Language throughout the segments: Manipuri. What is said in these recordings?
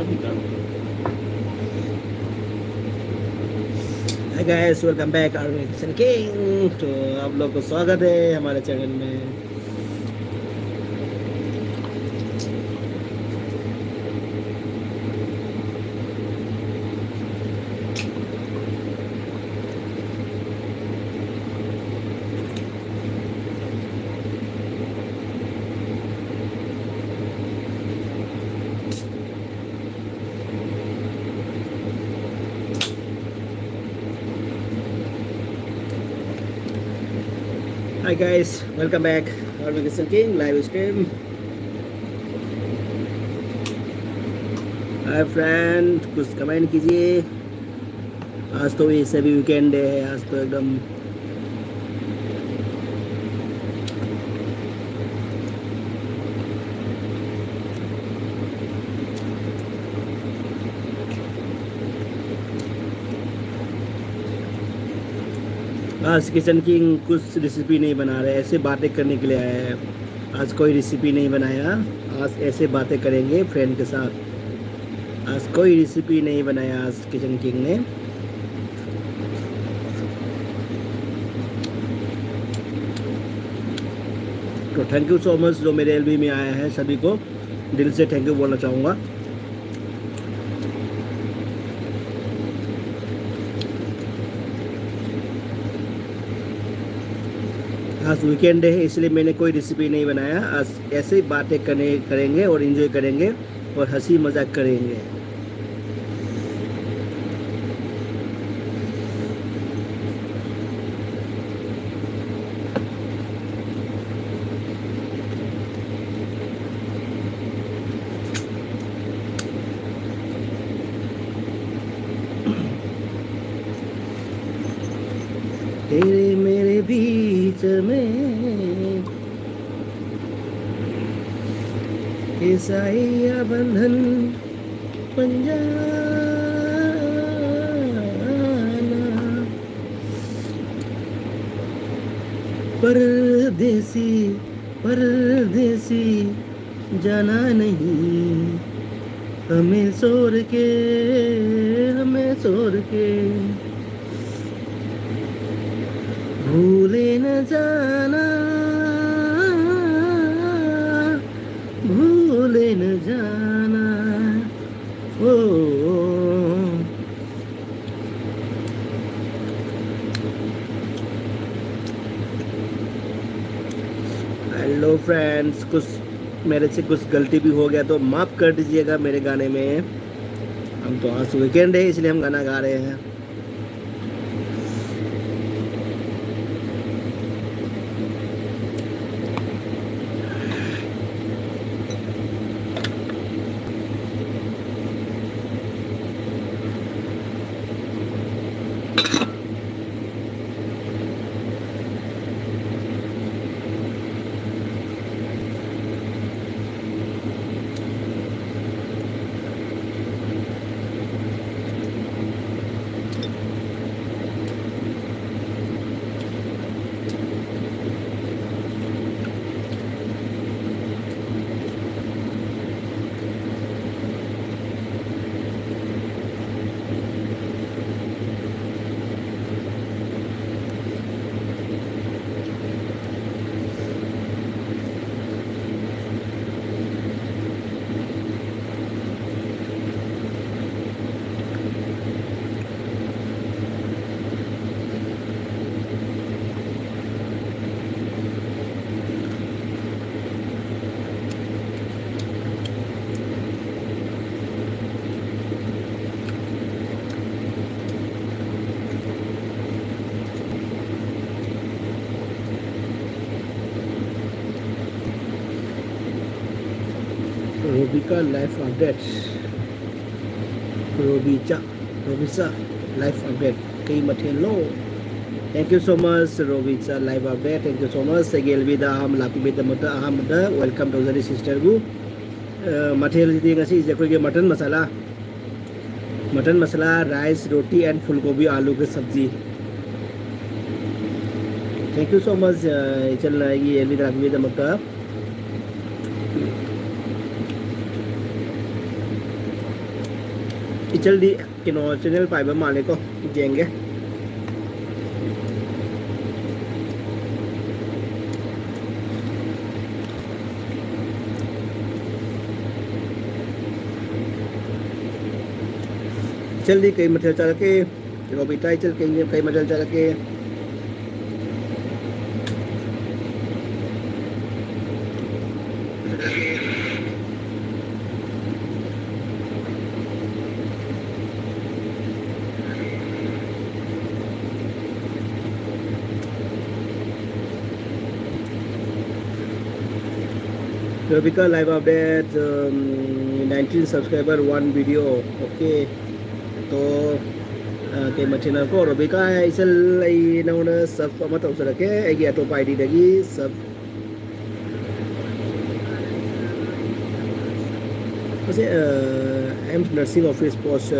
Hi guys, welcome back army kitchen king. तो आप लोग को स्वागत है हमारे चैनल में। Hi guys, welcome back army kitchen king live stream. Hi friend, कुछ कमेंट कीजिए। आज तो ये सभी वीकेंड डे है, आज तो एकदम आज किचन किंग कुछ रेसिपी नहीं बना रहे, ऐसे बातें करने के लिए आया है। आज कोई रेसिपी नहीं बनाया, आज ऐसे बातें करेंगे फ्रेंड के साथ। आज कोई रेसिपी नहीं बनाया आज किचन किंग ने। तो थैंक यू सो मच जो मेरे एलबी में आया है, सभी को दिल से थैंक यू बोलना चाहूँगा। आज वीकेंड है इसलिए मैंने कोई रेसिपी नहीं बनाया। आज ऐसे ही बातें करेंगे और एंजॉय करेंगे और हंसी मजाक करेंगे। तेरे मेरे बीच में ईसाइया बंधन पंजाना। परदेसी परदेसी जाना नहीं, हमें छोड़ के भूले न जाना, भूले न जाना। ओ हेलो फ्रेंड्स, कुछ मेरे से कुछ गलती भी हो गया तो माफ़ कर दीजिएगा मेरे गाने में। हम तो आज वीकेंड है इसलिए हम गाना गा रहे हैं। रोबिका लाइफ अपडेट, रोबिचा लाइफ अपडेट कई मथे लो। थैंक यू सो मच रोबिचा life update, thank you so much सेगेलबिदा हम लापिबेदमत अहमद वेलकम टू सिस्टर गु मथेल जी जैसे मटन मसाला राइस रोटी एंड फुलगोभी आलू की सब्जी। थैंक यू सो मच चल ये एलबिदा लापिबेदमत। इचल दी किनो चैनल पाइबा माले को जेंगे इचल दी कई मठल चल के रोबिता इचल कई मठल चल के Robika live update 19 subscriber one video okay तो के मचेनल को Robika इसल आई नौना सब मत उसे रखे एक या तो पाइडी लगी सब वैसे M nursing office post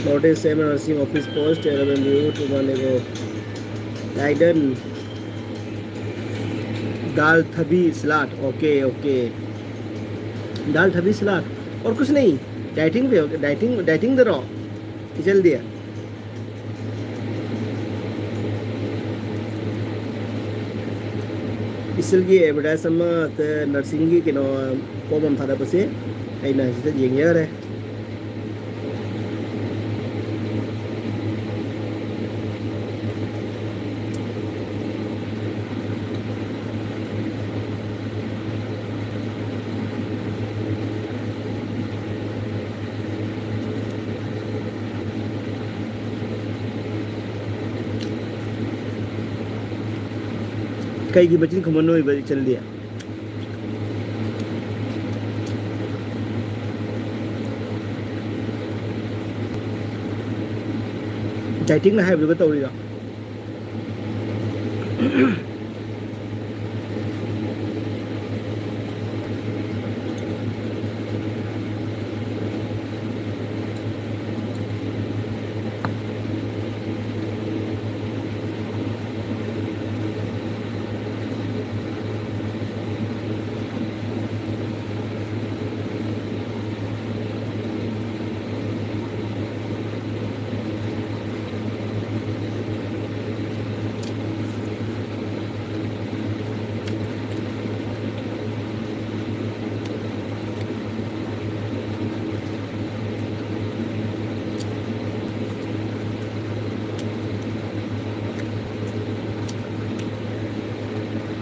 notice M nursing office post 11 व्यू टू माने को लाइडन दाल थबी सलाद ओके ओके दाल थबी सलाद और कुछ नहीं डाइटिंग पे डाइटिंग दे रहा चल दिया इसलिए एडवर्टाइज अमा नर्सिंग की किनो पोम था बसे अना येंगे रे कई की बचिन खमनो ही चल दिया डाइटिंग ना है बिल्कुल तो उड़ीगा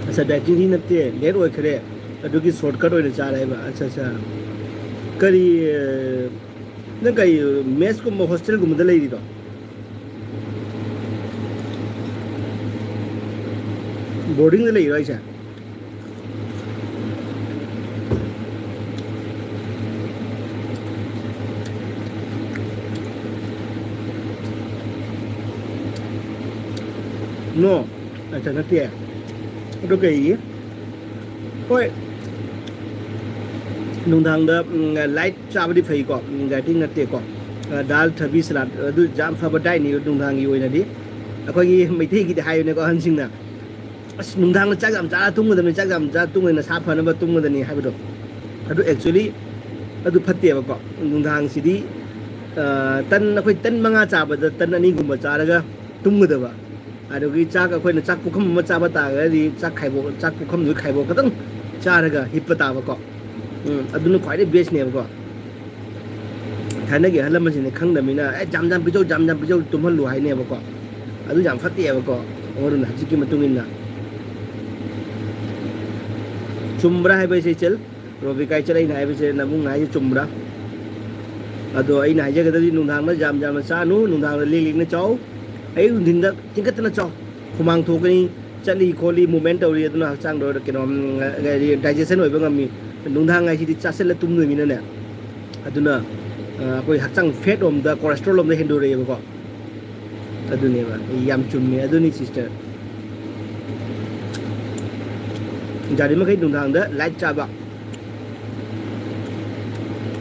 अच्छा डाइटिंग ही नते लेट ओइ खरे अदुगी शॉर्टकट ओइ जा रहा है अच्छा अच्छा करी न कई मेस को हॉस्टल को मदले दी तो बोर्डिंग ले रहा है नो अच्छा नते है तो कई होय नुंदांग लाइट चाबदी फई को डाइटिंग नते को दाल थबी सलाद अदु जाम फबा डाइ नि नुंदांग gi ओइनादि अखोगी मैथै gi हाय ने को हनसिंगना अस नुंदांग चाक जाम जा तुंगदनि चाक जाम जा तुंगना सा फनबा तुंगदनि हायबदो अदु एक्चुअली अदु फत्तेबा को नुंदांग सिदि तन अखोय तन मंगा चाबदा तन अनि गुम चारगा तुंगदबा अदुगी चाक अखोयना चाक पुखम म चाबा तागदि चाक खाइबो चाक पुखम दु खाइबो खतंग चारगा हिप्पा ताबा को अदुनु ख्वाइदे बेस्ट ने को थानगे हलमसिने खंगदमिना ए जाम जाम पिजौ तुमहलु हाइने को अदु जाम फत्ते को ओरुन हजिकी मतुंगिना चुम्ब्रा है बैसे चल रोबिका चल आई नाय बैसे नबुंग नाय चुम्ब्रा अदो आई नाय जगदि नुंधांग जाम जाम चानु नुंधांग लिलिंग ने चाव आई उदिंदा तिंगतना चाव खुमांग थोकनी चली खोली मूवमेंट तौरी अदुना हचांग दो केनो डाइजेशन होइबा ngami नुंधांग आई सिदि चासेल तुमनुमिना ने अदुना अखोय हचांग फेट ओम दा कोलेस्ट्रॉल ओम दा हेंदो रेबको अदुनेबा याम चुम्मे अदुनी सिस्टर जारी मखै नुंधांग दा लाइट चाबा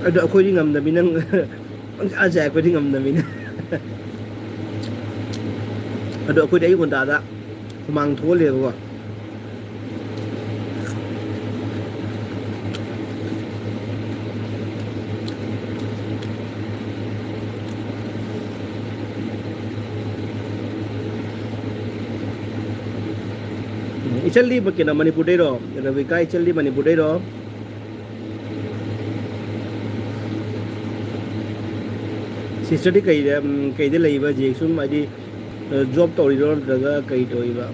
अदो अखोय ngam नंग आजा अखोय ngam अदो अखोय दai gon da humang tho le ko इचलदी बकिना मणिपुर दे रो रविका इचलदी मणिपुर दे रो सिस्टर दी कई दे लेबा जे सुम आदि जॉब तौरी रो नत्रगा कई तोइबा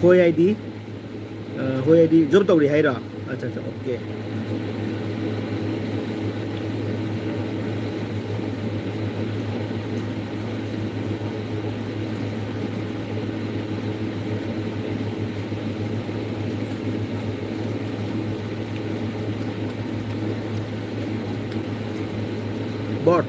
होय आईडी जॉब तौरी हाइरा अच्छा अच्छा ओके बॉट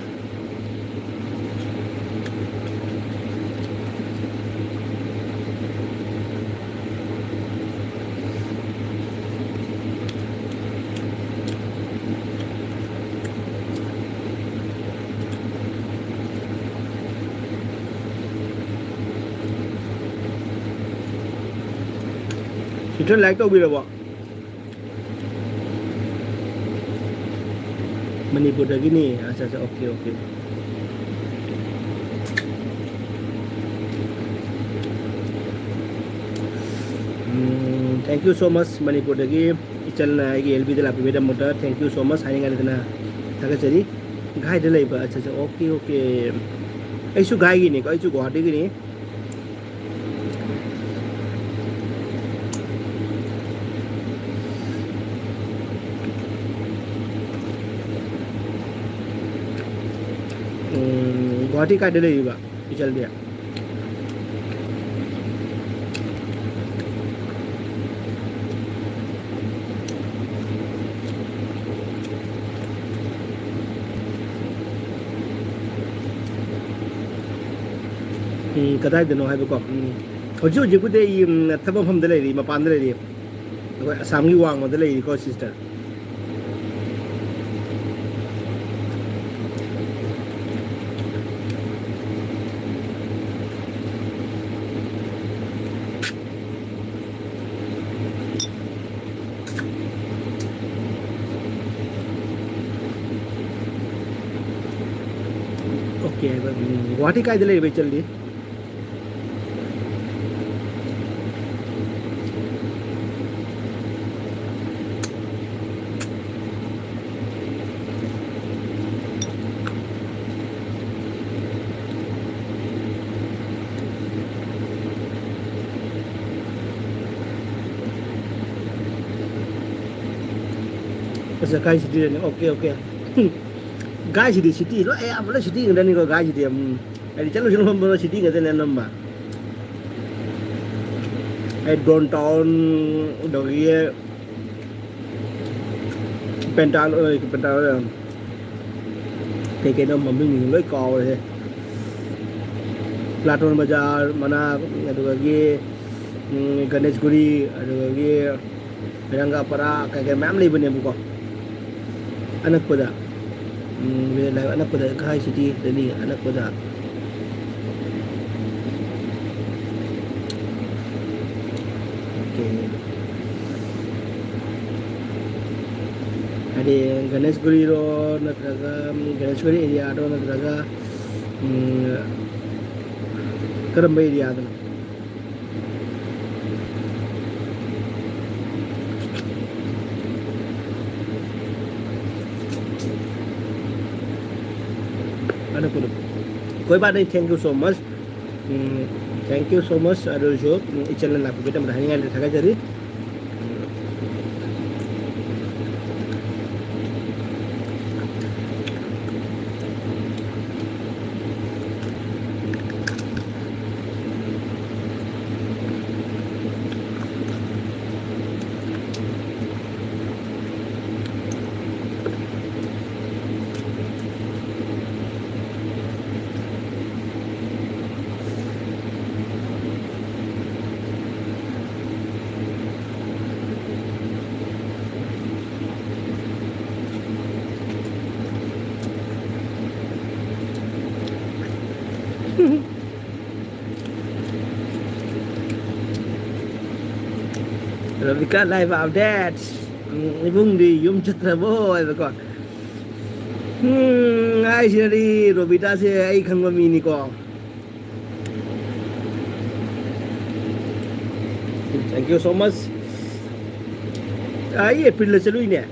सिस्टर लाइक तो भी रहो मणिपुर दगिनी अच्छा अच्छा okay okay thank you so much Manipur दगी इचलना आगे एलबी दे लापि बेदम मोटा थैंक यू सो मच हाइंगा दना थागचरी गाय दे लेबा अच्छा अच्छा ओके ओके आइसु गाय गिनी को आइसु गुवाहाटी गिनी गुवाहाटी का दे लेबा इचल दिया कदाइदनो हाइबको हजु हजुकुदे थबफम दे लेरी मपान दे लेरी आसामगी वांग मदे लेरी को सिस्टर ओके गुवाहाटी का दे लेरी चल दी अच्छा गाय सिटी ने ओके ओके गाय सिटी लो ए अब सिटी ngani ko गाय सिटी ai chalo jong mo सिटी ngate ne namba ai downtown dogie pental cái nó mà mình lối cò rồi Platon Bazaar mana aduga gi Ganeshguri aduga gi Rangapara kayak mem lay bane buko anak pada anak pada Gai City tadi anak pada ada Ganeshguri ro natraga Ganeshguri area ro natraga karamba area ado कोई बात नहीं थैंक यू सो मच अरु जो चैनल लापि बेटा रहनी गाले थागा जरी Ravika live update ibung di yum chitra boy bakon ai sini Robita sih ai khang mami ni ko. Thank you so much. Ai April la chalu ne.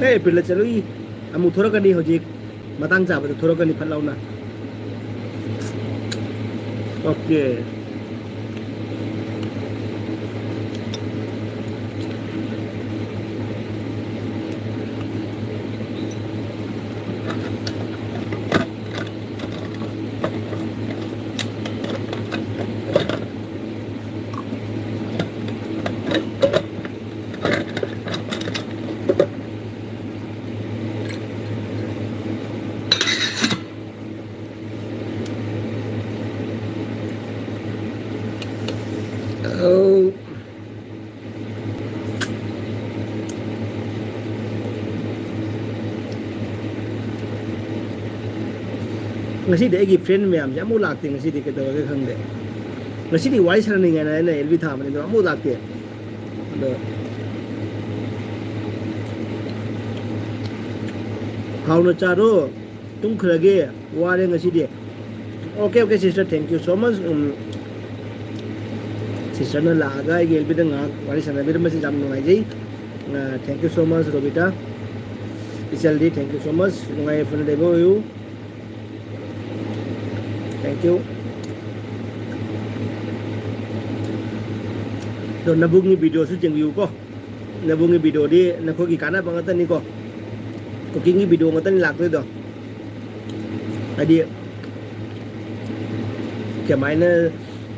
Hey, April la chalu amu thora kani hojik matang cha ba thora kani phalau na. Okay. Oh. Ngasi de gi friend me am ya mu lak te ngasi de ke to ke khang de ngasi di wai san ni nga na elvi tha mane do mu lak te do how no charo tum khrage ware ngasi de okay okay sister thank you so much sister na laga ge elvi de nga wari san be ma si jam no ngai thank you so much Robita Isaldi thank you so much ngai phone de bo you thank you. Do nabung ni video su jeng view ko. Nabung ni video di nakho ki kana bang atan ni ko. Cooking ni video ngatan lak tu do. Adi kemaina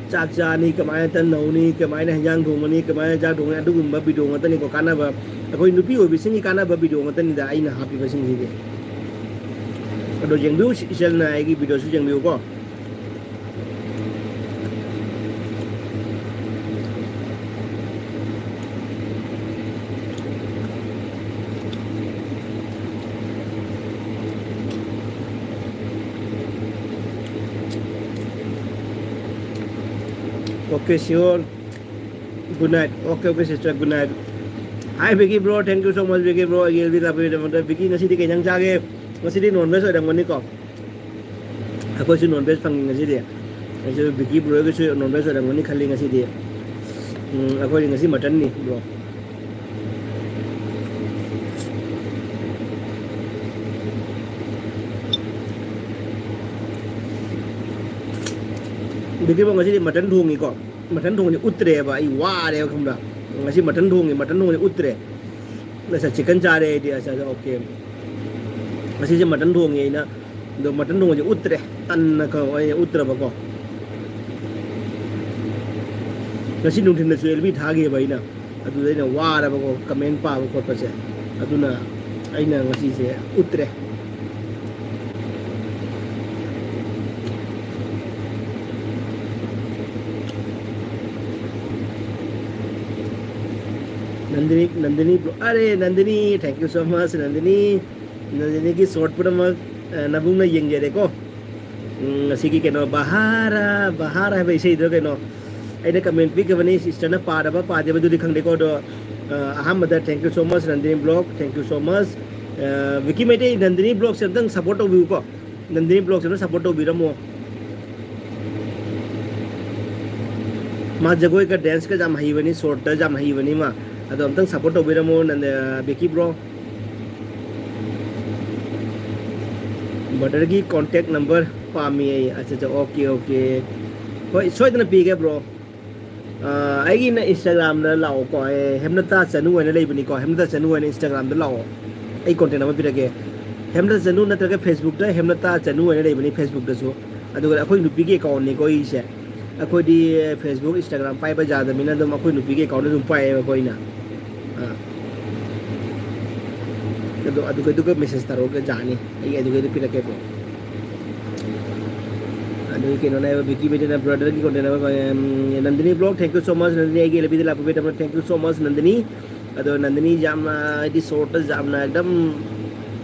chak cha ni kemaina tan nau ni kemaina hanjang thong ni kemaina ja thong adu gum ba video ngatan ni ko kana ba akoi nupi o bising ni kana ba video ngatan ni da aina happy ba sing ni de. Do jeng view sel na ai ki video su jeng view ko. Okay, sure. Good night. Okay, okay, sister. Good night. Hi, Vicky bro. Thank you so much, Vicky bro. I'll be happy to Vicky. Nasi di kenyang jage. Nasi di non veg ada ngoni ko. Aku sih non veg panggil nasi dia. Nasi Vicky bro aku sih non veg ada ngoni khali nasi dia. Aku ini nasi mutton nih bro. Vicky bro nasi di mutton thung ni ko. Mutton thung ni utre ba i wa de không da. Nasi mutton thung ni utre. Nasi chicken chare dia saya okay. Nasi je mutton thung ni na. Do mutton thung ni utre. Tan ko ai utre ba ko. Nasi nung tin na suel bi thage ba ina. Adu dai na wa ra ba ko comment pa ba ko pa se. Adu na ai na nasi se utre. Nandini bro, अरे Nandini, thank you so much Nandini की short पर हम नबुंग ना यंग जरे को नसीकी के नो बहारा है वैसे इधर के नो ऐने कमेंट भी कवनी सिस्टर ना पादे बदु दिखंग देखो दो अहम mother thank you so much Nandini blog thank you so much विकी मेटे Nandini blog से तंग support हो भी को Nandini blog से ना support हो भी रमो माँ जगोई का dance का जाम हाई बनी short टा जाम हाई बनी माँ अदो हम तंग support हो भी रमो नंदे विकी bro बटर की कांटेक्ट नंबर पामी है अच्छा ओके ओके होय सोइदना पीगे ब्रो आइगी ना इंस्टाग्राम दा लाओ को हेमनता चनु वने लेबनी को हेमनता चनु वने इंस्टाग्राम दा लाओ आई कंटेंट नंबर पिरगे हेमनता चनु नत्रगा फेसबुक दा हेमनता चनु वने लेबनी फेसबुक दा सो अदुगा अखोय नुपीगे अकाउंट ने कोई से अखोय दी फेसबुक इंस्टाग्राम पाइबा जादा मिना दम अखोय नुपीगे अकाउंट दम पाए कोइना अदुगा मेसेज तारो के जानी आई अदुगा पिरगे ब्रो अदु केनो ना विकी बेटे ना ब्रदर की कंटेंट ना Nandini blog thank you so much Nandini आई गेल भी लाप बेटे thank you so much Nandini अदो नंदिनी जामना इदि शॉर्ट जामना एकदम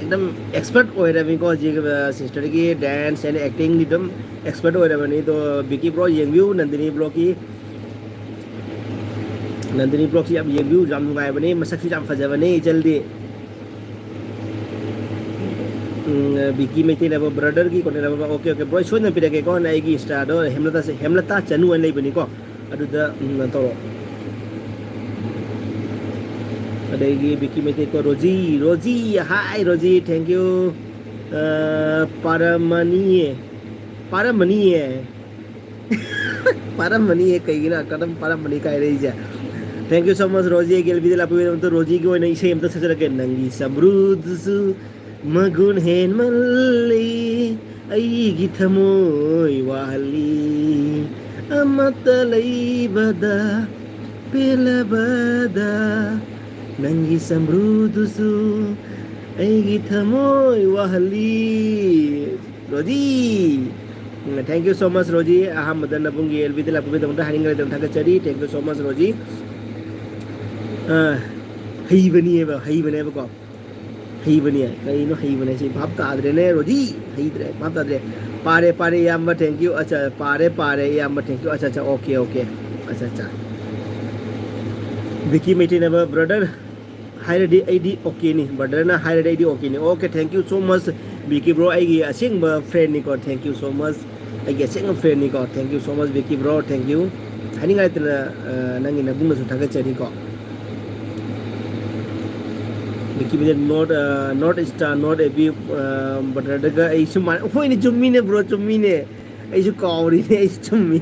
एकदम एक्सपर्ट ओइराबि को जी सिस्टर की डांस एंड एक्टिंग एकदम एक्सपर्ट ओइराबनि तो विकी ब्रो येंगबिउ नंदिनी ब्लॉग की अब येंगबिउ जाम नुगाइबनि मसक्सि जाम फजाबनि जल्दी विकी मेटी लेबो ब्रदर की कोने लेबो ओके ओके ब्रो सोन पिरे के को नाई की स्टार दो हेमलता चनु अन लेबनि को अदुदा तो अदेगी विकी मेटी को रोजी हाय रोजी थैंक यू पारमणीय कईगिना कदम पारमणि काय रही जा थैंक यू सो मच रोजी गेल भी लापो तो रोजी की ओने इसे हम तो सजर के नंगी समृद्धसु मगुन हेनमल्ली अईगी थमोय वाली अमत लैबदा पेलबदा नंगी समृद्धसु अईगी थमोय वाली रोजी थैंक यू सो मच रोजी अहम मदन नबुंगी एलबी लापो दम हारिंग दम थागचरी थैंक यू सो मच रोजी हईबनी है को हईबनी है कईनो हईबने से भाप तादरे ने रोजी हईद्रे भाप तादरे पारे याम थैंक यू अच्छा पारे याम थैंक यू अच्छा ओके अच्छा विकी मेटी ने ब्रदर हाइरेडी आईडी ओके नी ब्रदर ना हाइरेडी आईडी ओके नी okay thank you so much Vicky bro आईगी असिंग फ्रेंड नी को थैंक यू सो मच आईगी असिंग फ्रेंड नी को thank you so much Vicky bro thank you हानिंग आइतना नंगी ना बुंग सु थागचरी को विकी मेटी नॉट स्टार नॉट एबी ब्रदर का ऐसु मान होइने जुम्मी ने ब्रो जुम्मी ने ऐसु कावरी ने ऐसु जुम्मी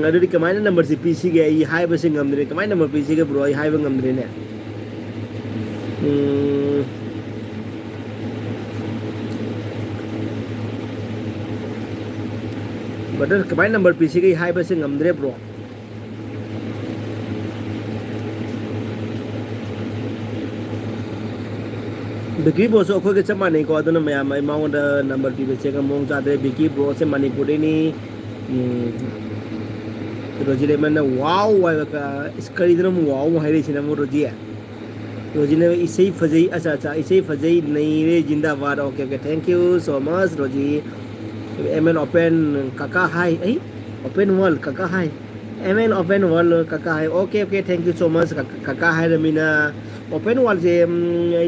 अदुदि कमाइन नंबर से पीसी के आई हाई बसे ngамदरे कमाइन नंबर पीसी के ब्रो आई हाई ब ngамदरे ने बटर कमाइन नंबर पीसी के हाई बसे ngамदरे ब्रो बिकी ब्रो सो अखोगे चमाने को अदुना मयाम आई माउंड नंबर पीबे का मोंग जादे बिकी ब्रो से मणिपुर नि रोजी ले मन वाव वाव का स्करी दम वाव हाइरे सिना मो रोजी रोजी ने इसे फजई अच्छा इसे फजई नहीं रे जिंदाबाद okay okay thank you so much रोजी एमएन ओपन काका हाय ए ओपन वर्ल्ड काका हाय एमएन ओपन वर्ल्ड काका हाय okay okay thank you so much काका हाय रमीना ओपन वर्ल्ड से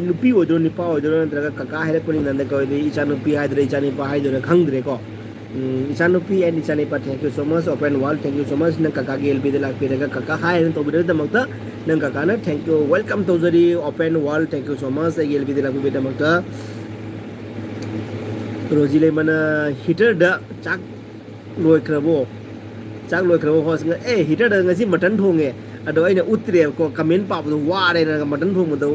नुपी ओदो निपा ओदो नंतरगा काका हाय कोनी नंद को इचा नुपी हायद्रे इचा निपा हायद्रे खंगद्रे को इचा नुपी एंड इचा निपा thank you so much open world thank you so much नंग काका गेल भी लाक पेरेगा काका हाय तो बिदर दमकता नंग काका ना थैंक यू वेलकम तो जरी open world thank you so much गेल भी लाक पे दमकता रोजी ले मन हीटर द चाक लोइख्रबो होस ए हीटर द ngasi मटन थोंगे अदो आइना उतरे को कमेंट पाबदो वारे ना मटन थोंगदो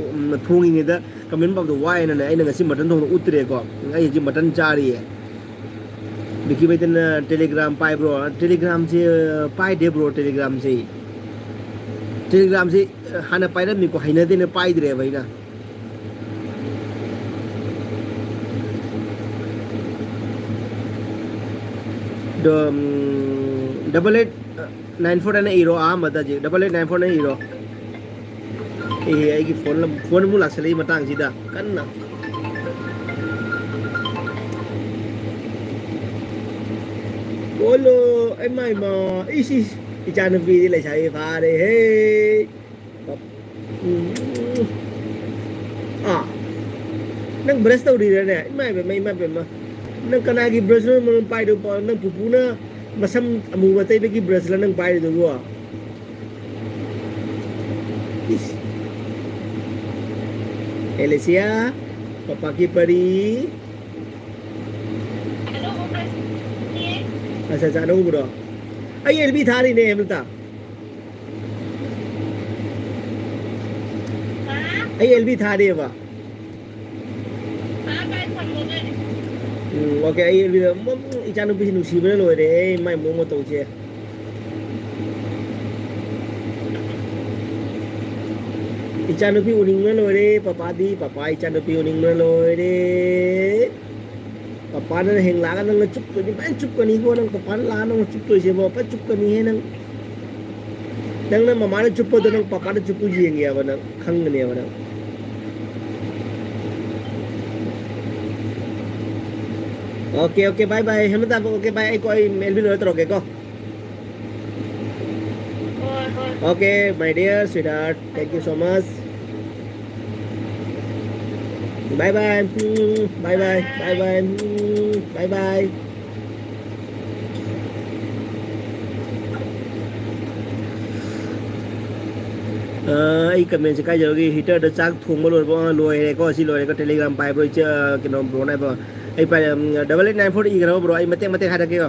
थोंगिने द कमेंट पाबदो वाए ना आइना ngasi मटन थोंगदो उतरे को आई जी मटन चारी है बिकी बेतन टेलीग्राम पाई ब्रो टेलीग्राम से पाई दे ब्रो टेलीग्राम से हाना पाइरा मिको हाइना देने पाई दरे भाइना डबल 894 ईरो मत जी डबल 894 ईरो ए फोन मु लाक्सले मतंग सिदा कन्ना बोलो ए माय मा इसी इचान भी ले छाई फारे हे नंग ब्रश तौरी रे ने माय बे मा नंग कनागी ब्रश न पाइ दो नंग पुपुना मसम अमुबा तैबेगी ब्रश ला नंग पाइ दो एलेसिया पापा की परी अच्छा नो ब्रो आई एलबी थारी ने हेमलता आई एलबी थारी है ओके आई एलबी इचानु भी नुसीबने लोरे माय मोमो तौचे इचानु भी उनिंगने लोरे पापा दी पापा इचानु भी उनिंगने लोरे पापा ने हेंग लागा नंग चुप तो नहीं मैं चुप कनी को नंग पापा ला नंग चुप तो इसे पापा चुप कनी है नंग नंग ना ममा ने चुप तो नंग पापा ने चुप जिएंगे अब नंग खंग ने अब नंग ओके ओके बाय बाय हम तब ओके बाय कोई मेल भी लो तो रोके को okay my dear sweetheart thank you so much bye bye bye bye bye bye bye bye आई कमेंट से काय जरूरी हीटर द चाक थोंग बोलो लोय रे को सी लोय को टेलीग्राम पाइ ब्रो च किनो ब्रो नाय बो आई पाइ 8894 ई गरो ब्रो आई मते मते हादा के को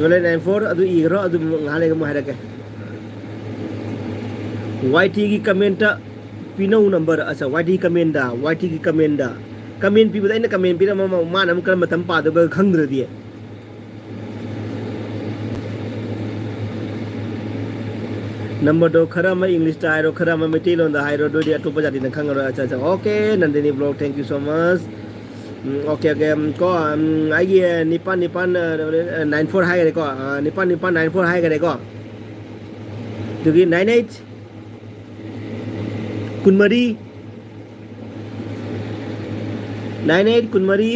8894 अदु ई गरो अदु ngale को हादा के YT की कमेंट पिनो नंबर अच्छा YT कमेंट दा YT की कमेंट दा कमेंट पी बदाई ना कमेंट पी मा नम कर मतम पादब खंगद्रदि नंबर दो खरा में इंग्लिश ता हाइरो खरा में मिटी लोन दा हाइरो दो दिया टोपा जाति न खंगरो अच्छा अच्छा okay Nandini blog thank you so much okay okay को आई निपान निपान 94 हाई करे को निपान निपान 94 हाई करे को दुगी 98 कुनमरी 98 कुनमरी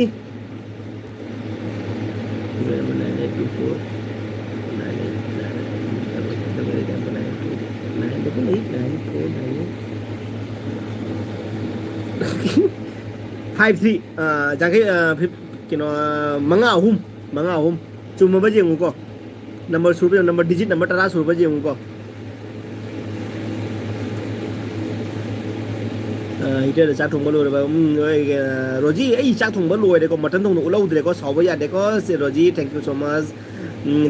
53 जाके किनो मंगा अहुम चुम बजे को नंबर सुरब नंबर डिजिट नंबर तरा सुरब बजे को हीटर चाक थोंबा लोरबा रोजी ए चाक थोंबा लोयदे को मटन थोंनो उलौद्रे को सावबा यादे को से रोजी thank you so much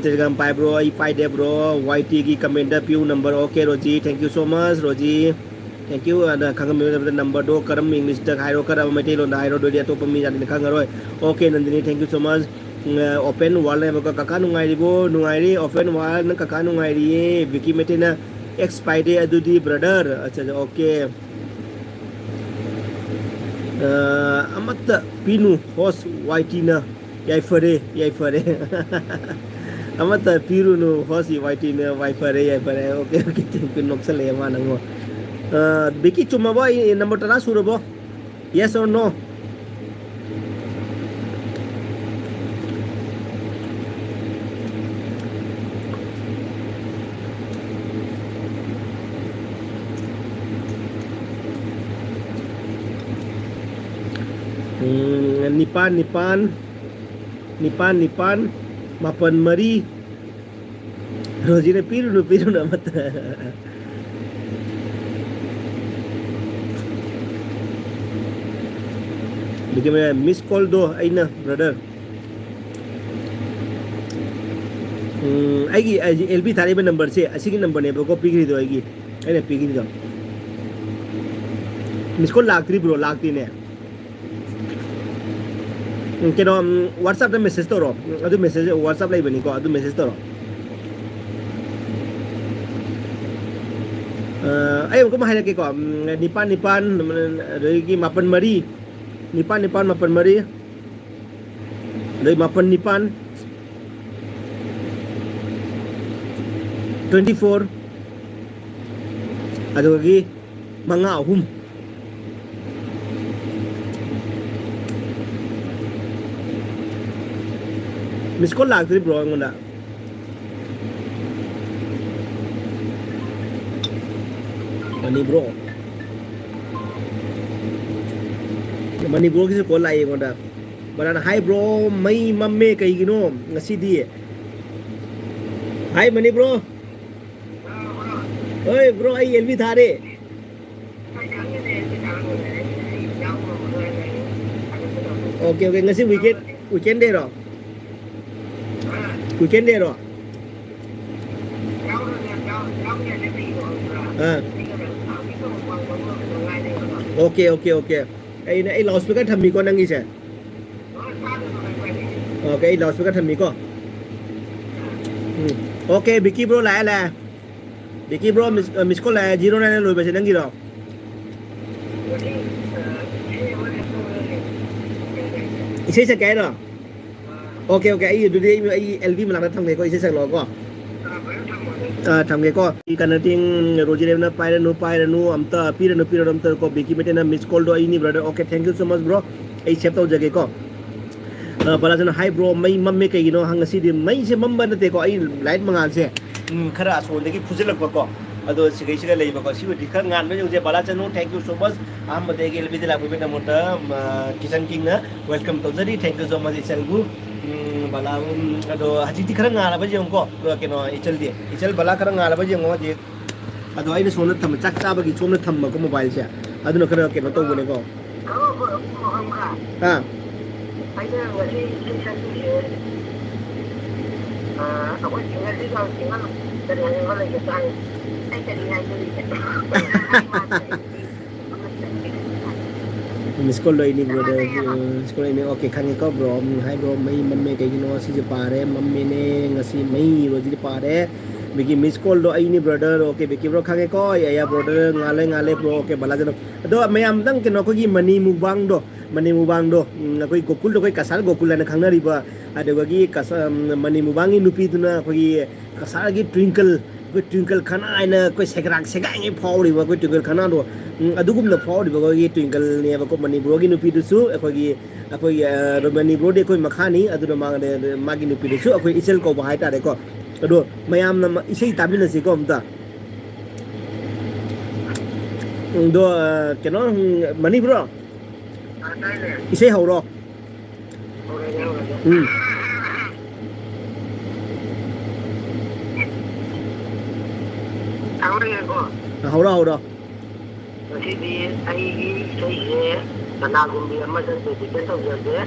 Telegram पाइ ब्रो आई पाइ दे ब्रो YT की कमेंट प्यू नंबर ओके रोजी थैंक यू सो मच रोजी थैंक यू खंगम नंबर दो करम इंग्लिश तक हाइरो करम मेटे लोन हाइरो दो दिया तो मी जाने खंगरोय okay Nandini thank you so much open wall ने काका नुंगाइरिबो नुंगाइरि ओपन वॉल न काका नुंगाइरि विकी मेटे ना एक्सपाइडे अदुदी ब्रदर अच्छा ओके अमत पिनु होस YT ना याइफरे अमत पिरुनु होस YT ना याइफरे ओके ओके थैंक यू नोक्सले मा नंगो बिकी चुम्माबो नंबर तना सुरबो यस और नो निपान मापन मरी रोजी ने पिरुनु मत देखिए मैं मिस कॉल दो आइना ब्रदर आइगी LB थारे में नंबर से असी की नंबर ने को पिगरी दो आइगी आइना पिगरी दो मिस कॉल लागत्री ब्रो लागती ने केनो WhatsApp दा मेसेज तोरो अदु मेसेज WhatsApp लाई बनी को अदु मेसेज तोरो ay ko mahina ke ko nipan regi mapan mari nipan mapan mari regi mapan nipan 24 adu lagi manga ahum miss call lagtri bro ngona Mani bro kisi call lai ngona barana hi bro mai mamme kai gino ngasi di hi mani bro oi bro ai LV thare okay ngasi weekend day ro okay ai loudspeaker thami ko nangi se okay loudspeaker thami ko okay Vicky bro la Vicky bro miss ko la 09 loi ba se nangi ro 이세 색 깨라. 오케이 오케이. 이 두디 이 LV mà làm thằng này có 이세 색 lo có. thằng này có cái này tiếng Roger na pai ra nu amta pi ra amta có biki mete na miss call do ini brother. Okay, thank you so much bro. Ai chep tau jage ko. Bala jana hi bro mai mamme kai no hang si di mai se mamba na te ko ai light mangan se. Khara ason degi phujilak ba ko. Ado sigai sigai lei ba ko si di khar ngan ma jong je bala janu thank you so much. Am de gel bi de la bi na mota kitchen king na welcome to jari thank you so much isel gu. Bala ado haji ti khara ngala ba jong ko ke no ichel bala khara ngala ba jong je ado ai ne sona tham chak cha ba gi chom na tham ma ko mobile se ado no khara ke no to ne ko ha anh là người đi sinh sản thì ở bên kia đi vào thì nó cái này có là cái này anh cái này Miss call lo ini brother miss call ini okay khange ko bro hai bro mai mamme kai no si je pare mamme ne ngasi mai ro ji pare biki miss call do ai ni brother okay biki bro khange ko ya brother ngale bro okay bala jano do mayam dang ke no ko gi mani mubang do koi gokul do koi kasal gokul na khangna riba ade gi mani mubangi nupi duna koi kasal gi twinkle khana aina koi segrang segai phau riba koi twinkle khana do adugum na phau riba koi twinkle ne ba ko mani bro gi nupi du su koi mani bro de koi makhani adu do ma gi nupi du su koi isel ko ba hai ta de ko ado mayam na isei tabi na si ko amta do keno mani bro isei hau ro hau ro thì đi ai xây cái nào cũng đi mà dân tự cái tàu giờ đấy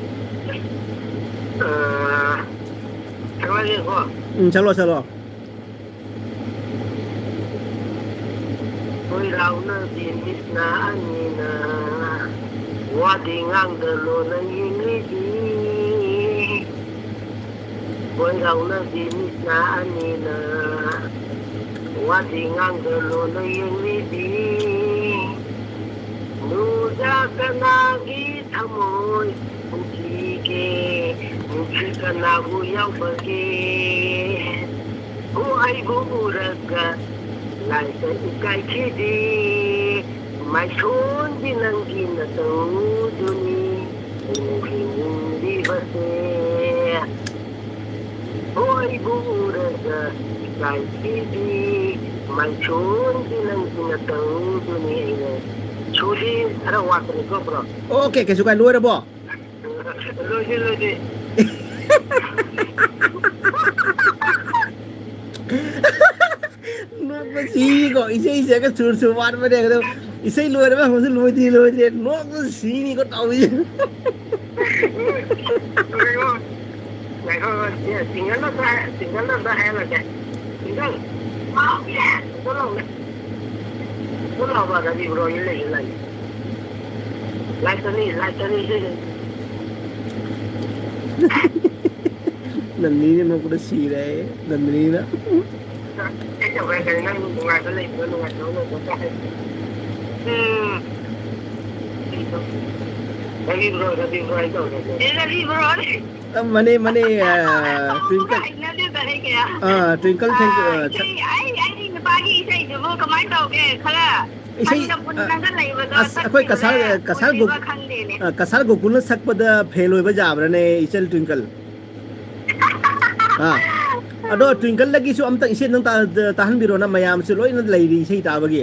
thằng này có chalo tôi lao nó đi mít na anh na qua đi ngang đường lối nó yên đi tôi lao nó đi mít na anh na qua đi ngang đường lối nó yên đi nu ra cái na ghi thầm môi chỉ kê chỉ cái na vui nhau bờ kê cô ai cũng ra lại tới cái chi đi mai xuống đi nâng đi là tàu đi đi về ôi bu ra cái chi đi mai xuống đi nâng đi là tàu đi chú đi ở ngoài cái gì bro okay cái số cái nuôi đó bo rồi đi nó có gì có isei cái sur van mà đây đâu isei nuôi đó không nuôi thì nó có gì này có tao gì này thôi tình nó hay là cái tình nó mau nha nó lâu mà cái gì rồi như này lại tới đi chứ lầnนี้nó có gì đấy lầnนี้đó cái chỗ này cái này ngoài cái này nó ngoài nó có cái cái libro ấy đâu đấy cái libro đấy Mane twinkle twinkle thank you ai bagi sai du kamai tau ke khala isei akhoi kasal gokul sakpada pheloi ba jabra ne isel twinkle ado twinkle lagi su amta isen nang tahan biro na mayam su loi na leiri sei ta bagi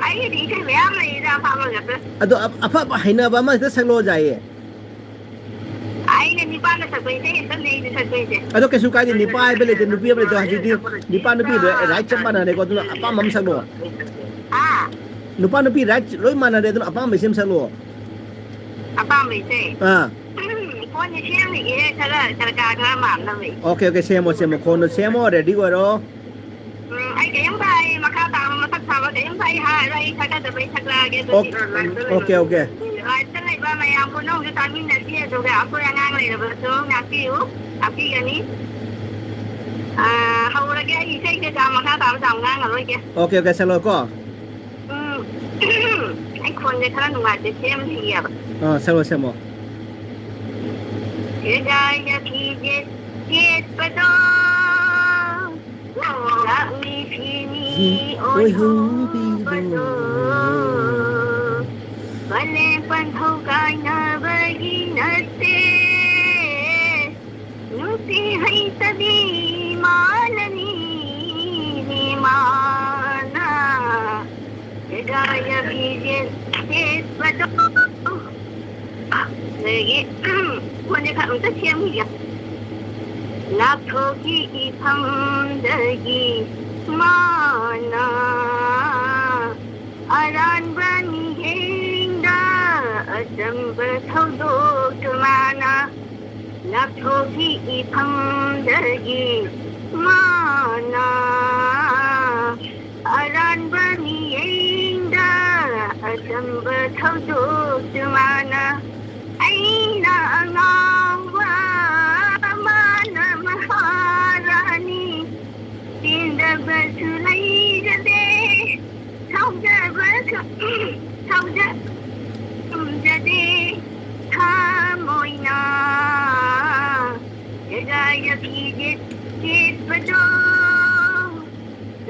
ai di sai mayam nei da pa ma ga ado apa ba haina ba ma ta saklo jai ai ne nipa na sabai sai tan nei ni sabai je ado ke su kai ni nipa bele te nupi bele to haji di nipa nupi right cham bana ne ko tu apa mam saklo nupa nupi right loi mana de tu apa mai sem saklo apa mai sai con như xem thì cái chả cả mặn đâu vậy. Okay xem một con xem một ready rồi đó. Ai cái em bay mà cao tạm mà thắt sao cái em bay ha đây chắc là phải chắc là cái Okay. Lại cái này ba mày ăn con nó cái tao mình là kia rồi cái aku yang ngang này là betul ngạc kêu, tapi cái này hầu là cái gì cái mà cao tạm dòng ngang rồi kìa. Okay xem rồi có. Anh con cái thằng ngoài cái xem thì xem rồi. Hidaya Kijet Kiet Pado Lakmi Fini Oi Hu Pado Bale Panthau Kaina Bagi Nate Nuti Hai Tabi Malani Mana Hidaya Kijet Kiet Pado Lagi Mana kat untuk siang ni Lakhon ki hamdagi mana Aran bani hingga Adam bertaudu ke mana Lakhon ki hamdagi mana Aran bani hingga Adam bertaudu ke mana Aina ngawa mana maharani Tinda bersulai jade Tauja jade Kamoina Jagaya pijit Jit pado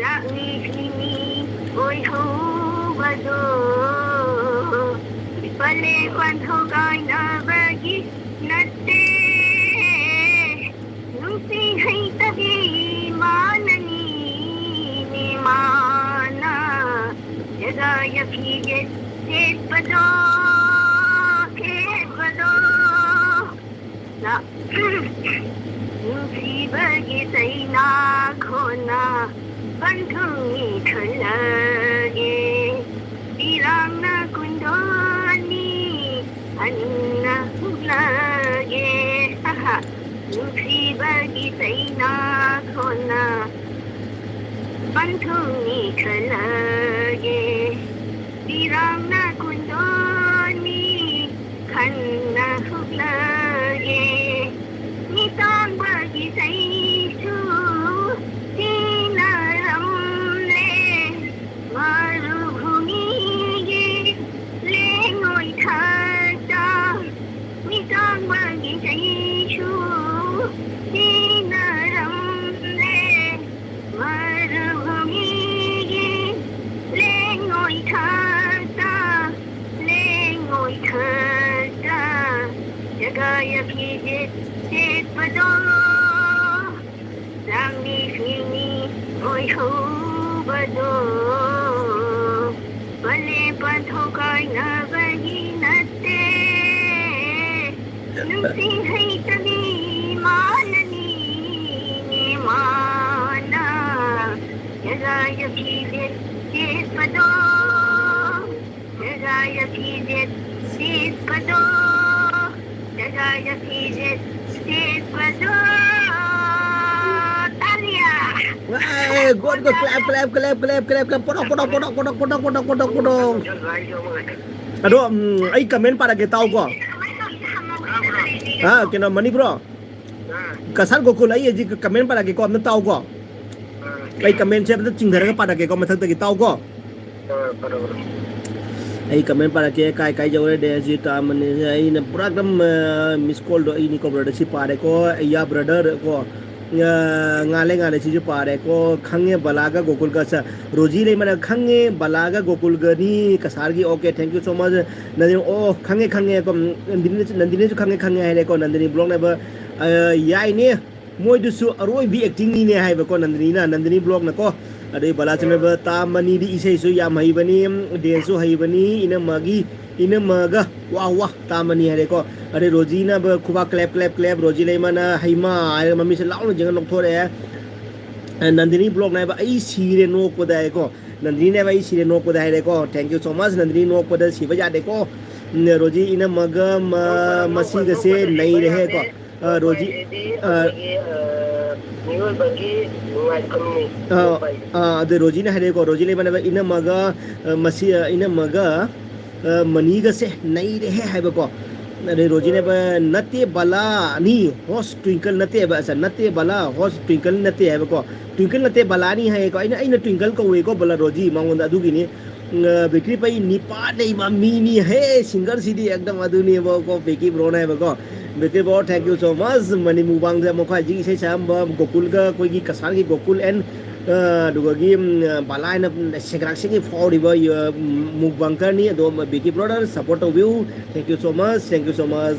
Lakni sini Oi ho bado Bale Panthau Kaina Bagi Nate Nuti Hai Tabi Manani Mana Jagaya Pijet Ket Pado Na Nuti Bagi Saina Khona Bantungi Thalage Bilang na kundani Anna lage Nufi bagi saina khona Bantungi kalage Bilang na kundani Kanna lage Nitang bagi saisu Tinaram le Marubhumi Lengoi thata Nitang bagi saisu Tinaram le Marubhumi Lengoi thata Jagaya pijit Ket pado Lakmi fini Oi ho bado Bale Panthau Kaina Bagi Nate Nuti Hai Tabi Manani Mana Jagaya pijit Ket pado Jagaya pijit Ket pado Jagaya pijit Ket pado Talia Wah, good, clap. Podok. Aduh, ai comment pada ke tahu ko. Ha, kena mani bro. Kasar gokul ai ji comment pada ke ko amna tahu ko. Ai comment share ta cingdar ka pada ke ko mathak ta ki tahu ko. Ai comment pada ke kai jawre de ji ta mani ai na pura gram miss call do ai ni ko brother si pare ko ya brother ko ngale si ju pare ko khange balaga gokul ka sa roji le mana khange balaga gokul ga ni kasar gi okay thank you so much nandini oh khange ko nandini ju khange hai ko nandini blog na ba yai ne moi du su aroi bi acting ni ne hai ba ko nandini blog na ko adai bala chme ba ta mani di isai su ya mai bani den su hai bani ina maga wah ta mani hai ko अरे रोजी ना खुबा क्लैप रोजी ले मना हाइमा मम्मी से लाउन जंगल नोक थोड़े नंदिनी ब्लॉग ना आई सीरे नोक पदा है को नंदिनी ने आई सीरे नोक पदा है को thank you so much Nandini नोक पदा सीबा जा देखो रोजी इन मग मसी से नहीं रहे को रोजी अदे रोजी ने हरे को रोजी ले मना इन मग मसी इन मग मनी से नहीं रहे है को अरे रोजी ने नते बला नी हॉस ट्विंकल नते बस नते बला हॉस ट्विंकल नते है को ट्विंकल नते बला नी है को इन ट्विंकल को वे को बला रोजी मांगोंदा अदुगी नि बेकरी पे निपा नहीं मा मीनी है सिंगर सीडी एकदम अदुनी वो को बेकी ब्रो ना है को Bikin bro, thank you so much. Mani mubang da mo khai ji sai sam gokul ga koi gi kasar gi gokul en duga gi balai na segrak singi for riba mubang ka ni do Bikin brother support of you. Thank you so much. Thank you so much.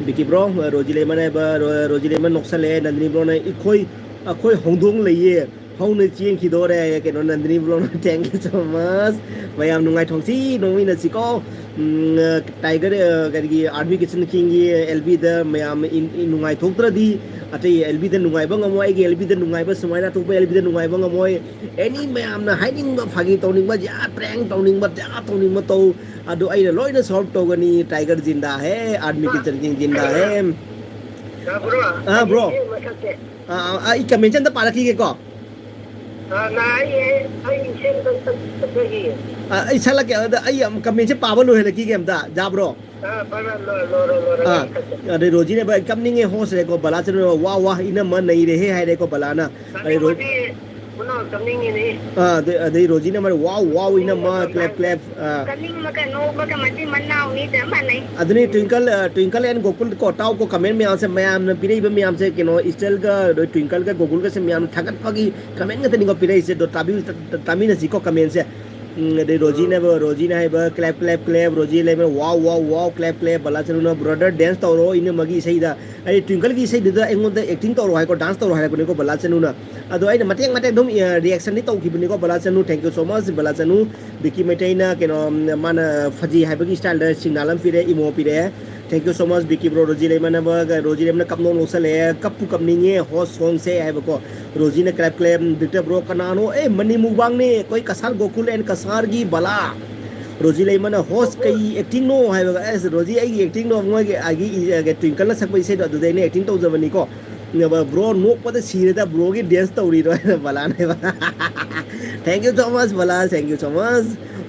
Bikin bro, Rojile mana ba Rojile man noksale Nandini bro na ikoi akoi hongdong leye. Hong na chieng ki do re ke no Nandini bro na thank you so much. Mayam nungai thong si nongi na si ko tiger kari army kitchen king LB da mayam in nungai thoktra di ate LB da nungai bang amoi ge LB da nungai ba sumaina to LB da nungai bang amoi any mayam na hiding ba phagi toning ba ja prank toning ba to ado ai loi na solve to gani tiger jinda hai army kitchen king jinda hai bro bro ai comment chen da para ki ke ko ai sala ke ai comment chen pa ba lo he ki game da ja bro अरे रोजी ने भाई कब नहीं है होश रे को बला चलो वाह वाह इन्हें मन नहीं रहे है रे को बलाना अरे रोजी अरे रोजी ने मेरे वाह वाह इन्हें माँ क्लैप क्लैप अदने ट्विंकल एंड गोकुल को टाउ को कमेंट में आंसे मैं आमने पिरे इबे में आमसे कि नो स्टाइल का ट्विंकल का गोकुल का से मैं आम ठगत पगी कमेंट का तनिको पिरे से तो तभी न सीखो कमेंट से de Roji na hai ba clap Roji le me wow clap bala chanu na brother dance to ro ine magi sei da ai twinkle gi sei da engon da acting to ro hai ko dance to ro hai ko ni ko bala chanu na ado ai mateng dum reaction ni to ki ni ko bala chanu thank you so much bala chanu biki metai na ke no mana faji hai ba gi style da signalam pire imo pire thank you so much Biki bro Roji le mana ba Roji le mana kap no sale kapu kap ni nge host song se hai ba ko Roji ne clap Victor bro kanano mani mubang ne koi kasar gokul and kasar gi bala Roji le mana host kai acting no hai ba as Roji ai acting no ngoi ge agi twinkle na sakbai se do de ne acting to javani ko bro no pada sire da bro gi dance to ri ro bala ne ba thank you so much bala thank you so much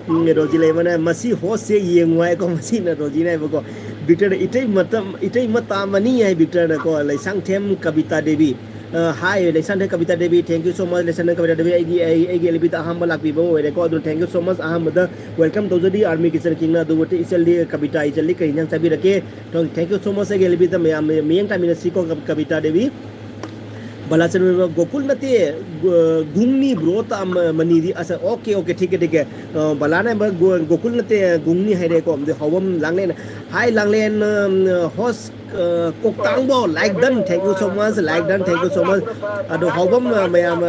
Roji le mana masi host se yengwai ko masi na Roji ne ba ko Victor itai mata mani hai Victor ko laisang them Kavita Devi hi laisang them Kavita Devi thank you so much laisang them Kavita Devi ai elbita aham balak bi bo re ko thank you so much aham da welcome to the army kitchen king na do te isali Kavita isali kai nang sabi rake thank you so much ai elbita me yang tamina siko Kavita Devi bala chanu gokul nate gungni bro ta maniri asa okay ठीक है bala na gokul nate gungni hai re ko de hawam langlen hi langlen host koktang bo like done thank you so much like done thank you so much ado hawam mayam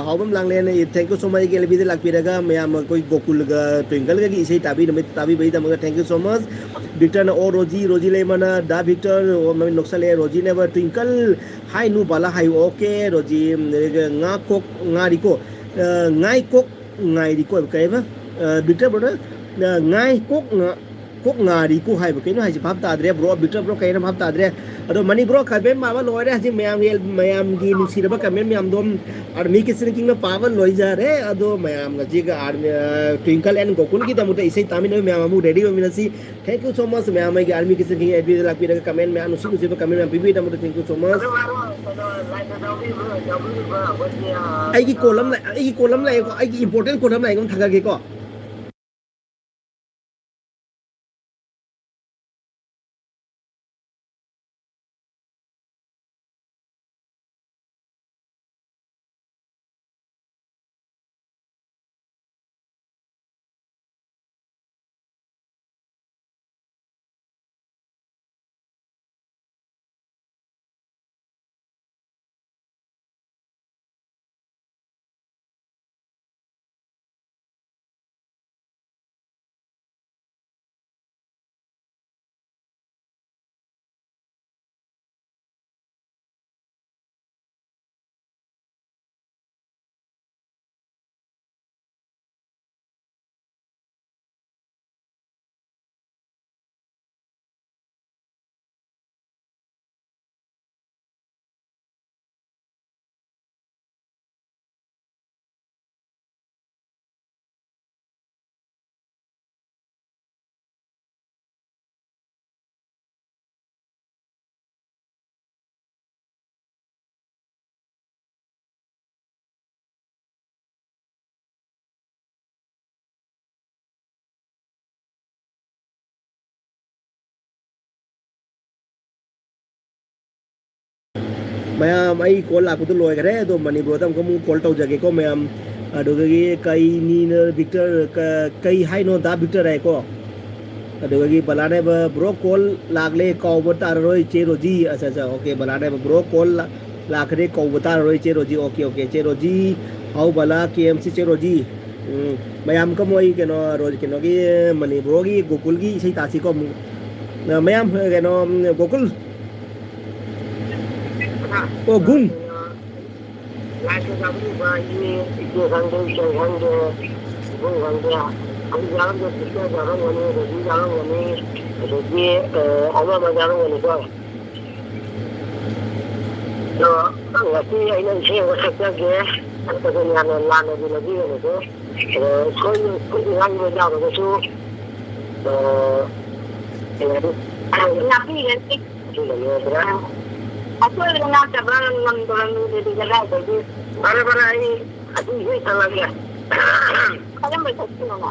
hawam langlen thank you so much ge lebi lak piraga mayam koi gokul ga twinkle ga gi sei tabi bai da thank you so much Victor na Roji le mana da Victor mami noksale Roji ne ba twinkle hai nu bala hai okay Roji nga kok nga riko ngai kok ngai riko kai ba Victor bro ngai kok nga riko hai ba kai no hai bhab ta dre bro Victor bro kai na bhab ta dre ado mani bro kaben ma ba loi re ji mayam gi ni sir ba kamen mayam dom army kitchen king na power loi ja re ado mayam ga ji ga army twinkle and gokul gi da muta isai tamin mayam mu ready mi nasi thank you so much mayam gi army kitchen king advi lak pi da comment mayam nusi nusi ba comment mayam bibi da muta thank you so much ai gi column lai ko ai gi important column lai ko thaga ge ko ꯃꯌꯥꯝ ꯑꯩ ꯀꯣꯜ ꯂꯥꯛꯄꯗꯣ ꯂꯣꯏꯈ꯭ꯔꯦ ꯑꯗꯣ ꯃꯅꯤꯄꯨꯔꯗ ꯑꯃꯨꯛ ꯀꯣꯜ ꯇꯧꯖꯒꯦꯀꯣ ꯃꯌꯥꯝ ꯑꯗꯨꯗꯒꯤ ꯀꯩꯅꯤꯅ ꯕꯤꯛꯇꯔ ꯀꯩ ꯍꯥꯏꯅꯣ ꯗꯥ ꯕꯤꯛꯇꯔ ꯍꯥꯏꯀꯣ ꯑꯗꯨꯗꯒꯤ ꯕꯂꯥꯅꯦꯕ ꯕ꯭ꯔꯣ ꯀꯣꯜ ꯂꯥꯛꯂꯦ ꯀꯥꯎꯕ ꯇꯥꯔꯔꯣꯏ ꯏꯆꯦ ꯔꯣꯖꯤ ꯑꯆꯥ ꯑꯆꯥ ꯑꯣꯀꯦ ꯕꯂꯥꯅꯦꯕ ꯕ꯭ꯔꯣ ꯀꯣꯜ ꯂꯥꯛꯈ꯭ꯔꯦ ꯀꯧꯕ ꯇꯥꯔꯔꯣꯏ ꯏꯆꯦ ꯔꯣꯖꯤ ꯑꯣꯀꯦ ꯑꯣꯀே ꯏꯆꯦ ꯔꯣꯖꯤ ꯍꯥꯎ ꯕꯂꯥ ꯀꯦ ꯑꯦꯝ ꯁꯤ ꯏꯆꯦ ꯔꯣꯖꯤ ꯃꯌꯥꯝ ꯀ ꯃꯣꯏ ꯀꯩꯅꯣ ꯀꯩꯅꯣꯒꯤ ꯃꯅꯤꯄꯨꯔꯒꯤ ꯒꯣꯀꯨꯜꯒꯤ ꯏꯁꯩ ꯇꯥꯁꯤꯀꯣ ꯃꯌꯥꯝ ꯀꯩꯅꯣ ꯒꯣꯀꯨꯜ ꯑꯣ ꯒꯨꯡ Laika kami bayi itu kande kande itu kande kami jalan ke kita jalan ini jadi jalan ini jadi ama jalan ini kok so ngerti ini sih wasaknya ke atau yang lain lagi itu koi yang jalan itu nabi kan itu ya aku nak coba nonton di jalan jadi bara ini aku ini salah ya kalian bercakap nama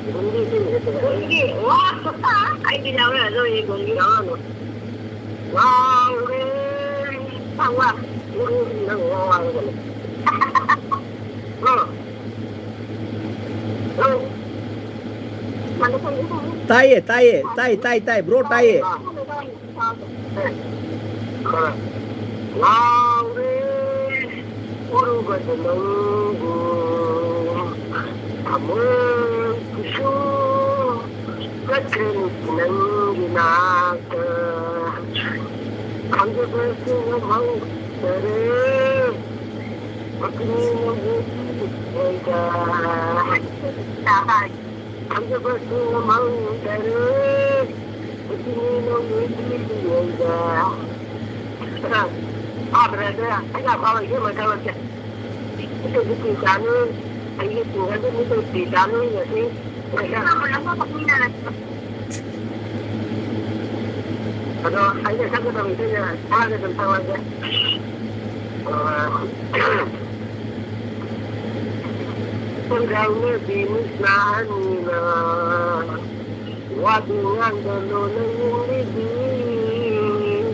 gungi wah ai di dalam ada ini gungi ano wah tawa gungi nang wah ताये ब्रो ताये Penggaulnya binisnahana Wadungan dolonan yung libin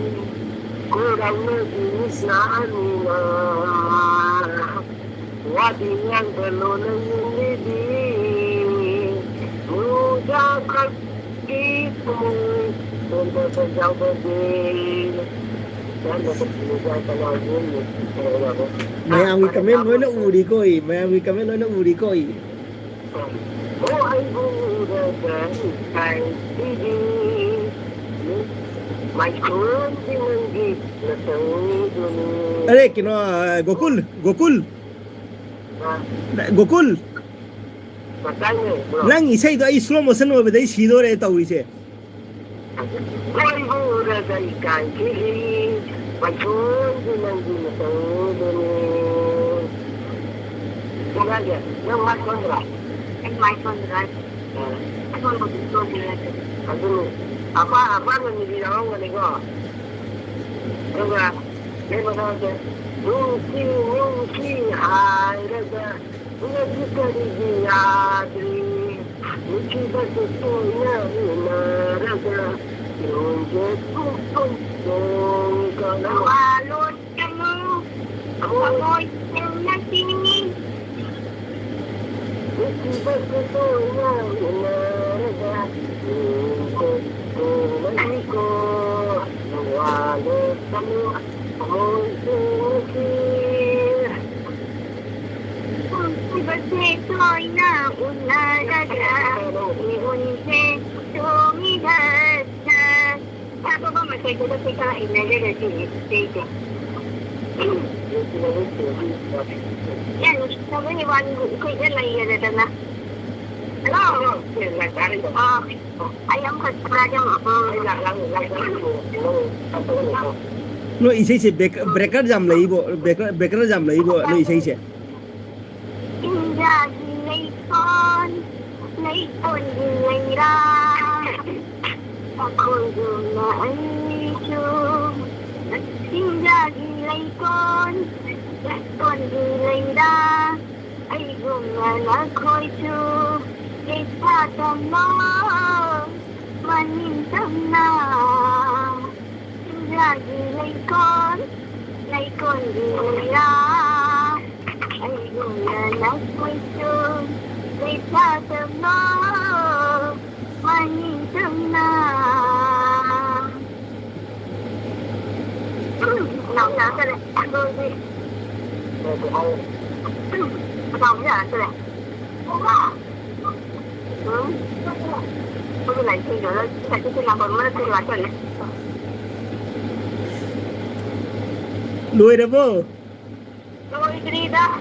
Penggaulnya binisnahana Wadungan dolonan yung libin Muda kakit mo Tunda sa jaw bagay Mayang comment nói nó ù đi coi mayang comment nói nó ù đi coi अरे कि nó Gokul nang isai do ai slow motion over dai sido re tau ri se yang mas kontrak apa menjadi orang ni kau enggak dia macam Nuki hai raja kita diadri Nuki bertutunya raja Nunjuk tuntung kalau alun kamu Amoy yang sini Nuki bertutunya raja Nunjuk tuntungku Alun kamu Amoy Base toy na unalaga Iunse tumigad na Sabo ba masaya ko kasi kain na lera state Yan, sabi ni Juan ko yan lang yan na Hello? Ayam ka sa radyo nó isai se breaker jam lai bo breaker jam lai bo nó isai se lấy con người ra con đường lại chưa sinh ra gì lấy con người ra ai gồm là khôi chưa để ta tâm nó mà nhìn tâm nào sinh ra gì lấy con lấy con đường ra anh dùng là nắng quay trường vì xa tầm nó mà nhìn tâm nào nóng nóng cái này ăn đôi đi nóng nhở cái này tôi lại chơi rồi tại tôi làm bận mới tôi làm rồi đuôi đó bố đôi đi đó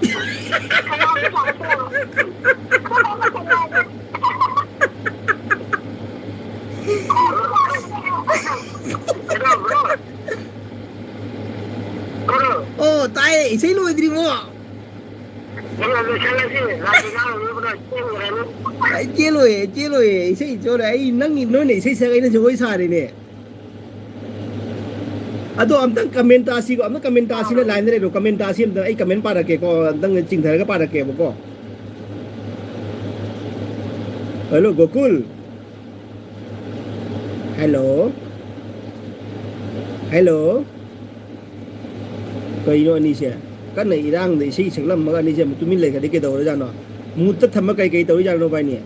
không có làm sao không có làm sao ô tay xây đuôi đi bố chia lùi xây chỗ đấy năng nhìn nói này xây xe cái nó chỗ ấy sao đấy nè Ado amtang komentasi ko amtang komentasi na line rin komentasi amtang ay comment para ke ko amtang ching thara ka para ke ko Hello Gokul Hello Hello Koi no ani sia kan nei irang dei sei senglam ma ani sia mutumin le ka de ke do ra no mutat thama kai kai to ja no bai ni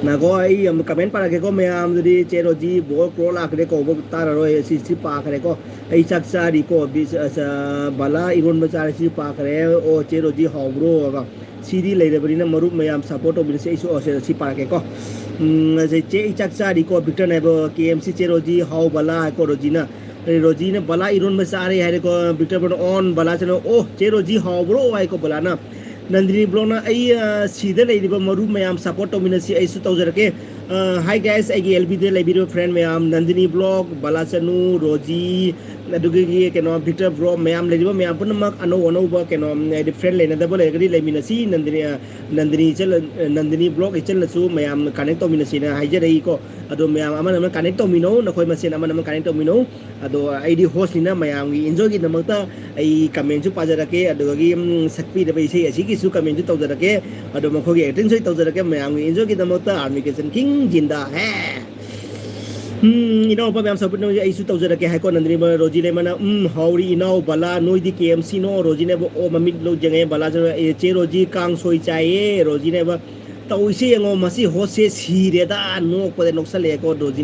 na ko ai comment para ke ko me am di cheroji bo ko la ke ko bo ta ro si si pa ke ko ai chak sa di ko bi sa bala iron ma cha si pa ke o cheroji ho bro ga si di le de bari na maru me am support o bi se isu o se si pa ke ko se che chak sa di ko victor ne bo kmc cheroji ho bala ko roji na bala iron ma cha re ha ko victor bon on bala chano o cheroji ho bro ai ko bala na Nandini Blona ay sida lay diba maru mayam support to minasi ay sutaw jarake hi guys ay LB de lay video friend mayam Nandini Blog Balasanu Roji nadugi keno Victor Bro mayam lay diba mayam pun mak ano ba keno friend lay nadabo lay kadi lay minasi Nandini Blog ichal nasu mayam connect to minasi na hi jare ko ado mayam aman naman connect to mino na koy masin aman naman connect to mino ado ID host ni na mayam gi enjoy gi namata ay comment su pa jarake ado gi sakpi de bai sei asi su comment ju tau jarake ado ma khogi acting soi tau jarake mayam enjoy ki damota army ken king jinda hai ino pa mayam sabut no ai su tau jarake hai ko Nandini ma roji le mana hauri ino bala noi di KMC no roji ne o mamit lo jenge bala che roji kang soi chai roji ne ba tau isi ngo masi hose sire da no ko de noksale ko roji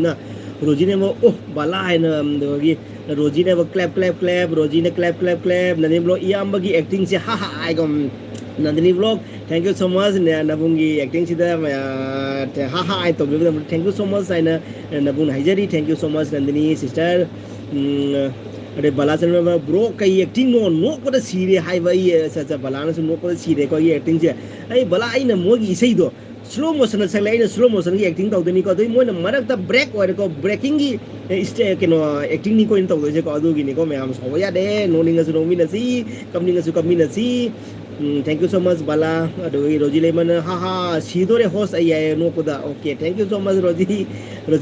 ne mo oh bala hai na gi roji ne ba clap roji ne clap Nandini blo iam bagi acting se ha ha ai gom Nandini Vlog, thank you so much. Nabungi acting sida ha ha I told you thank you so much. I Nabung Hajari, thank you so much Nandini sister. Ade balasan bro kai acting no ko da sire hai vai sa balana no ko da sire ko acting je. Ai bala ai na mogi sei do. Slow motion sa lai na slow motion gi acting tau deni ko doi mo na marak ta break or ko breaking gi keno acting ni ko in tau je ko adu gi ni ko me am so ya de no ninga su no minasi kamninga thank you so much bala ado roji le man ha ha sidore host ai no ko da okay thank you so much roji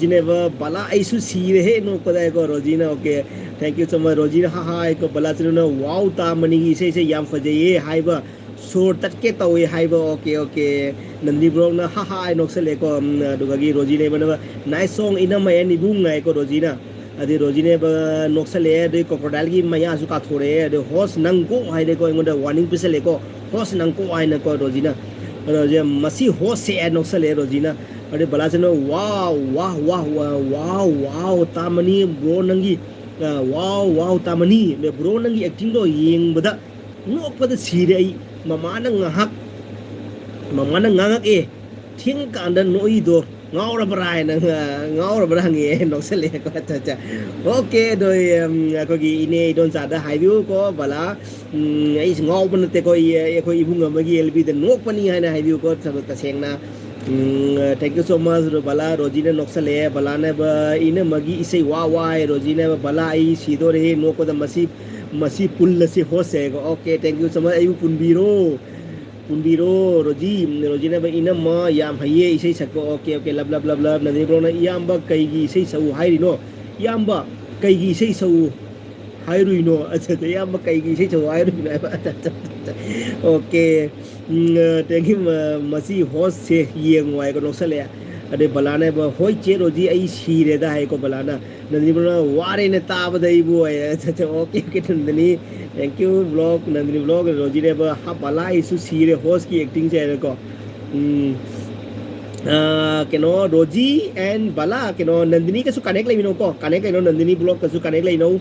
ne bala ai su si re no ko da ko roji na okay thank you so much roji ha ha ko bala chru na wow ta mani gi se yam faje ye hai ba sur tat ke taw ye hai ba okay Nandini Blog na ha ha no se le ko do gi roji le man nice song ina mai ni bung ngai ko roji na adi roji ne ba noksale de crocodile gi maya su ka thore de host nang ko hai de ko ngonda warning pisale ko host nang ko ai na ko roji na masi host se noksale roji na ade bala chano wow tamani bro nangi wow tamani me bro nangi acting do yeng bada no pa da sire ai mama na ngangak e thing kan da noi do ngau ra brai na ngau ra brang ye no se le ko cha okay doi ko gi ine don sa da hai view ko bala ai ngau ban te ko ko ibung ma gi LB de no pani hai na hai view ko sa ta seng na thank you so much bala roji ne nok sale bala ne ba ine magi isei wa roji ne bala ai sido re no ko da masi pull se ho se ko okay thank you so much ai Pundiro roji ne ba ina ma yam haye isei sako okay lab Nandini Blog na yam ba kai gi isei sau hai ri no yam ba kai gi isei sau hai ri no acha yam ba kai gi isei sau hai ri no okay thank you masi host se yeng wai ko nok sale अरे बलाने होई चे रोजी आई सीरेदा है को बलाना नंदिनी बोला वारे ने ताब दई वो है अच्छा okay okay Nandini thank you blog Nandini blog रोजी ने हा बला इस सीरे होस्ट की एक्टिंग से को keno roji and bala keno nandini kasu connect lai no ko connect lai no nandini blog kasu connect lai no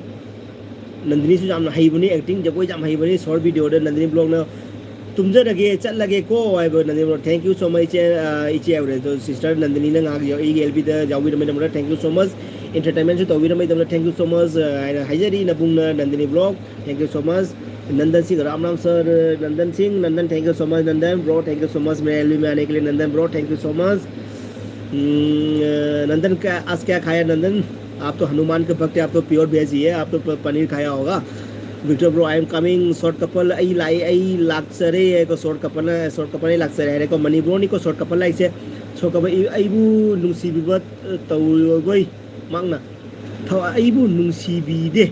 nandini su jam hai bani acting jagoi jam hai bani short video de nandini blog na tum ja lage chat lage ko ai bo nandini blog thank you so much ichi average to sister nandini na ngak yo elb de jawi de me thank you so much entertainment to wi de me thank you so much haijari na bung nandini blog thank you so much Nandan Singh Ram Ram sir Nandan Singh Nandan thank you so much Nandan bro thank you so much मेरे एलबी में आने के लिए Nandan bro thank you so much Nandan का आज क्या खाया नंदन आप तो हनुमान के भक्त आप तो प्योर वेज ही है आप तो पनीर खाया होगा Victor bro I am coming short couple आई लाक्सरे को शॉर्ट कपल लाक्सरे है को मनी ब्रो नहीं को शॉर्ट कपल लाइक से शॉर्ट कपल आईबू नुंसीबीबत तौगोई मांगना था आईबू नुंसीबीदे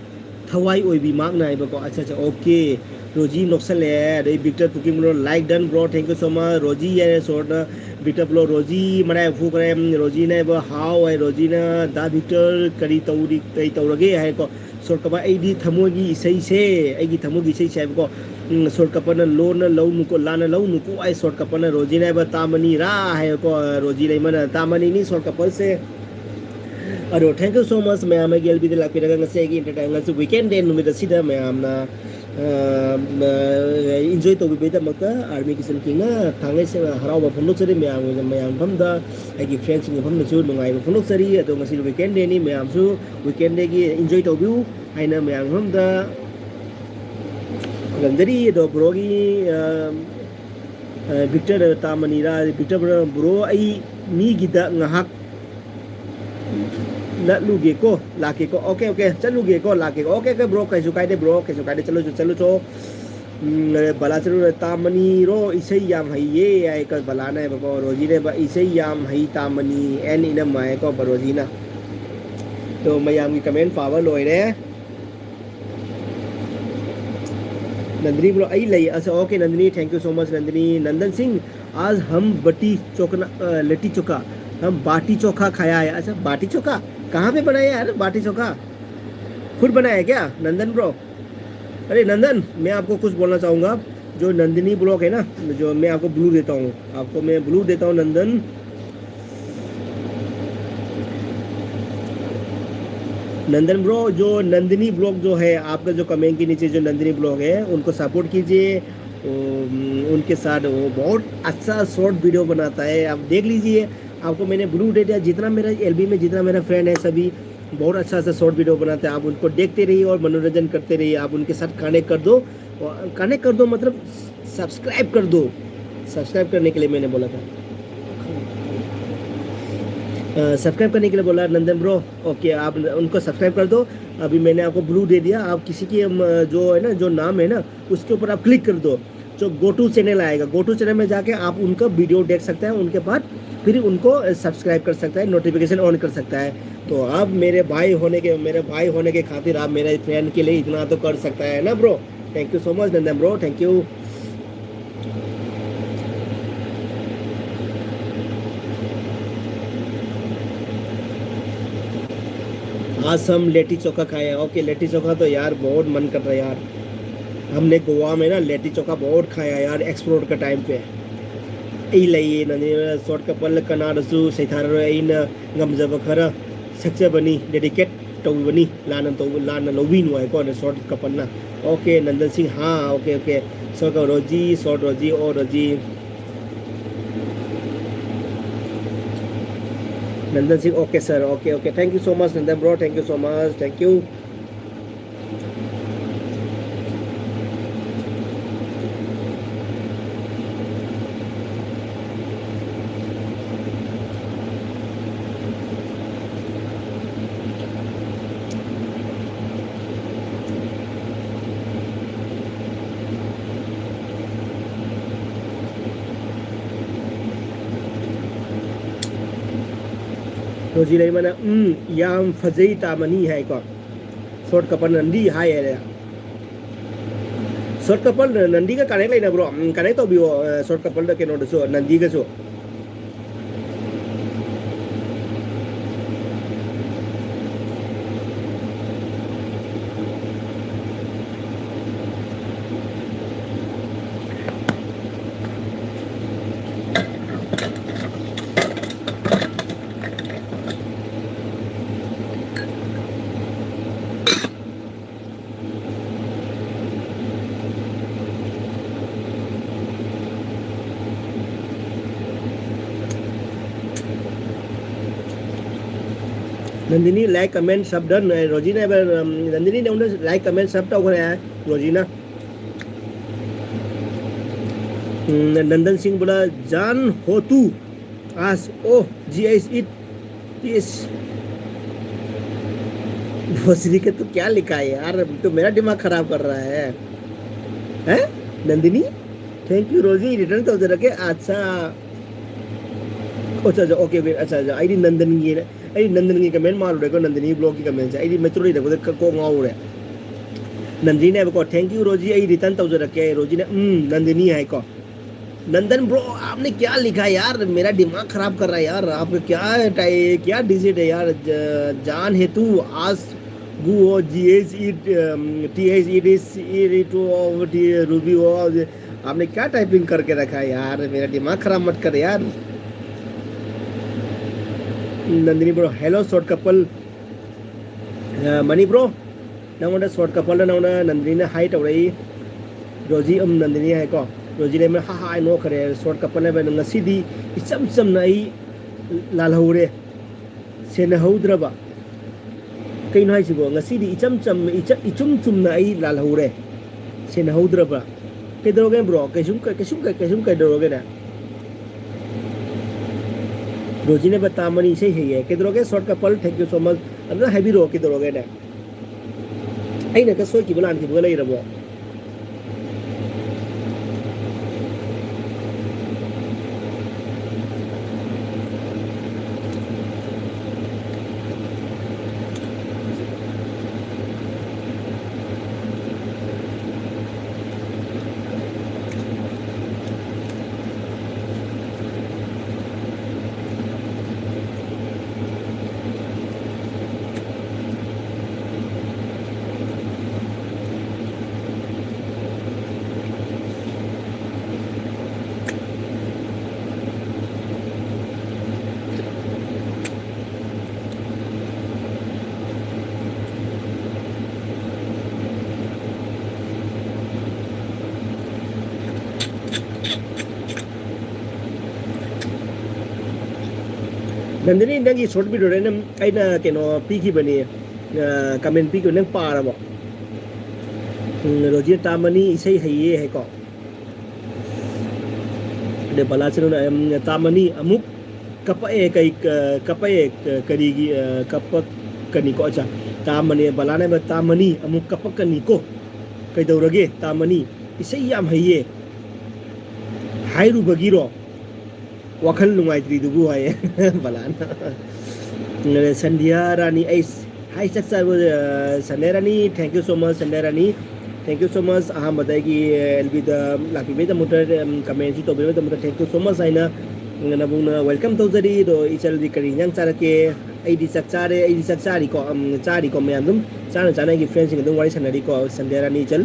थवाई ओइबी मांगना है बको अच्छा अच्छा ओके रोजी नोक्सले दे Victor cooking bro like done bro thank you so much Rosy ये शॉर्ट विक्टर ब्रो रोजी मने फु करे रोजी ने ब हाउ है रोजी ने दा विक्टर करी तौरी तै तौरगे है को शॉर्ट कपा आईडी थमोगी इसै से आईगी थमोगी इसै से बको शॉर्ट कपन लोन लौ नुको लान लौ नुको आई शॉर्ट कपन रोजी ने ब तामनी रा है को रोजी ले मन तामनी नि शॉर्ट कपल से अरे थैंक यू सो मच मैं आम गेल भी lakh पिरगा ngase gi entertainment weekend day numit asida मैं amna enjoy to be da maka army kisan kinga thangai se harau ba phonok sari मैं am pham da ai friends ni pham su nungai ba phonok sari ado ngasi weekend day ni मैं am su weekend day gi enjoy to view aina मैं am pham da gandari do bro gi Victor Tamanira Victor bro ai mi gi da ngahak लूगे को लाके को ओके ओके चलूगे को लाके को ओके ओके ब्रो कैसे कायदे ब्रो कैसे कायदे चलो चलो बला चलो तामनी रो इसे याम है ये आई का बलाना है बको रोजी ने इसे याम है तामनी एन इन माय को बरोजी ना तो मैं याम की कमेंट पावर लोय रे नंदिनी ब्रो आई लई अच्छा okay Nandini thank you so much Nandini Nandan Singh आज हम लिट्टी चोखा हम बाटी चोखा खाया है अच्छा बाटी चोखा कहाँ पे बनाया यार बाटी चोखा खुद बनाया क्या नंदन ब्रो अरे नंदन मैं आपको कुछ बोलना चाहूँगा जो नंदिनी ब्लॉग है ना जो मैं आपको ब्लू देता हूँ आपको मैं ब्लू देता हूँ नंदन नंदन ब्रो जो नंदिनी ब्लॉग जो है आपका जो कमेंट के नीचे जो नंदिनी ब्लॉग है उनको सपोर्ट कीजिए उनके साथ वो बहुत अच्छा शॉर्ट वीडियो बनाता है आप देख लीजिए आपको मैंने ब्लू दे दिया जितना मेरा एलबी में जितना मेरा फ्रेंड है सभी बहुत अच्छा सा शॉर्ट वीडियो बनाते हैं आप उनको देखते रहिए और मनोरंजन करते रहिए आप उनके साथ कनेक्ट कर दो मतलब सब्सक्राइब कर दो सब्सक्राइब करने के लिए मैंने बोला था सब्सक्राइब करने के लिए बोला नंदन ब्रो ओके आप उनको सब्सक्राइब कर दो अभी मैंने आपको ब्लू दे दिया आप किसी की जो है ना जो नाम है ना उसके ऊपर आप क्लिक कर दो जो गो टू चैनल आएगा गो टू चैनल में जाके आप उनका वीडियो देख सकते हैं उनके बाद फिर उनको सब्सक्राइब कर सकता है नोटिफिकेशन ऑन कर सकता है तो आप मेरे भाई होने के खातिर आप मेरे फ्रेंड के लिए इतना तो कर सकता है ना bro thank you so much Nandan bro thank you आज हम लेटी चोखा खाए हैं ओके लेटी चोखा तो यार बहुत मन कर रहा है यार हमने गोवा में ना लेटी चोखा बहुत खाया यार एक्सप्लोर का टाइम पे ई लई ननी शॉर्ट कपल कनाडसु सैथार इन गमजब खरा सक्चबनी डेडिकेट तौबनी लान लोबिनु है को शॉर्ट कपल ना ओके नंदन सिंह हाँ ओके ओके शॉर्ट रोजी और Rosy Nandan Singh okay sir okay okay thank you so much Nandan bro thank you so much thank you Rosy ले मना याम फजई तामनी है को शॉर्ट कपल नंदी हाय है शॉर्ट कपल नंदी का कनेक्ट लेना ब्रो कनेक्ट तो भी शॉर्ट कपल के नोट सो नंदी का सो नंदिनी लाइक कमेंट सब डन रोजी ने नंदिनी ने उन्हें लाइक कमेंट सब तो करे है रोजी ना नंदन सिंह बोला जान हो तू आज ओ GS इट यस भोसरी के तो क्या लिखा है यार तो मेरा दिमाग खराब कर रहा है हैं नंदिनी थैंक यू रोजी रिटर्न तो जरा के अच्छा अच्छा ओके अच्छा अच्छा आई नंदन की कमेंट मार रहे को नंदिनी ब्लॉग की कमेंट से आई मेट्रो नहीं देखो को गाँव रहे नंदिनी ने को थैंक यू रोजी आई रिटर्न तो जरा के रोजी ने नंदिनी है को नंदन ब्रो आपने क्या लिखा यार मेरा दिमाग खराब कर रहा है यार आपका क्या डिजिट है यार जान है तू आज गु ओ GH it TH it is it Ruby ओ आपने क्या टाइपिंग करके रखा है यार मेरा दिमाग खराब मत कर यार Nandini bro hello short couple मनी ब्रो नंगोंदा शॉर्ट कपल नंगोंदा नंदिनी ने हाई तौरई रोजी नंदिनी है को रोजी ने हा हा नो खरे शॉर्ट कपल ने ngasi इचम चम नई लालहौरे सेनहौद्रबा कई हाई सिगो ngasi इचम चम इचुम चुम नई लालहौरे सेनहौद्रबा कइदरोगे ब्रो कैसुम कइदरोगे ना रोजी ने बता मनी से है कइदरोगे short couple thank you so much अंदर हैवी रो कइदरोगे ना अइना का सोई की बलान की बगलै रबो नंदिनी नंगी शॉर्ट वीडियो रे नम आइना केनो पीकी बनी कमेंट पीको नंग पारबो रोजी तामनी इसै हइए है को दे बलाचनो तामनी अमुक कपए कई कपए करीगी कपक कनी को अच्छा तामनी बलाने में तामनी अमुक कपक कनी को कई दौरगे तामनी इसै याम हइए हाइरु बगीरो वखल नुंगाइत्री दुबु हाय बलान संध्या रानी आइस हाय सक्सा Sandhya Rani thank you so much Sandhya Rani thank you so much अहम बताएगी एलबी द लाकी बे द मोटर कमेंट तो बे द मोटर थैंक यू सो मच आइना नबुना वेलकम तो जरी दो इचल दी करी yang चारके आईडी सक्चारे आईडी सक्चारी को चारी को मैं दुम चाना चाना की फ्रेंड्स दुम वारी सनरी को संध्या रानी इचल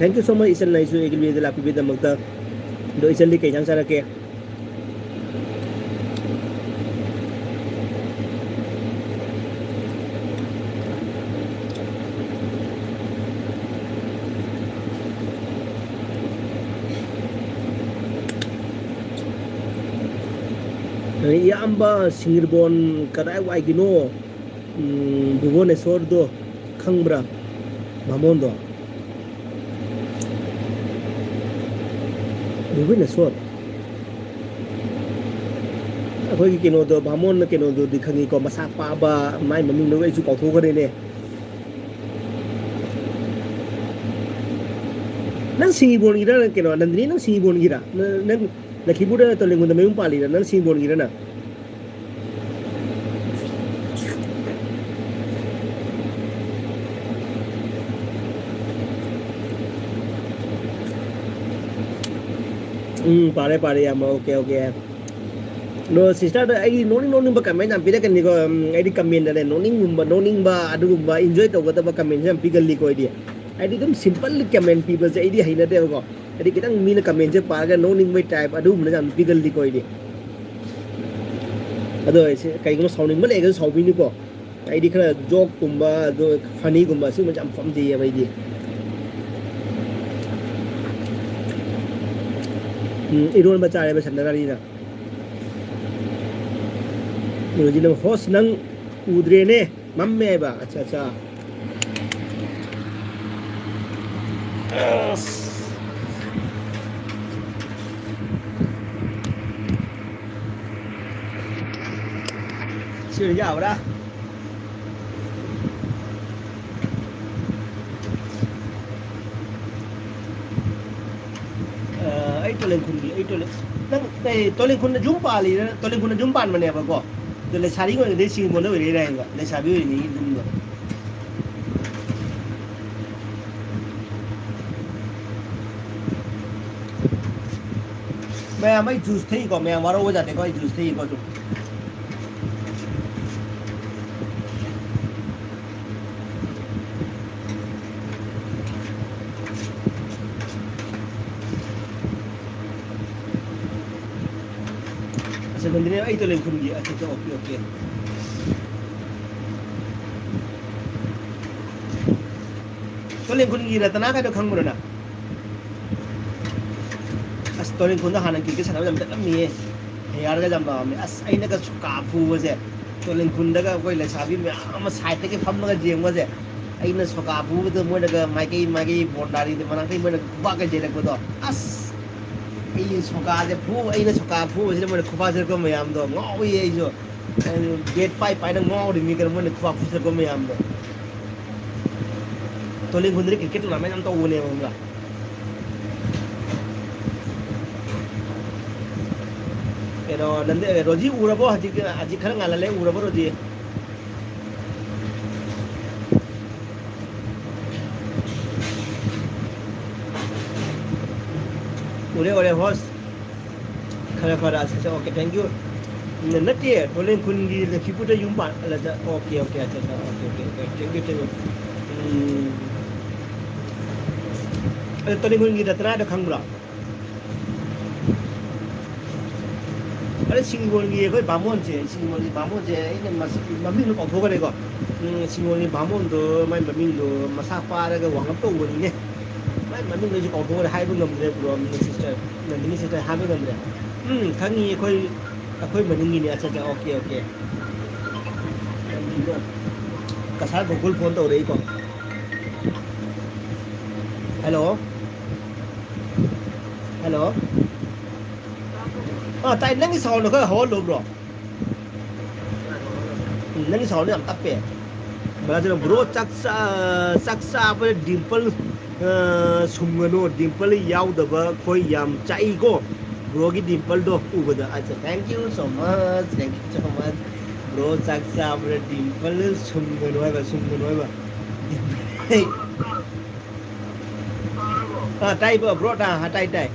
थैंक यू सो मच इचल नाइसु एलबी द लाकी बे द मक्ता दो इचल दी कई yang चारके याम्बा सिंगिरबोन कदाय वाइगिनो भुवनेश्वर दो खंब्रा भामोन दो भुवनेश्वर अखोई केनो दो भामोन केनो दो दिखंगी को मसा पाबा माइ ममिंग नो इजु काउथोगरे ने नंग सिंगिरबोन गिरा केनो नंदिनी नंग सिंगिरबोन गिरा नंग लखीपुर तो लेंगुंदा मेयुं पाली नन सिंबोन गिरना पारे पारे याम ओके ओके नो सिस्टर आई नोनिंग बा comment am pida kan ni ko ai di comment ने नोनिंग बा अदुगुंबा एन्जॉय तौगदबा कमेंट am पिगल्ली को आइडिया आई दम सिंपल कमेंट पीबल से आइडिया हैनदे को अरे कितंग मीन कमेंट से पागा नोनिंग मै टाइप अदुम न जाम पिगल्ली को आइडिया अदो ऐसे कईगो साउनिंग मले एगो साउबिनी को आइडी खरा जोक कुंबा जो फनी कुंबा सि मजम फमजी है भाई इरोन बचा रे बसंदरारी ना रोजी ने होस्ट नंग उद्रेने मम्मे बा अच्छा अच्छा chưa giàu đó ấy tôi lên khung gì ấy tôi lên nang đây tôi lên khung jumpa li tôi lên khung jumpa mà nè bà cô tôi lên sari ko để xin con nó về đây này lên sari ini dum lo मैं mấy juice thấy có मैं vào đâu जाते có juice thấy có sebenarnya itu lên khung gì अच्छा okay okay tôi lên khung gì là tana cái được không rồi nè as tôi lên khung đó hàng kia cái sản phẩm làm mì hay là cái làm đó as anh cái cà phê vậy tôi lên khung đó cái quay lại sao biết mà sai cái phẩm nó cái gì vậy anh nó cà phê itu mua cái mai cái bột dari itu mana cái mua cái cái gì là cái đó as ai soka je phu ai na soka phu je mo khupa jer ko mayam do ngoi ai jo gate pai na ngau de mi kan mo khupa phu jer ko mayam do to le gundri cricket na mai nam to ne mo la pero nande roji urabo haji khara ngala le urabo roji ore host khara khara अच्छा ओके थैंक यू नटे बोले खुनगी लखीपुर युम्बा अलजा ओके ओके अच्छा अच्छा ओके ओके थैंक यू अरे तोले खुनगी रत्ना द खंगब्रा अरे सिंगोलगी कोई बामोन जे सिंगोलगी बामोन जे इन मम्मी नो कौथो करे को सिंगोलगी बामोन दो माय मम्मी दो मसा पारगा वांगप तो वनी ने माय मम्मी नो जो कौथो करे हाइबो ngमरे ब्रो सिस्टर नंदिनी सिस्टर हाइबो ngमरे खंगी कोई मनिंगी ने अच्छा अच्छा okay okay Kasar Google phone तो रही को hello hello tại nãy cái sầu nó có hổ luôn rồi nãy cái sầu nó làm tấp bè mà giờ bro chắc xa với dimple sung nó dimple yao đó và khôi yam chạy go bro cái dimple đó u đó अच्छा thank you so much bro chắc xa với dimple sung nó và tay bro ta tay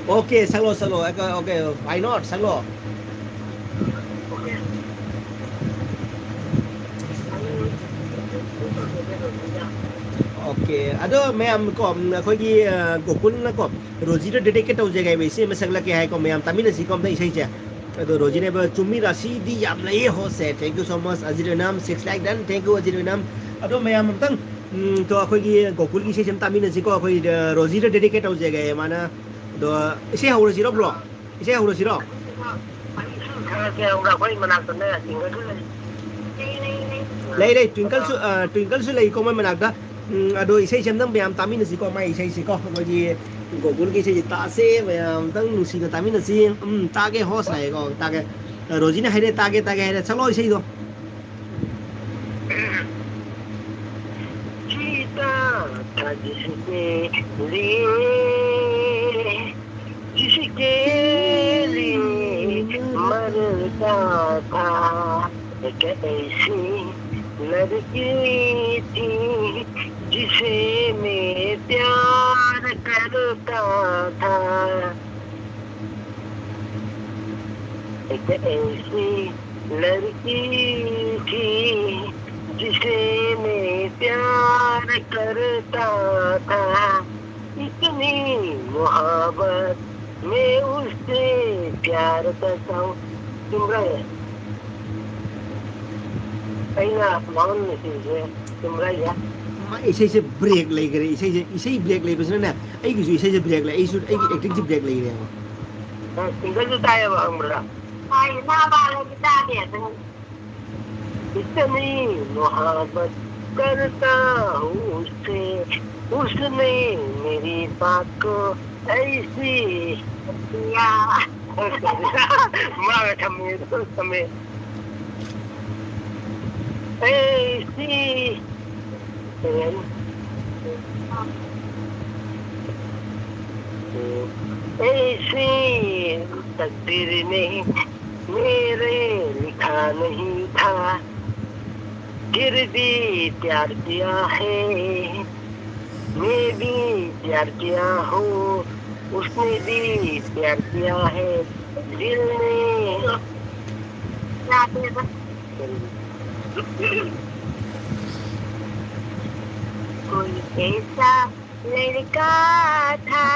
okay salo okay why not salo okay ado ma'am को कोई की गोकुल ना को रोजी रे डेडिकेट हो जाएगा वैसे मैं सगला के है को मैम तमिल सी को दई सही छे तो रोजी ने चुम्मी राशि दी याम लई हो से थैंक यू सो मच अजीर नाम 6 लाइक डन थैंक यू अजीर नाम अदो मैम तंग तो अखोई की गोकुल की सेशन तमिल सी को अखोई रोजी रे डेडिकेट हो जाएगा माना तो इसे हौर सिरो ब्रो इसे हौर सिरो lấy twinkle su lấy có mấy mình đã đôi xây chân tấm bèm tám mươi gì có mày xây gì có bởi vì của cuốn cái xây ta xe về tấm nụ xì cái tám mươi gì ta cái hot này còn ta cái rồi chính là hay đây ta cái này sao lôi xây rồi जिसके लिए मरता था एक ऐसी लड़की थी जिसे मैं प्यार करता था एक ऐसी लड़की थी जिसे मैं प्यार करता था इतनी मोहब्बत मैं उससे प्यार करता हूँ तुम्हारा अइना माउन में से तुम्हारा या मा इसे ब्रेक लेगरे इसे ब्रेक लेबसने इसे ब्रेक ले एक्टिंग से ब्रेक लेगरे सिंगल जो ताया बांगबरा ताय ना बाले की ताया इतनी मोहब्बत करता हूँ उससे उसने मेरी बात को ऐसी किया माँ थमे तो थमे ऐसी ऐसी तकदीर ने मेरे लिखा नहीं था फिर भी प्यार किया है मैं भी प्यार किया हूँ उसने भी प्यार किया है दिल ने कोई ऐसा लड़का था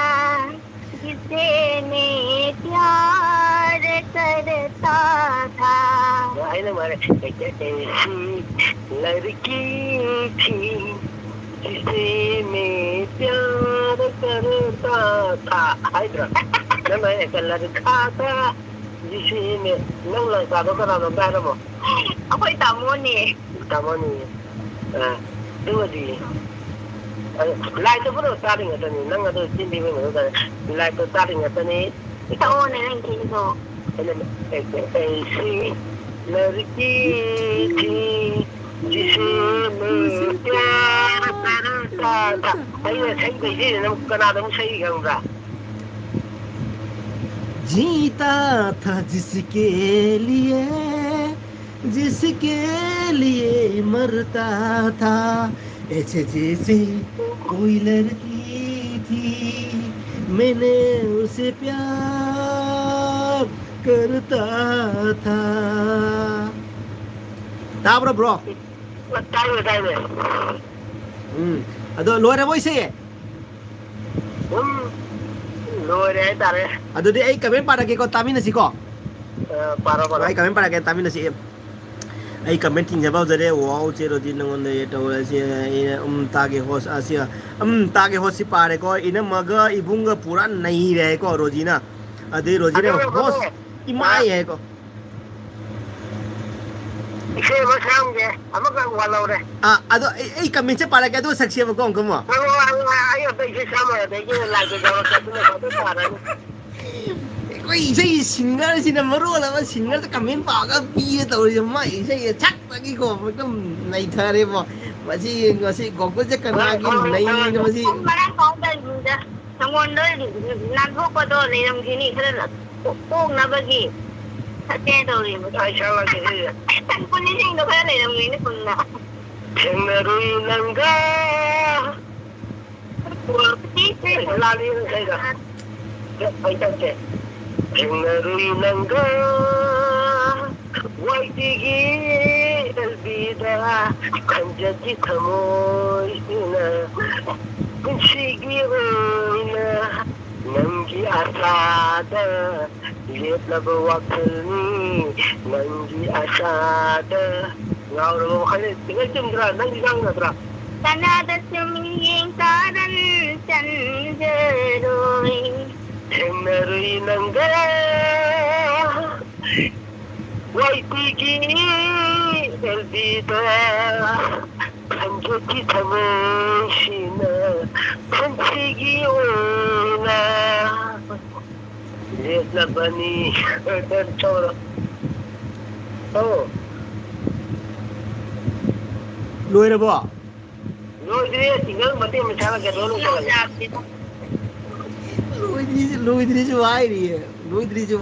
जिसे मैं प्यार करता था ऐसी लड़की थी जिसे मैं प्यार करता था मैं एक लड़का था जिसे मैं नंग लड़का तो करा ना बैठा मो अकोई तामोनी दुआदी लाइट तो पूरा स्टार्टिंग है तनी नंग तो चिंदी में होता है लाइट तो स्टार्टिंग है तनी इतना ओ नहीं नहीं तो ऐसी लड़की थी जिसे मैं प्यार करता था अरे सही कैसे ना कना तो सही कहूँगा जीता था जिसके लिए मरता था ऐसे जैसे कोई लड़की थी मैंने उसे प्यार करता था ताब्रो ब्रो बताइए अदो लोरे वोइसे लोरे तारे अदुदि आई कमेंट पारके को तामिनसिको पारो आई कमेंट पारके तामिनसि आई कमेंट थिंजबाव जरे वाउ चेरोदि नंगोन ये तोरसे तागे होस आसिया तागे होसि पारे को इन मग इबुंग पूरा नहीं रहे को रोजीना अदे रोजीने होस इमाई है को इसे मसांगे अमका वालोरे अदो आई कमेंट से पारके तो सक्से को कोमो आयो तो इसे सामने देखे लाइक जाओ तो पारा कोई इसे सिंगर सिना मरो वाला सिंगर तो कमेंट पागा पिए तो मा इसे छक तकी को एकदम नहीं थारे वो मसी ngasi गोगो जे कनागी नहीं मसी मरा काउंटर जुदा संगोंदो नागोपदो लेरमगिनी खरना पोंगनाबगी सते दोरी आइशाला के कुनी सिंगो खरा लेरमगिनी कुन्ना थेंगरुई नंगा लाली सेगा आइताचे थेंगरुई नंगा वाइटिगी अलबिदा खंजती थमोइना कुंशिगी होइना नंगी आसादा लेतलब वक्तनी नंगी आसादा ngauro khale tinggal chumdra nangi gangadra tanada chumyeng taran chanjeroi themrui nanga waitigi elbida kanjoti thamashina kanchigi ona letlabani choro oh लोरे बो लोइद्री सिंगल मते मचाला के दोनों चला लोइद्री जो आई रही है लो से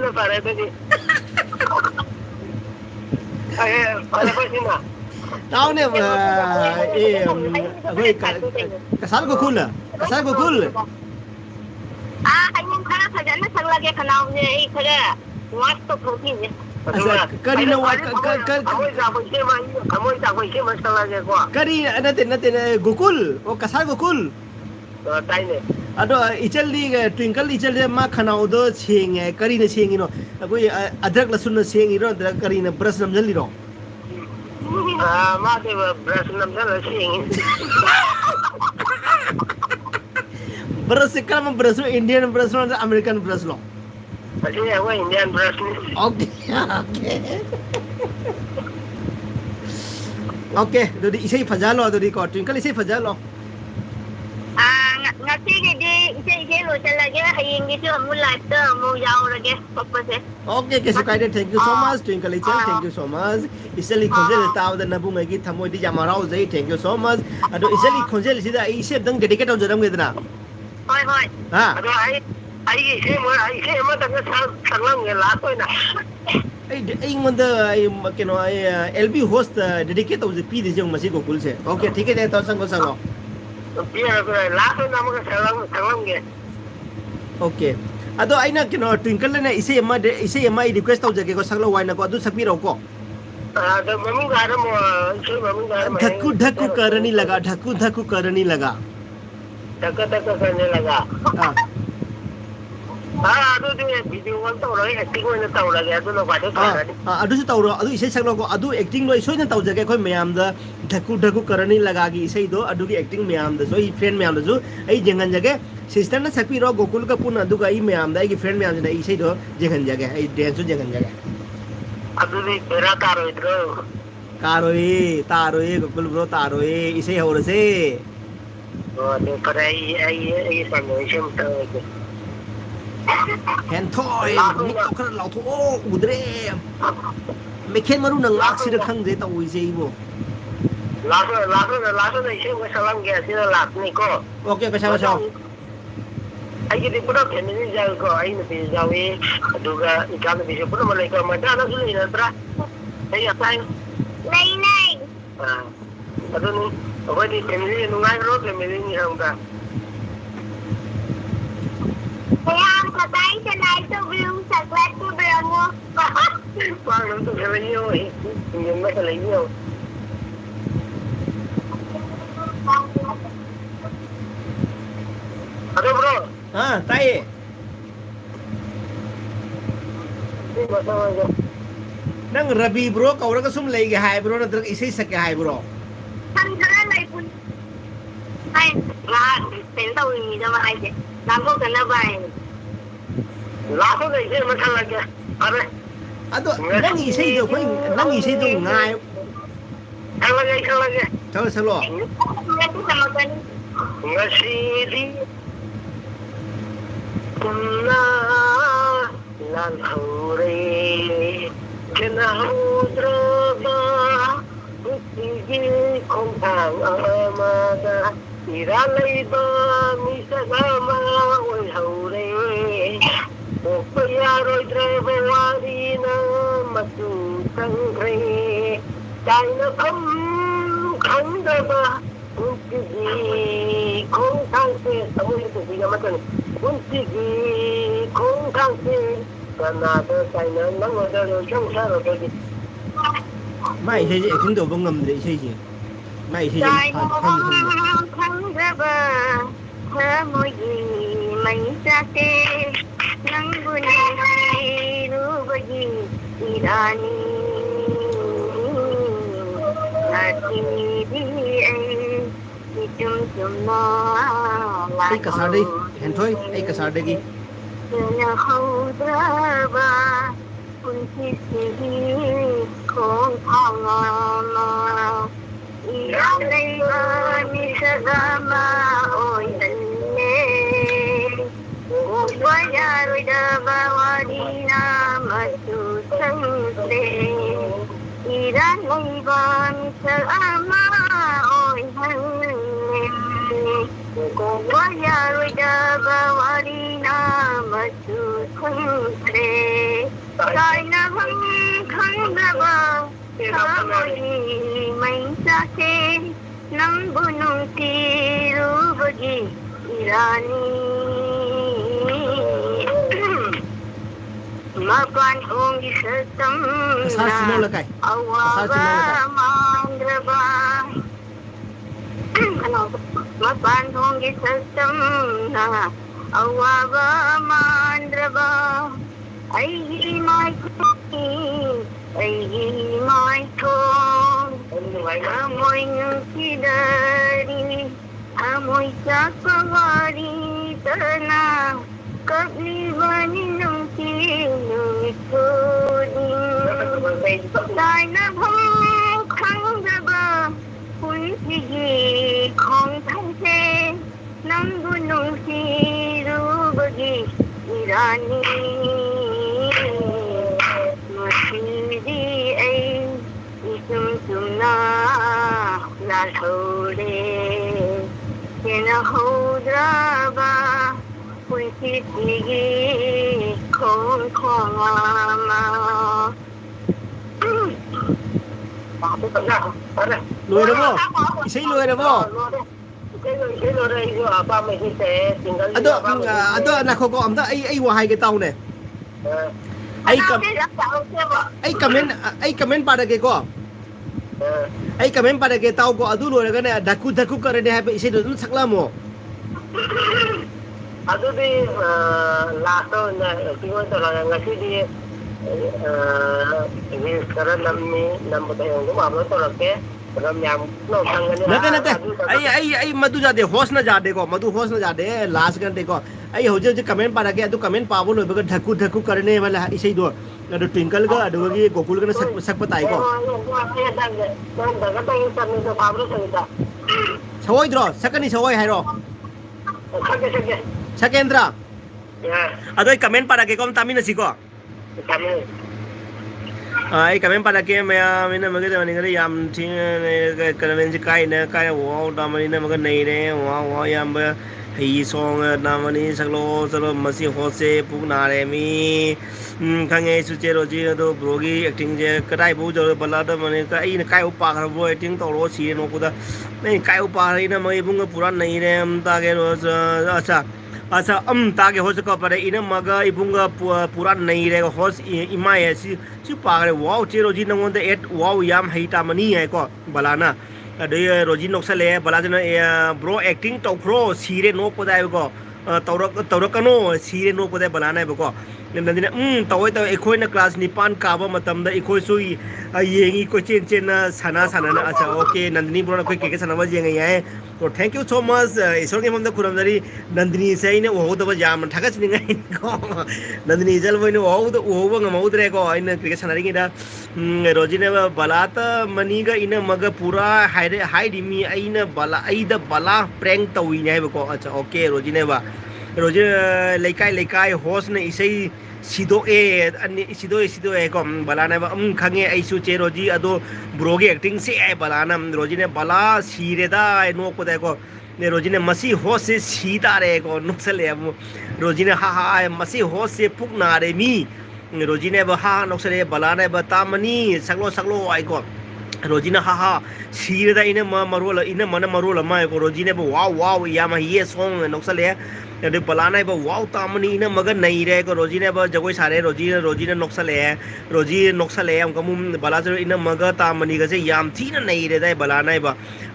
पारे तो जी अरे पारे पसीना ताऊ ने ए भाई कसाल को खुल आइम खरा खजाना संगला के खनाव जे ए खरा वाट तो खोकी जे अच्छा करी न वा खमोई ता कोई के मसला के को करी नते गोकुल ओ कसाल गोकुल ताइने अदो इचल दी ट्विंकल इचल जे मा खनाउ दो छेंगे करी न छेंगी नो कोई अदरक लसुन न छेंगी रो अदरक करी न ब्रश नमजली रो माथे ब्रश नमदल सिंग ब्रश से कम ब्रश इंडियन ब्रश लो अमेरिकन ब्रश लो अरे वो Indian brush okay okay okay दो दी इसे फजा लो दो दी को ट्विंकल इसे फजा लो ngasiꯒꯤꯗꯤ ꯏꯁꯩ ꯂꯣꯏꯁꯜꯂꯒꯦ ꯍꯌꯦꯡꯒꯤꯁꯨ ꯑꯃꯨꯛ ꯂꯥꯏꯚꯇ ꯑꯃꯨꯛ ꯌꯥꯎꯔꯒꯦ ꯄꯛꯄꯁꯦ ओके कैसे कायदे thank you so much Twinkle इचल थैंक यू सो मच इसली खोजेल तावदा नबुंगगी थमोइदि यामाराव जै थैंक यू सो मच अदो इसली खोजेल सिदा आई इसे दंग डेडिकेट तौजरम गेदना ꯍꯣꯏ ꯍꯣꯏ हा ꯑꯗꯣ ꯑꯩꯒꯤ ꯏꯁꯩ ꯑꯃꯇꯪꯒ ꯁꯛꯂꯝꯒꯦ ꯂꯥꯁ ꯑꯣꯏꯅ आई मंद आई केनो आई एलबी होस्ट डेडिकेट तौजे पी दिजे मसी गोकुल से ओके ठीक है तो संगो संगो लास्ट ओइना अमुक सगलमगे ओके अदो आइना केनो ट्विंकल ने इसे एमा रिक्वेस्ट तौजगे को सकलो वाइना को अदु सपिरो को अदो मम्मी गार मो इसे मम्मी गार धक्कू धक्कू करनी लगा धक्कू धक्कू करनी लगा धक्का धक्का करने लगा हां अदो दे वीडियो कॉल तौरगे एक्टिंग ओइना तौरगे अदो नो बादो करनी अदु से तौरो अदु इसे सकलो को अदु एक्टिंग लो सोइना तौजगे कोइ मयाम द धक्कू धक्कू करनी लगा की इसे दो अदु की एक्टिंग मयाम द सो ई फ्रेंड मयाम द जो आई जेंगन जगे सिस्टर ने सपिरो गोकुल का पुन अदु का ई मयाम द आई की फ्रेंड मयाम ने इसे दो जेंगन जगे आई डांस जो जेंगन जगे अदु दे पेरा तारो इधर तारोई गोकुल ब्रो तारोई इसे होरसे दे पर आई समेशन तो हेंथोय मिक तो खर लाथो उद्रे मेखेन मरु नंग लाक सिर खंगजे तौइ से इबो लासो इसे वो सलमगे सिर लासनी को ओके कसा कसा ꯑꯩꯒꯤꯗꯤ ꯄꯨꯂꯞ ꯐꯦꯃꯤꯂꯤ ꯌꯥꯎꯏꯀꯣ ꯑꯩ ꯅꯨꯄꯤ ꯌꯥꯎꯏ ꯑꯗꯨꯒ ꯏꯆꯥ ꯅꯨꯄꯤꯁꯨ ꯄꯨꯟꯅ ꯂꯩꯀꯣ ꯃꯆꯥꯅꯁꯨ ꯂꯩꯔꯗ꯭ꯔꯥ ꯑꯩ ꯑꯁꯥꯏ ꯂꯩ ꯑꯗꯨꯅꯤ ꯑꯩꯈꯣꯏꯗꯤ ꯐꯦꯃꯤꯂꯤ ꯅꯨꯡꯉꯥꯏꯕ꯭ꯔꯣ ꯐꯦꯃꯤꯂꯤꯅꯤ ꯈꯪꯕ꯭ꯔꯥ ꯃꯌꯥꯝ ꯀꯗꯥꯏ ꯁꯅꯥꯏ ꯇꯧꯕꯤꯌꯨ ꯁꯛꯂꯥꯏ ꯇꯧꯕꯤꯔꯝꯃꯣ ꯄꯥꯡꯅꯝ ꯇꯧꯖꯕꯅꯤꯌꯣ ꯌꯨꯝꯗ ꯂꯩꯕꯤꯌꯣ अरे ब्रो हां ताये नंग रवि ब्रो कौरग सुम लेगे हाय ब्रो नत्र इसे सके हाय ब्रो संजरा लाई पुन हाय ला पेन तौई नि जमा हाय जे नामको कना बाय लासो दे इसे मखल लगे अरे अदो नंग इसे दो कोई नंग इसे दो ngaय खलगे चलो चलो ngasi Kumna lan hore kena udraba utigi kompang amada iralai ba misagama oi hore opaya roi dreba warina masu sangre kaina kam khandaba utigi kompang se samui tu diga matan Untigi kung kangsi kanado saina nangoda ro chongsa ro dogi mai thế gì cũng đồ bông ngầm đấy thế gì mai thế gì không khangaba ha moi mai sate nanguni rubagi irani nati di ai cả sao đi hẹn thôi ai cả sao đây ghi Iran ngayban sa ama oy hangin kung wayaroy dabawari na masusuntre kay na hangkang daba kamoy may sake ng bunong tirubagi irani Mapan hong isatam na awaba mandraba Mapan hong isatam na awaba mandraba Ay himay kong Amoy nagsidari, amoy sa kawari tanah, kagliwanin ng sinusudin. Sana bang kanggaba, punsigi kong tanse, nang gunong sirubagi, irani. Masindi ay isum-sum na lalhuli. Kinahodra ba punsigi kong ama. Lùi được không? Sĩ lùi được không? Ado na ko ko amda ai wa hai cái tàu này. Ai comment pada ke ko. Ai comment pada ke tàu ko adu lùi cái này daku करे ने है इसे तो सकला mo. Ado di lato na tinggal talaga ngasi di ini sekarang nam tayo ko mablo talaga ram yam no tangani नते आई मधु जादे होश ना जादे को मधु होश ना जादे लास्ट घंटे को आई हो जे कमेंट पारा के अदु कमेंट पावो लो बग धक्कू करने वाला इसे दो अदु ट्विंकल का अदु की गोकुल का सक पताई को छवई द्रो सकनी छवई हाइरो सकेंद्र अदु कमेंट पारा के कोम तामी नसी को ai kami pada ke maya mina maga da ngare yam tin kanamen ji kai na kai wo da mani na maga nei re wa yam ba hei song na mani saklo salo masi ho se puk na re mi khange su che ro ji do brogi acting je kadai bu jo bala da mani ka ai na kai upa kar bo acting to ro si no ku da nei kai upa ri na mai bung pura nei re ta ke ro acha अच्छा ताके होस को पर इन मगा इबुंगा पूरा नहीं रहेगा होस इमा है सी पागरे वाओ चे रोजी नंगों दे एट वाओ याम हाइटा मनी है को बलाना अदे रोजी नोक्सले बला जन ब्रो एक्टिंग तो क्रो सीरे नो पदाय को तौरकनो सीरे नो पदाय बलाना है को नंदिना तवय तो एखोइना क्लास 9 काबा मतमदा एखोइ सु येंगी को चेन सना अच्छा ओके नंदिनी ब्रो कोई के सनावा जेंगे है तो थैंक यू सो मच ईश्वर के ममदा खुरमदरी नंदिनी से इने ओहोदबा जाम ठगसनिंगाय को नंदिनी जल वइने ओहोबा ngमौद्रे को इन क्रिकेट सनारिंगे दा रोजिने बलात मनीगा इन मग पूरा हाई दिमी आइना बला आइदा बला प्रैंक तविने है को अच्छा ओके रोजिने बा रोजे लेकाय होस ने इसै सिदो ए को बलाना खंगे ऐसु चे रोजी अदो ब्रोगे एक्टिंग से ए बलाना रोजी ने बला सीरेदा नो को देखो ने रोजी ने मसी होस से सीता रे को नुक्सले रोजी ने हा मसी होस से पुक ना रे मी रोजी ने हा नुक्सले बलाना बतामनी सकलो आई को रोजी ने हा सीरेदा इन मरोल मा को रोजी ने वाव यामा ये सॉन्ग नुक्सले अरे बलाना है वाव तामनी ने मगर नहीं रहे को रोजी ने जगोई सारे रोजी ने नोक्सले हमको बला जो इन मगर तामनी का से याम थी ना नहीं रहता है बलाना है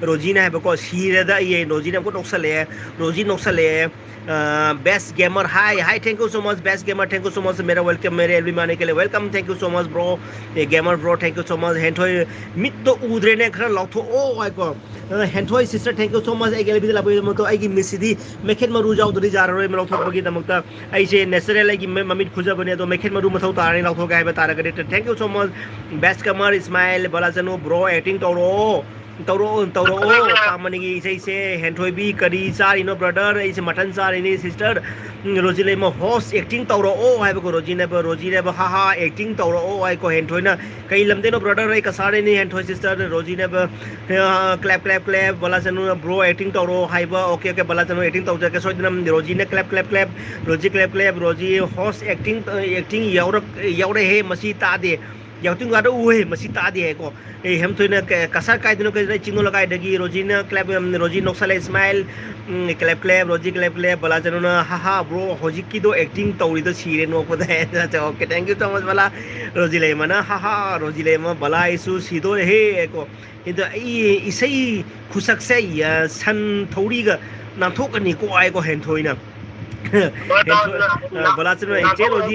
रोजी ने है को सी रहता ये रोजी ने को नोक्सले best gamer hi thank you so much best gamer thank you so much मेरा वेलकम मेरे एलबी माने के लिए welcome thank you so much bro gamer bro thank you so much हेंथोय मिट तो उद्रे ने खरा लौथो ओ आई को हेंथोय sister thank you so much आई एलबी लाबो मतो आई की मिसिदी मेखेट मरु जाउ दरी जार रोय मलो थोक बगी दमकता आई से नेचुरल आई की ममित खुजा बने तो मेखेट मरु मथौ तारने लौथो गाय बता रगरे thank you so much best gamer Ismail बलाजनो ब्रो एक्टिंग तौरो तामनी की से हेंथोय भी करी चार इनो ब्रदर ऐसे मटन चार इनी सिस्टर रोजिले म होस्ट एक्टिंग तौरो ओ हाय को रोजी ने हा एक्टिंग तौरो ओ आई को हेंथोय ना कई लमदे नो ब्रदर रे कसारे नि हेंथोय सिस्टर रोजी ने क्लैप बोला जनु ब्रो एक्टिंग तौरो हाय ओके बोला जनु एक्टिंग तौर के सोइदनम रोजी ने क्लैप रोजी क्लैप रोजी होस्ट एक्टिंग यावरे हे मसी तादे यावतिंग गादो उहे मसी तादे है को ए हम तो ने कसर काय दिनो के चिंगो लगाय दगी रोजी ने क्लैप रोजी नोक्सले स्माइल क्लैप रोजी क्लैप बोला जनु ना हा ब्रो होजी की दो एक्टिंग तौरी तो सीरे नो को दे okay thank you so much वाला रोजी ले मना हा रोजी ले म बला इसु सीदो हे को इदो इसै खुसक से सन थौरी ग नाथोकनी को आय को हेंथोइना बला चनो जे रोजी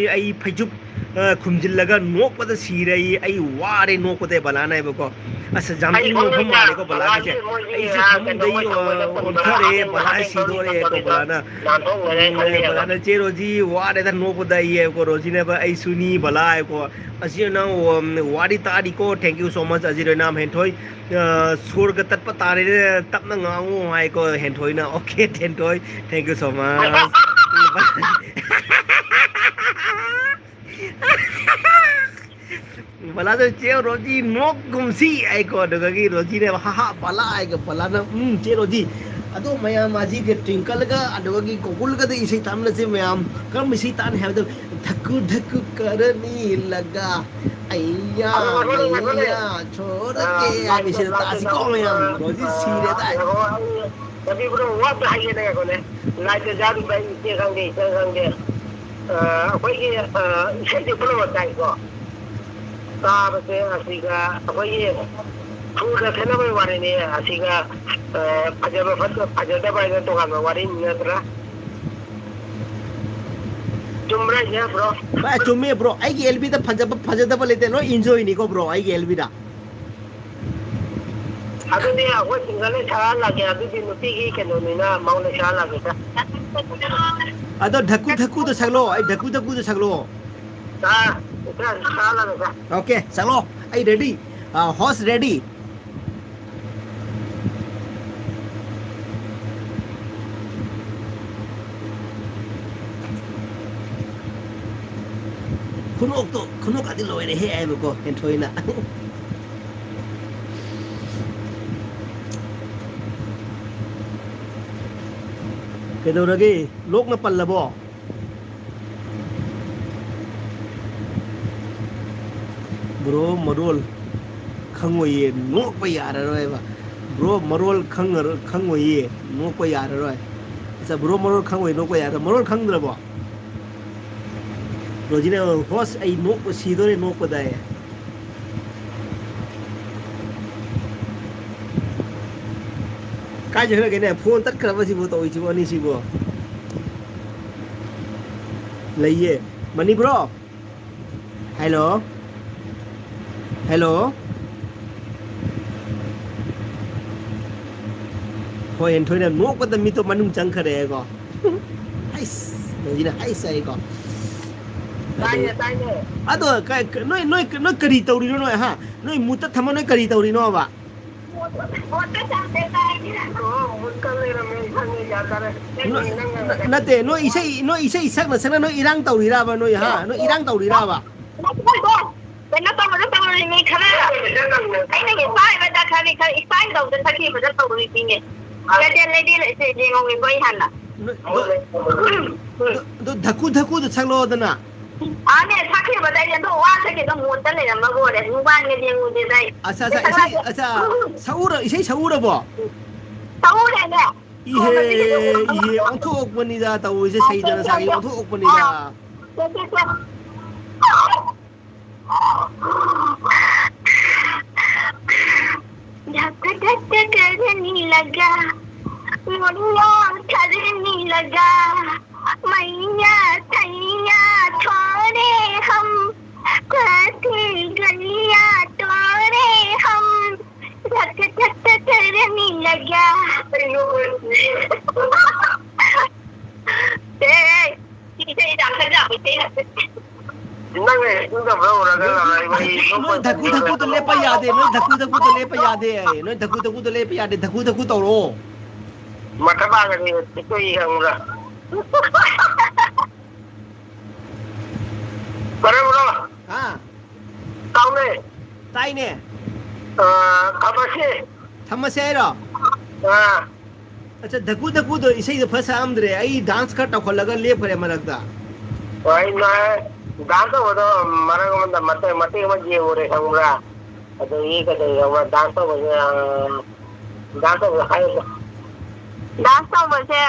आई फैजुप खुमजिल्लगा नोकपद सीरे आई वारे नोकपदे बलाना है को ꯑꯁ ꯖꯥꯝ ꯏꯪꯕ ꯃꯐꯝ ꯃꯥꯜꯂꯦꯀꯣ ꯕꯂꯥꯒꯤꯁꯦ ꯑꯩꯁꯨ ꯐꯃꯨꯡꯗꯒꯤ ꯑꯣꯟꯊꯔꯦ ꯕꯂꯥ ꯁꯤꯗꯣꯔꯦꯀꯣ ꯕꯂꯥꯅ ꯆꯦ ꯔꯣꯖꯤ ꯋꯥꯔꯦꯗ ꯅꯣꯛꯄꯗ ꯏꯌꯦꯀꯣ ꯔꯣꯖꯤꯅꯦꯕ ꯑꯩꯁꯨꯅꯤ ꯕꯂꯥ ꯍꯥꯏꯀꯣ ꯑꯁꯤ ꯅꯪ ꯋꯥꯔꯤ ꯇꯥꯔꯤꯀꯣ ꯊꯦꯡꯛ ꯌꯨ ꯁꯣ ꯃꯆ ꯑꯖꯤꯔꯣꯏꯅꯥꯝ ꯍꯦꯟꯊꯣꯏ ꯁꯨꯔꯒ ꯇꯠꯄ ꯇꯥꯔꯦ ꯇꯞꯅ ꯉꯥꯡꯉꯨ ꯍꯥꯏꯀꯣ ꯍꯦꯟꯊꯣꯏꯅ ꯑꯣꯀꯦ ꯍꯦꯟꯊꯣꯏ ꯊꯦꯡꯛ ꯌꯨ ꯁꯣ ꯃꯆ ꯕꯂꯥꯗ ꯆꯦ ꯔꯣꯖꯤ ꯅꯣꯛꯒꯨꯝꯁꯤ ꯑꯩꯀꯣ ꯑꯗꯨꯒꯤ ꯔꯣꯖꯤꯅꯦ ꯍꯥꯍꯥ ꯕꯂꯥ ꯑꯩꯒ ꯕꯂꯥꯅ ꯆꯦ ꯔꯣꯖꯤ ꯑꯗꯣ ꯃꯌꯥꯝ ꯑꯁꯤꯒ ꯇ꯭ꯋꯤꯡꯀꯜꯒ ꯑꯗꯨꯒꯤ ꯒꯣꯀꯨꯜꯒꯗ ꯏꯁꯩ ꯇꯥꯃꯤꯟꯅꯁꯦ ꯃꯌꯥꯝ ꯀꯔꯝꯕ ꯏꯁꯩ ꯇꯥꯅꯤ ꯍꯥꯏꯕꯗꯣ ꯙꯛꯀꯨ ꯙꯛꯀꯨ ꯀꯔꯅꯤ लगा अय्या मैया छोड़ के आगे से तासी को मयम रोजी सीरे दा tapi bro what haye na ko ne lai te jaru bai te kang de koi ge sai de bro tai ko ta ba se asiga koi ge thu da thena bai ware ne asiga ajaba bai to kan ware ni tra Chumra है ब्रो भाई चुम्मे ब्रो आई की एलबी दा फजदब लेते नो एंजॉय नहीं को ब्रो आई की एलबी दा अदुने अखो सिंगले छाला लागे अदुदी नुती की केनोनिना माउले छाला लागे ता अदो ढक्कू ढक्कू तो सगलो आई ढक्कू ढक्कू तो सगलो हां इतना छाला लागे ओके चलो आई रेडी हॉर्स रेडी खुनोक आदि लोरे हे आइबको हेन्थोइना केदौरगे लोकना पल्लबो ब्रो मरोल खंगोये नोक याररोयबा ब्रो मरोल खंगोये नोक याररोय सा ब्रो मरोल खंगोये नोक यार मरोल खंगद्रबो रोजिने होस आई नोक सीदोरे नोक पदाए काय जगह गने फोन तक करबा सिबो तो इचिबो अनि सिबो लइए मनी ब्रो हेलो हेलो होय एंथोइना नोक पदा मी तो मनुंग चंखरे को हाइस रोजिने हाइस आई को ताइने अदो नोय करी तौरी नो हा नोय मुत थम नोय करी तौरी नो बा नते नो इसे सकना सकना नो इरांग तौरी राबा नो हा no इरांग तौरी राबा Kena tahu ni kena. Ini ni sai benda kali kali sai tahu dan sakit benda tahu ni ni. Lady saya jengong ni boy hana. तो धक्कू तो सकलो दना आने sakit benda yang tu wah sakit tu muda ni nama gua deh. Nuban ni dia muda dah. अच्छा इसे साउरा बो Tahu dah dah. इहे अंथो ओपनिदा ताऊ इसे सही जना सागी अंथो ओपनिदा धक धक करने लगा मुड़िया करने लगा मैया थैया छोड़े हम कथी गलिया तोड़े हम धक धक करने लगा इसे डांसर जा नो धक्कू तो ले पा यादे नो धक्कू तो ले पा यादे नो धक्कू तो ले पा यादे धक्कू तौरो मठबा गनी कोई हमरा करे बोलो हां ताउने ताइने कबसे थमसे रो हां अच्छा धक्कू तो इसे फसा आमद्रे आई डांस का टखलगा ले फरे मरकदा वही ना डांस हो तो मरग मंदा मते मत ये हो रे हमरा तो ये कदे हमरा डांस हो हाय डांस हो बसे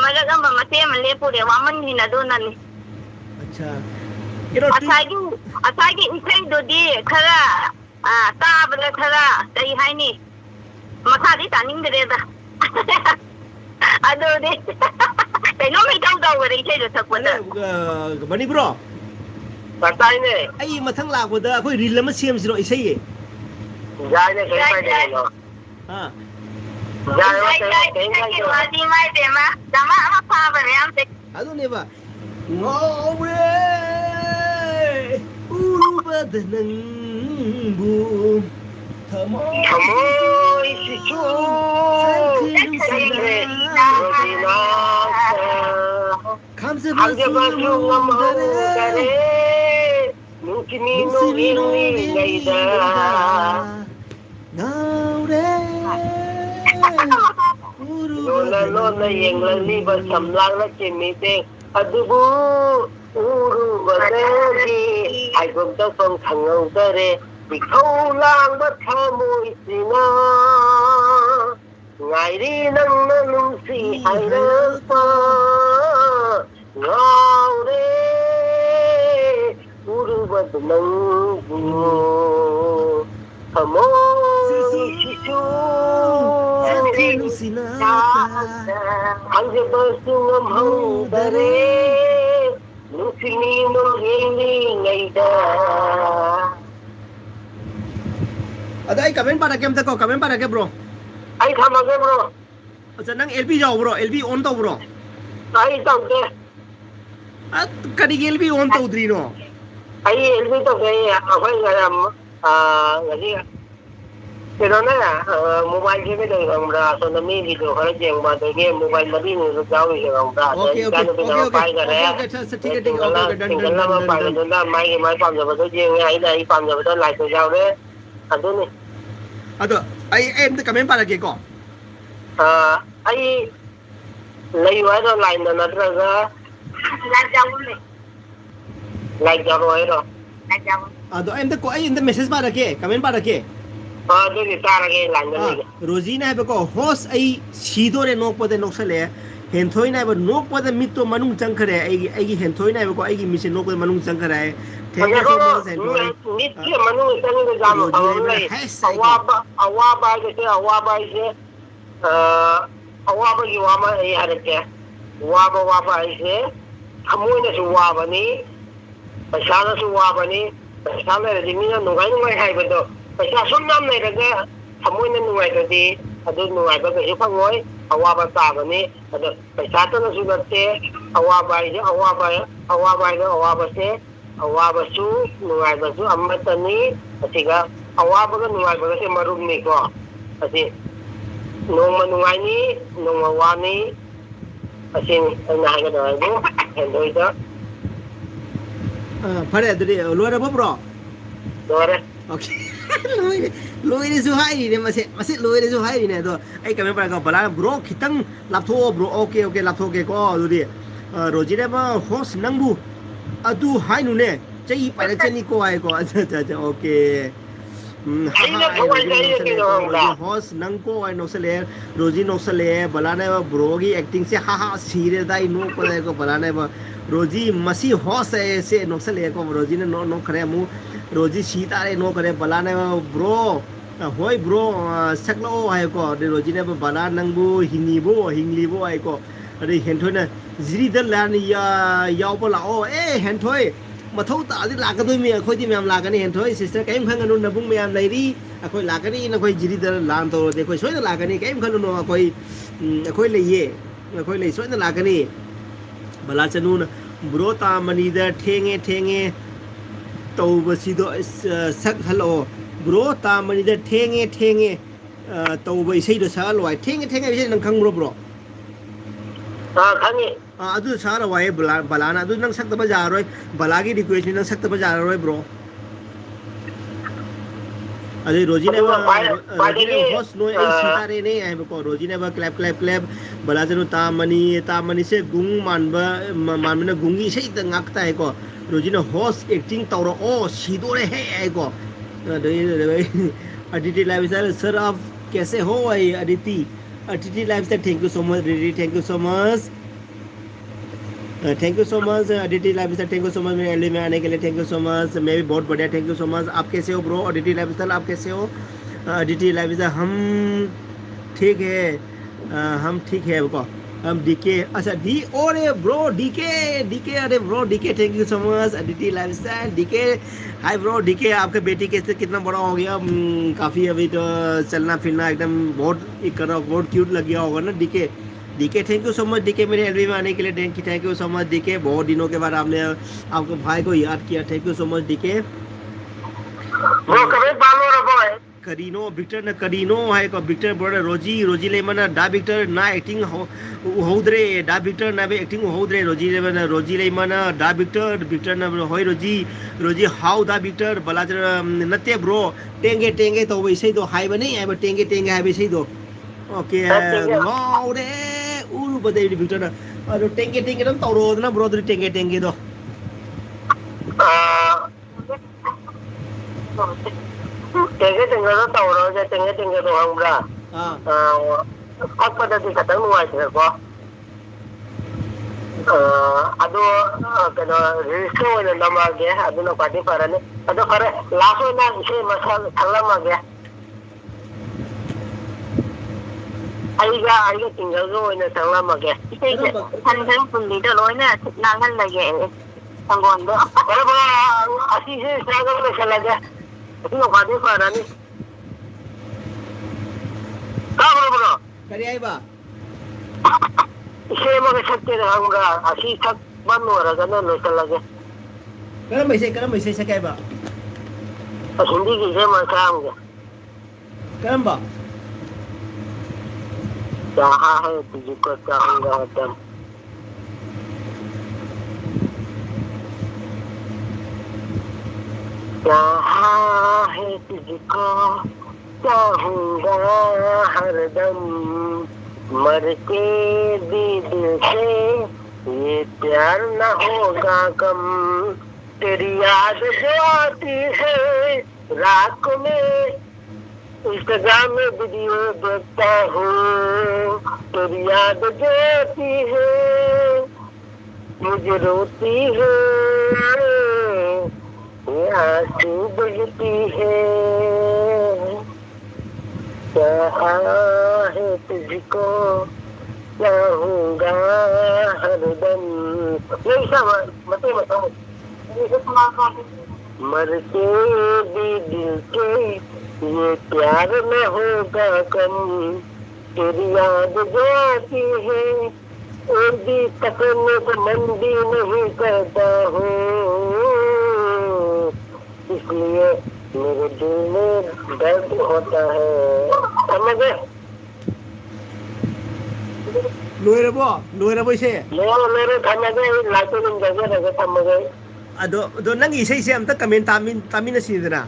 मरग हम मते मन ले पूरे वामन ही ना दोनन अच्छा असागी इसे दो दी खरा ताबले खरा तई हायनी मखादी तानिंग दरेदा अदो दे Kailan may daw rin kayo sa kuna? Bani bro. Patay na eh. Ay matang lako da ako reel naman siyam sino isa eh. ยายเนี่ยเคยไปได้เหรอ हाँ ยายว่าเคยไปได้เหรอ ဒီမိုက်တယ်မဒါမှအမဖာပဲရမ်းတယ် अदो ने बा ngobre urubadnang bu thamo ขโมยสิชูดีนะ kamse Anche basu ngamdare Nukini nukini ngaida naure Nona yang lali bersamlang na cimite Adubu uru badagi Ay gumta song tangaw dare Ikaw lang ba't hamoy sina Ngay rin ang nanungsi ay nagpa Ngaure uru badnang bungo Hamoy sisu Santino sinata Ang jabasung ang hangdare Nung sininong hiling ay da ada ai comment pada kem tako comment pada ke bro Ay tamaga bro acha nang lp jao bro lp on to bro Ay tawde at kadi lp on to udri no Ay ilbi tawde Ako'y ngaram Ngasi Pero na mobile game ito ang bra So na may video ka rin yung mga game Mobile na din yung gawin siya ang bra okay ठीक है ठीक है okay Tinggal naman pa doon na may pam sa bato yung ay na ipam sa bato like sa jaw rin Ano ni ado ai em to comment pada ke ko Ay layo ito line na natraga લાજાવું like jaro ito લાજાવું ado em to ko ai em to message pada ke comment pada ke doon itara kayo line na nila रोजीना है को होस आई सीधो रे नोक पदे नोक्सले हेंथोई ना बो नोक पदे मितो मनुंग चंखरे आई हेंथोई ना को आई मिसे नोक पदे मनुंग चंखरे थैंक यू सो मच हेंथोई Nitya manu isang gagama ka online. Awaba kasi awaba isi. Awaba giwama ay harap ka. Waba isi. Amoy na suwaba ni. Pasana suwaba ni. Pasana na din nila nungay hay ba to. Pasasum nam na itaga. Amoy na nungay ka di. Adun nungay ba kasi pangoy. Awaba taba ni. Pasata na sugat si. Awaba isi. Awaba si. Awaba su, nungay ba su, amata ni, kasi ka, awaba ka nungay ba kasi marumi ko. Kasi, nung manungay ni, nung mawa ni, kasi, ang nahay ka na mo, endo ito, फरे दरे लोरे बो ब्रो dore, ओके लोरे जो हाई ने मसे लोरे जो हाई ने तो आई comment pada ko bala bro खितंग लाथो bro ओके लाथो के को दुदि रोजी रे बा होस नंगबु अदु हाई नु ने चई पाले चनी को आए को अच्छा ओके होस नंग को आई नोसले रोजी नोसले बला ने ब्रो की एक्टिंग से हा सीरे दाई नो पले को बला ने रोजी मसी होस से नोसले को रोजी ने नो करे मु रोजी सीता रे नो करे बला ने ब्रो होय ब्रो सकलो आय को दे रोजी ने बला नंगबु हिनीबो हिंगलीबो आय को अरे हेंथोय ने जिरी द लान या याव बो लाओ ए हेंथोय मथौ तादि लागदोय मे अखोयदि मैम लागनी हेंथोय सिस्टर कैम खंगनु नबुंग मैम लैरी अखोय लागनी नखोय जिरी द लान तो दे कोय सोय लागनी कैम खनु अखोय अखोय लैये अखोय लै सोय लागनी बला चनु ब्रो ता मनी द ठेंगे तौबसिदो सक हलो ब्रो ता मनी द ठेंगे तौब इसेदो सा लवाय ठेंगे इसे नं खंग ब्रो kami, अदु सारा वाय बलाना अदु नंग सकत बजा रोय बलागी रिक्वेस्ट नंग सकत बजा रोय ब्रो अरे रोजी ने होस्ट नो ए सितारे ने आय को रोजी ने क्लैप बला जनु तामनी से गुंग मानबने गुंगी से त ngakta है को रोजी ने होस्ट एक्टिंग तौरो ओ सीदो रे है आय को अदिति लाइफस्टाइल सर आप कैसे हो भाई Aditi lifestyle thank you so much Aditi thank you so much Aditi lifestyle thank you so much मेरे एलडी में आने के लिए थैंक यू सो मच मैं भी बहुत बढ़िया थैंक यू सो मच आप कैसे हो ब्रो अदिति लाइफस्टाइल आप कैसे हो अदिति लाइफस्टाइल हम ठीक है को हम डीके अच्छा डी अरे ब्रो डीके अरे bro DK thank you so much Aditi lifestyle DK hi bro DK आपके बेटी कैसे कितना बड़ा हो गया काफ़ी अभी तो चलना फिरना एकदम बहुत एक कर बहुत क्यूट लग गया होगा ना DK thank you so much DK मेरे एलबी में आने के लिए thank you so much DK बहुत दिनों के बाद आपने आपके भाई को याद किया thank you so much DK वो कभी बालो रखो है करीनो विक्टर न करीनो है को विक्टर बड़े रोजी ले मना डा विक्टर ना एक्टिंग होद्रे डा विक्टर ना बे एक्टिंग होद्रे रोजी ले मना डा विक्टर न होय रोजी हाउ डा विक्टर बलाजर नते ब्रो टेंगे तो वैसे दो हाय बने है टेंगे है वैसे दो ओके नौरे उरु बदे विक्टर ना और टेंगे तो तौरो ना ब्रो टेंगे दो टेंगे तो तौरो जे टेंगे तो हमरा ꯊꯛꯄꯗꯗꯤ ꯈꯤꯇꯪ ꯅꯨꯡꯉꯥꯏꯇ꯭ꯔꯦꯀꯣ ꯑꯗꯣ ꯀꯩꯅꯣ ꯔꯤꯜꯁꯀ ꯑꯣꯏꯅ ꯅꯝꯃꯛꯑꯒꯦ ꯑꯗꯨꯅ ꯈ꯭ꯋꯥꯏꯗꯒꯤ ꯐꯔꯅꯤ ꯑꯗꯣ ꯐꯔꯦ ꯂꯥꯁ ꯑꯣꯏꯅ ꯏꯁꯩ ꯑꯃ ꯁꯛꯂꯝꯃꯒꯦ ꯑꯩꯒ ꯇꯤꯡꯒꯜꯒ ꯑꯣꯏꯅ ꯁꯛꯂꯝꯃꯒꯦ ꯏꯁꯩꯁꯦ ꯁꯟꯈꯔ ꯄꯨꯟꯕꯤꯗ ꯂꯣꯏꯅ ꯂꯥꯡꯍꯜꯂꯒꯦ ꯁꯪꯒꯣꯟꯗꯣ ꯐꯔꯦ ꯑꯁꯤꯁꯦ ꯁꯛꯑꯒ ꯂꯣꯏꯁꯜꯂꯒꯦ ꯑꯗꯨꯅ ꯈ꯭ꯋꯥꯏꯗꯒꯤ ꯐꯔꯅꯤ ꯇꯥꯕ꯭ꯔꯣ करी आइबा इसे मगे सकते रहूंगा असी तक बंद हो रहा है लोचल लगे करम ऐसे सकाइबा हिंदी की से मसाऊंगा करम्बा चाहा है तुझको चाहूंगा तुम चाहा है तुझको चाहूंगा हरदम मर के भी दिल से ये प्यार न होगा कम तेरी याद जो आती है रात में इंस्टाग्राम में वीडियो देखता हूँ तेरी याद जो आती है मुझे रोती है ये आंसू बहती है चाहा है तुझको चाहूंगा हरदम यही सब बताओ मर के भी दिल के ये प्यार न होगा कम तेरी याद जो आती है और भी तकने से मन भी नहीं करता हूँ इसलिए मेरे दिल में दर्द होता है समझे लोयरबो इसे मेरे समझे लाइट में जगह रखे समझे अदो नंग इसे से अमता कमेंट तामिन सिदना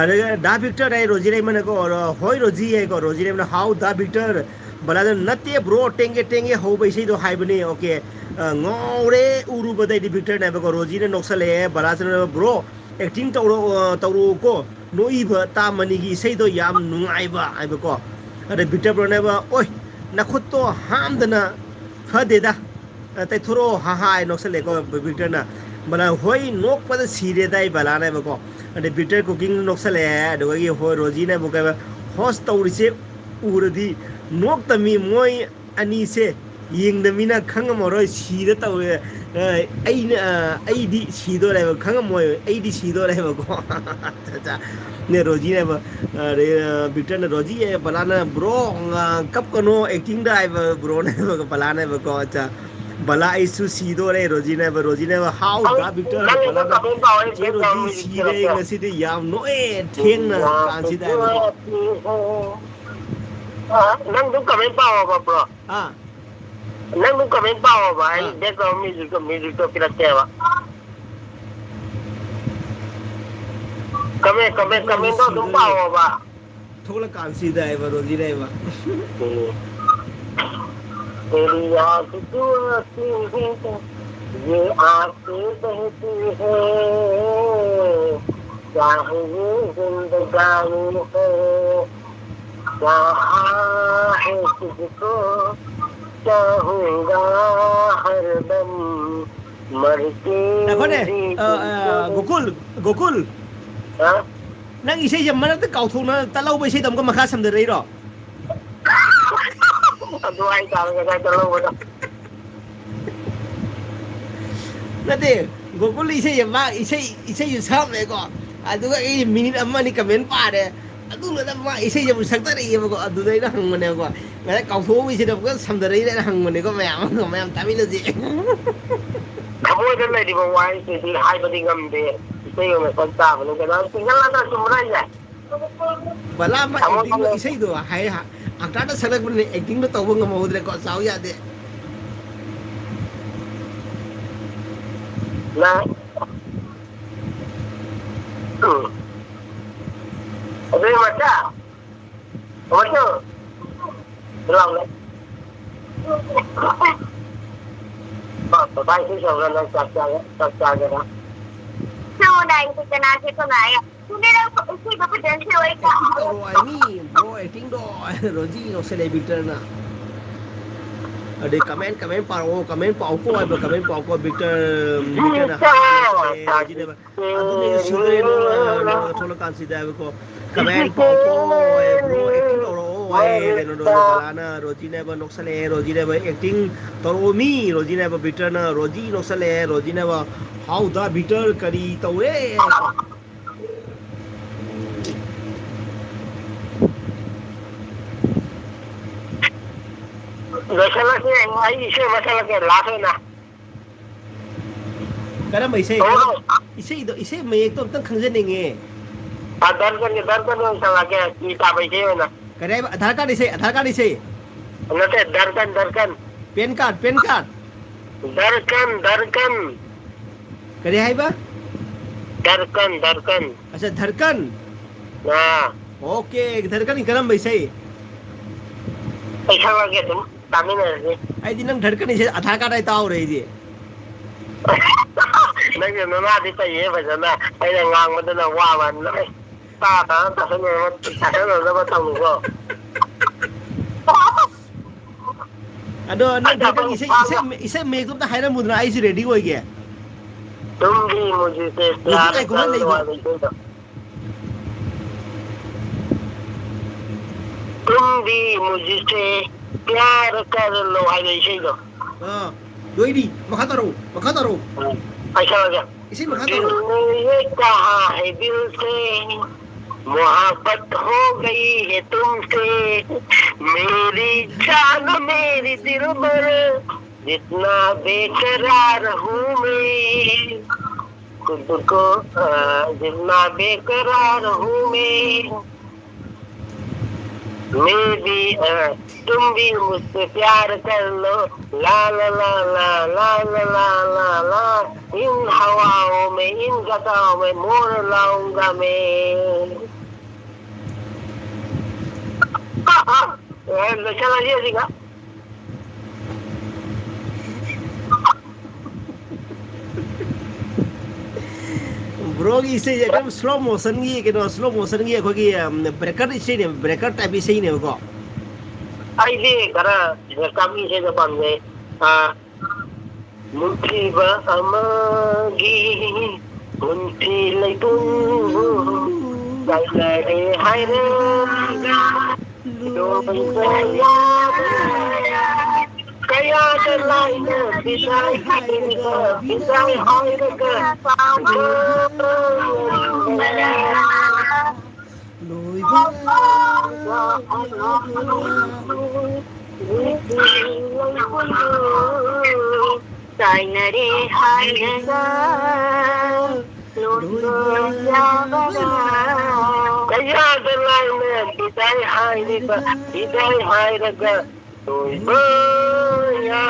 अरे डा विक्टर है रोजी रे मन को और होय रोजी है को रोजी रे मन हाउ डा विक्टर बला नते ब्रो टेंगे हो बैसे दो हाइबने okay ngore uru badai di victor na ko roji ne noksale balasana bro acting tawro ko noiba ta mani gi sei do yam nungai ba ai ba ko ade victor bro ne ba oi nakhut to hamdana phade da tai thoro ha ha ai noksale ko victor na bala hoi nok pa sire dai bala ne ba ko ade victor cooking noksale do gi hoi roji ne bu ka host tawri se uradi nok tami moi ani se yingdamina khangamoroi sida tawe aidi sido lai khangamoy aidi sido lai ko cha ne roji ne victor ne roji e balana bro kap kono acting dai bro ne balana ko cha bala isu sido lai roji ne how da victor balana je roji sire ngasi de yam no e theng na kan si dai nang du comment pa ba bro nang du comment pa ba ai देखो music तो फिर क्या हुआ comment तो तुम पाओ बा थोड़ा कान सीधा है वो रोजी रहे बा तेरी याद जो आती है ये आंखें बहती है चाहे ये जिंदगानी है चाहा है तुझको चाहूंगा हरदम मर के Gokul nang isay jam mana ta kau thona ta lau bai sai dam ko makha sam de rei ro ꯑꯗꯨ ꯍꯥꯏꯇꯥꯔꯦ ꯉꯁꯥꯏ ꯂꯧꯕꯗꯣ ꯅꯠꯇꯦ ꯒꯣꯀꯨꯜ ꯏꯁꯩ ꯃꯥ ꯏꯁꯩꯁꯨ ꯁꯛꯑꯝꯃꯦꯀꯣ ꯑꯗꯨꯒ ꯑꯩ ꯃꯤꯅꯤꯠ ꯑꯃ ꯑꯅꯤ ꯀꯃꯦꯟ ꯄꯥꯔꯦ ꯑꯗꯨꯅ ꯃꯥ ꯏꯁꯩꯁꯦ ꯑꯃꯨꯛ ꯁꯛꯊꯔꯛꯏꯑꯕꯀꯣ ꯑꯗꯨꯗ ꯑꯩꯅ ꯍꯪꯕꯅꯦꯕꯀꯣ ꯉꯁꯥꯏ ꯀꯥꯎꯊꯣꯛꯎꯏꯁꯤꯗ ꯑꯃꯨꯛꯀ ꯁꯝꯊꯔꯛꯏꯅ ꯍꯪꯕꯅꯦꯀꯣ ꯃꯌꯥꯝ ꯇꯥꯃꯤꯟꯅꯁꯤ ꯊꯃꯣꯏꯗ ꯂꯩꯔꯤꯕ ꯋꯥꯍꯩꯁꯤꯗꯤ ꯍꯥꯏꯕꯗꯤ ꯉꯝꯗꯦ ꯏꯁꯩ ꯑꯣꯏꯅ ꯁꯛ ꯇꯥꯕꯅꯤ ꯀꯩꯅꯣ ꯁꯤꯡꯒꯜ ꯆꯨꯝꯕ꯭ꯔꯥ ꯍꯥꯏꯁꯦ ꯕꯂꯥ ꯑꯃ ꯑꯦꯛꯇꯤꯡꯗꯣ ꯏꯁꯩꯗꯣ ꯍꯥꯏ ꯑꯪꯀꯔꯗ ꯁꯛꯂꯛꯄꯅꯤꯅ ꯑꯦꯛꯇꯤꯡꯗꯣ ꯇꯧꯕ ꯉꯝꯍꯧꯗ꯭ꯔꯦꯀꯣ ꯆꯥꯎ ꯌꯥꯗꯦ ꯅ ꯑꯗꯨ ꯃꯆꯥ ꯃꯆꯨ ꯂꯥꯎꯅꯦ ꯕꯥꯏ ꯏꯁꯩ ꯁꯛꯎꯔ ꯅꯪ ꯆꯥꯛ ꯆꯥꯒꯦꯔꯥ ꯁꯨꯗꯥꯏꯁꯤ ꯀꯅꯥꯁꯤ ꯀꯅꯥꯌꯦ ꯁꯨꯅꯦꯔ ꯏꯁꯩꯗꯣ ꯐꯖꯅ ꯁꯛꯑꯣꯏꯀꯣ ꯑꯦꯛꯇꯤꯡ ꯇꯧꯔꯣ ꯍꯥꯏꯃꯤ ꯕ꯭ꯔꯣ ꯑꯦꯛꯇꯤꯡꯗꯣ ꯔꯣꯖꯤ ꯅꯣꯛꯁꯜꯂꯦ ꯕꯤꯛꯇꯔꯅ ꯑꯗꯩ ꯀꯃꯦꯟ ꯄꯥꯔꯛꯑꯣ ꯀꯃꯦꯟ ꯄꯥꯎꯀꯣ ꯍꯥꯏꯕ ꯀꯃꯦꯟ ꯄꯥꯎꯀꯣ ꯕꯤꯛꯇꯔꯅ ꯍꯥꯏ ꯅꯣꯛꯁꯜꯂꯦ ꯔꯣꯖꯤꯅꯦꯕ ꯑꯗꯨꯅꯦ ꯁꯤꯡꯒꯔꯦ ꯅꯣꯡꯃꯒ ꯊꯣꯛꯂꯀꯥꯟꯁꯤꯗ ꯍꯥꯏꯕꯀꯣ ꯀꯃꯦꯟ ꯄꯥꯎꯀꯣ ꯕ꯭ꯔꯣ ꯑꯦꯛꯇꯤꯡ ꯇꯧꯔꯛꯑꯣ ꯍꯥꯏꯌꯦ ꯀꯩꯅꯣꯗꯣ ꯕꯂꯥꯅ ꯔꯣꯖꯤꯅꯦꯕ ꯅꯣꯛꯁꯜꯂꯛꯑꯦ ꯔꯣꯖꯤꯅꯦꯕ ꯑꯦꯛꯇꯤꯡ ꯇꯧꯔꯛꯑꯣꯃꯤ ꯔꯣꯖꯤꯅꯦꯕ ꯕꯤꯛꯇꯔꯅ ꯔꯣꯖꯤ ꯅꯣꯛꯁꯜꯂꯛꯑꯦ ꯔꯣꯖꯤꯅꯦꯕ ꯍꯥꯎꯗ ꯕꯤꯛꯇꯔ ꯀꯔꯤ ꯇꯧꯋꯦ ꯀꯣ ꯂꯣꯏꯁꯤꯜꯂꯁꯤ ꯑꯩ ꯏꯁꯩ ꯑꯃ ꯁꯛꯂꯛꯀꯦ ꯂꯥꯁ ꯑꯣꯏꯅ ꯀꯔꯝꯕ ꯏꯁꯩ ꯏꯁꯩꯗꯣ ꯏꯁꯩ ꯃꯌꯦꯛꯇꯣ ꯑꯝꯇꯪ ꯈꯪꯖꯅꯤꯡꯉꯦ ꯗꯔꯀꯟ ꯑꯣꯏꯅ ꯁꯛꯂꯛꯀꯦ ꯀꯤ ꯇꯥꯕ ꯏꯁꯩ ꯑꯣꯏꯅ ꯀꯔꯤ ꯍꯥꯏꯕ ꯑꯙꯥꯔ ꯀꯥꯔꯗ ꯏꯁꯩ ꯅꯠꯇꯦ ꯗꯔꯀꯟ ꯄꯦꯟ ꯀꯥꯔꯗ दरकन ꯀꯔꯤ ꯍꯥꯏꯕ दरकन ꯑꯆꯥ ꯙꯔꯀꯟ हाँ ꯑꯣꯀꯦ ꯙꯔꯀꯟ ꯀꯔꯝꯕ ꯏꯁꯩ पैसा लगे तुम तामिल ꯑꯩꯗꯤ ꯅꯪ ꯙꯔꯀꯟ ꯏꯁꯩ ꯑꯙꯥꯔ ꯀꯥꯔꯗ ꯑꯩ ꯇꯥꯍꯧꯔꯦ ꯑꯩꯗꯤ ꯅꯪꯒꯤ ꯅꯅꯥꯗꯤ ꯐꯩꯌꯦ ꯐꯖꯅ ꯑꯩꯅ ꯉꯥꯡꯕꯗꯨꯅ ꯋꯥꯕ ꯇꯥꯁꯟꯅꯅꯕ ꯊꯝꯃꯨꯀꯣ ꯑꯗꯣ ꯅꯪ ꯙꯔꯀꯟ ꯏꯁꯩ ꯃꯌꯦꯛꯇꯣ ꯑꯝꯇ ꯍꯥꯏꯔꯝꯃꯨꯗꯅ ꯑꯩꯁꯨ ꯔꯦꯗꯤ ꯑꯣꯏꯒꯦ तुम भी मुझसे ꯔꯣꯖꯤ प्यार ꯉꯥꯏꯈꯣ कर ꯍꯦ लो ꯂꯩꯒꯣ तुम भी मुझसे प्यार कर लो हाय इसीको लोइरी मखा तारो ऐसा लगा इसी मखा दिल तारो ने ये कहा है दिल से मोहब्बत हो गई है तुमसे मेरी जान मेरी दिल भर जितना बेकरार हूँ मैं खुद को जितना बेकरार हूँ मैं भी तुम भी मुझसे प्यार कर लो ला ला ला ला ला ला ला ला ला इन हवाओं में इन गताओं में मोड़ लाऊंगा मैं चला जी का ब्रोगी इसे एकदम स्लो मोशन की स्लो मोशन की अखोगी ब्रेकर इसे ने ब्रेकर टाइप इसे ने को आइए करा कमी से जो बंदे मुठीबा अमगी मुठी लेतुं जायरे हायरे दो बंया कया line बिसाई हायरे Sainare hairaga kaya laine bidai hairaga toiba ya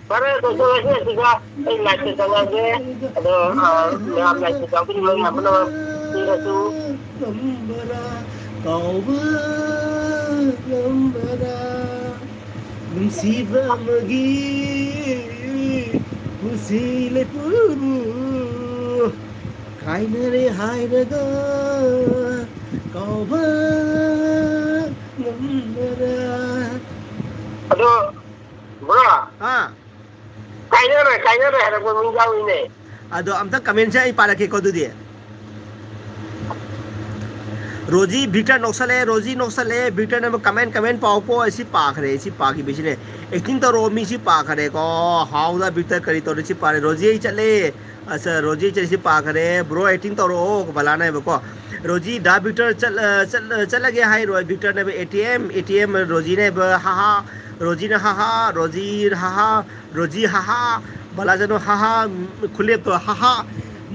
para to so se siga ai la se tanga ge ado naam la se tanga ni ma na tira tu gambara tauba gambara nunsiva magi pusile puru kainare hairaga tauba gambara ado bro ha kainare hara ko min jawi ne ado amta comment sai para ke ko dudi रोजी विक्टर नौसले रोजी नौसले विक्टर ने कमेंट कमेंट पाओ को ऐसी पाख रहे ऐसी पाखी बेच ने एक्टिंग तो रोमी सी पाख रहे को हाउ दा विक्टर करी तो सी पारे रोजी ही चले अच्छा रोजी चल सी पाख रहे ब्रो एक्टिंग तो रो भला नहीं बको रोजी डा विक्टर चल गया है रो विक्टर ने एटीएम रोजी ने हा रोजी ने हा रोजी हा भला जनो हा खुले तो हा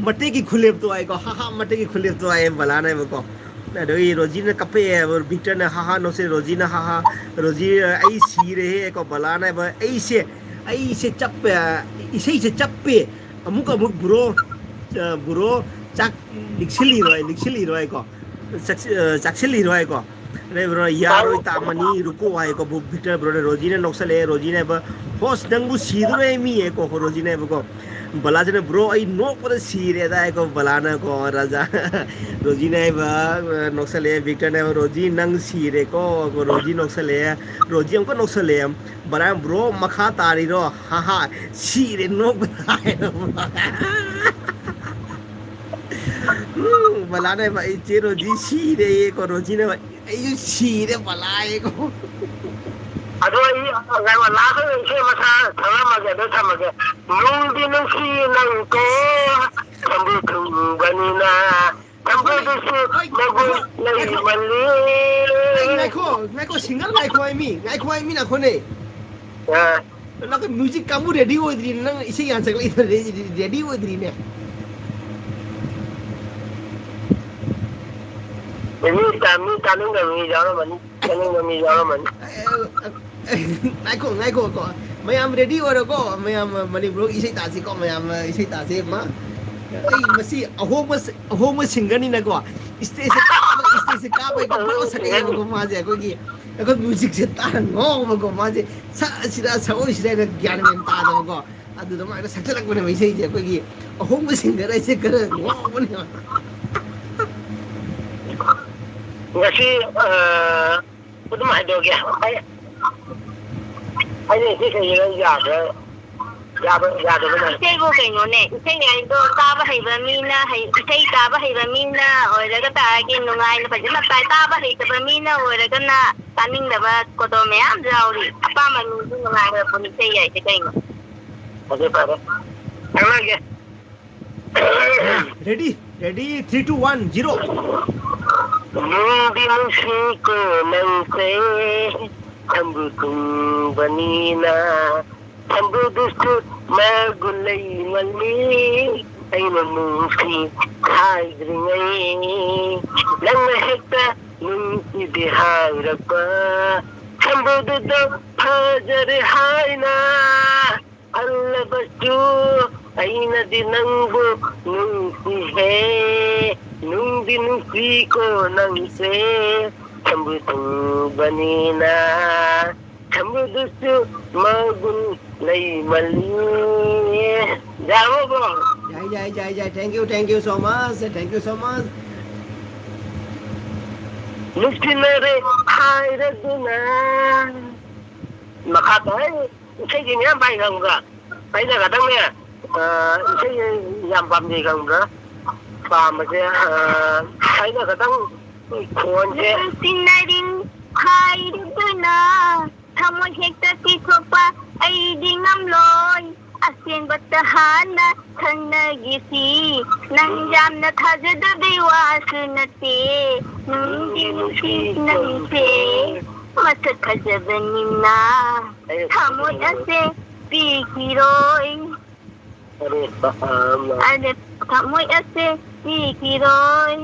मटे की खुले तो आएगा हा मटे की खुले तो आए भला नहीं बको अरे रोजी ने कपे और विक्टर ने हा नो से रोजी ने हा रोजी आई सी रहे को भला नहीं ब ऐसे चप्पे इसे चप्पे अमुक बुरो चाक लिखसिली रोय को चक्सिली रोय को अरे ब्रो यारो तामनी रुको आए को विक्टर ब्रो ने रोजी ने नोक्सले रोजी ने ब होस दंगु सीदरे मी है को रोजी ने को भला जने ब्रो आई नो पर सीरे दा को भलाना को राजा रोजी ने नोक्सले विक्टर ने रोजी नंग सीरे को रोजी नोक्सले रोजी हमको नोक्सले बरा ब्रो मखा तारी रो हा सीरे नो बनाए भलाने भाई चे रोजी सीरे को रोजी ने आई सीरे भलाए को अदो आई ला को से मसा थला मगे दो थमगे नुंदी नुसी नंको संबु बनीना संबु दुसु मगु लई मल्ली ngay ko single ngay ko ai mi na khone na ko music kamu ready hoidri nang isi yan sakla ito ready hoidri ne mi ta nung ga mi jaro mani kanung ga mi jaro mani ngay ko ko mayam ready oro ko mayam mani bro isi ta si ko mayam isi ta si ma ai masi ahoma singer ni na ko stage ka ba ko bro sakay ko ma je ko gi ko music se ta ngo ma ko ma je sa sira sa o sira ga gyan men ta da ko adu da ma ga sakla ko ne mai sei je ko gi ahoma singer ai se kar ngo ma ne ngasi udah mah do ya ai ne sai sai ya da bana sai go kai no ne sai ne do ta ba hai ba mi na hai sai ta ba hai ba mi na oi daga ta ki no ngai na pa jina ta ba hai ta ba mi na oi daga na taning da ba ko to me am jauri apa ma ni no ngai na pun sai ya sai kai no oke pare ana ge ready 3 2 1 0 Nungdi musiko nang se Sambu tung banina Sambu dustu magulay mali Ay mamusi hai gringay Nang mahekta nung idihara pa Sambu dudu pajari hai na Allah bastu ay na dinangbo nung sihe nung dinusi ko nang se sambutung banina sambudusu magun lay mali jamo bo jai thank you so much Nustinare hayraduna makata hai isai gini am pai ganga pai na kadang ne isai yam pam ni ganga pam se pai na kadang khon je sinaring hayraduna thamo hekta si thopa ai ding am loy asin batahana thanagisi nang jam na thajada biwasnate nung dinusi nang se mata kajabanina thamo ase pikiroy ade thamo ase pikiroy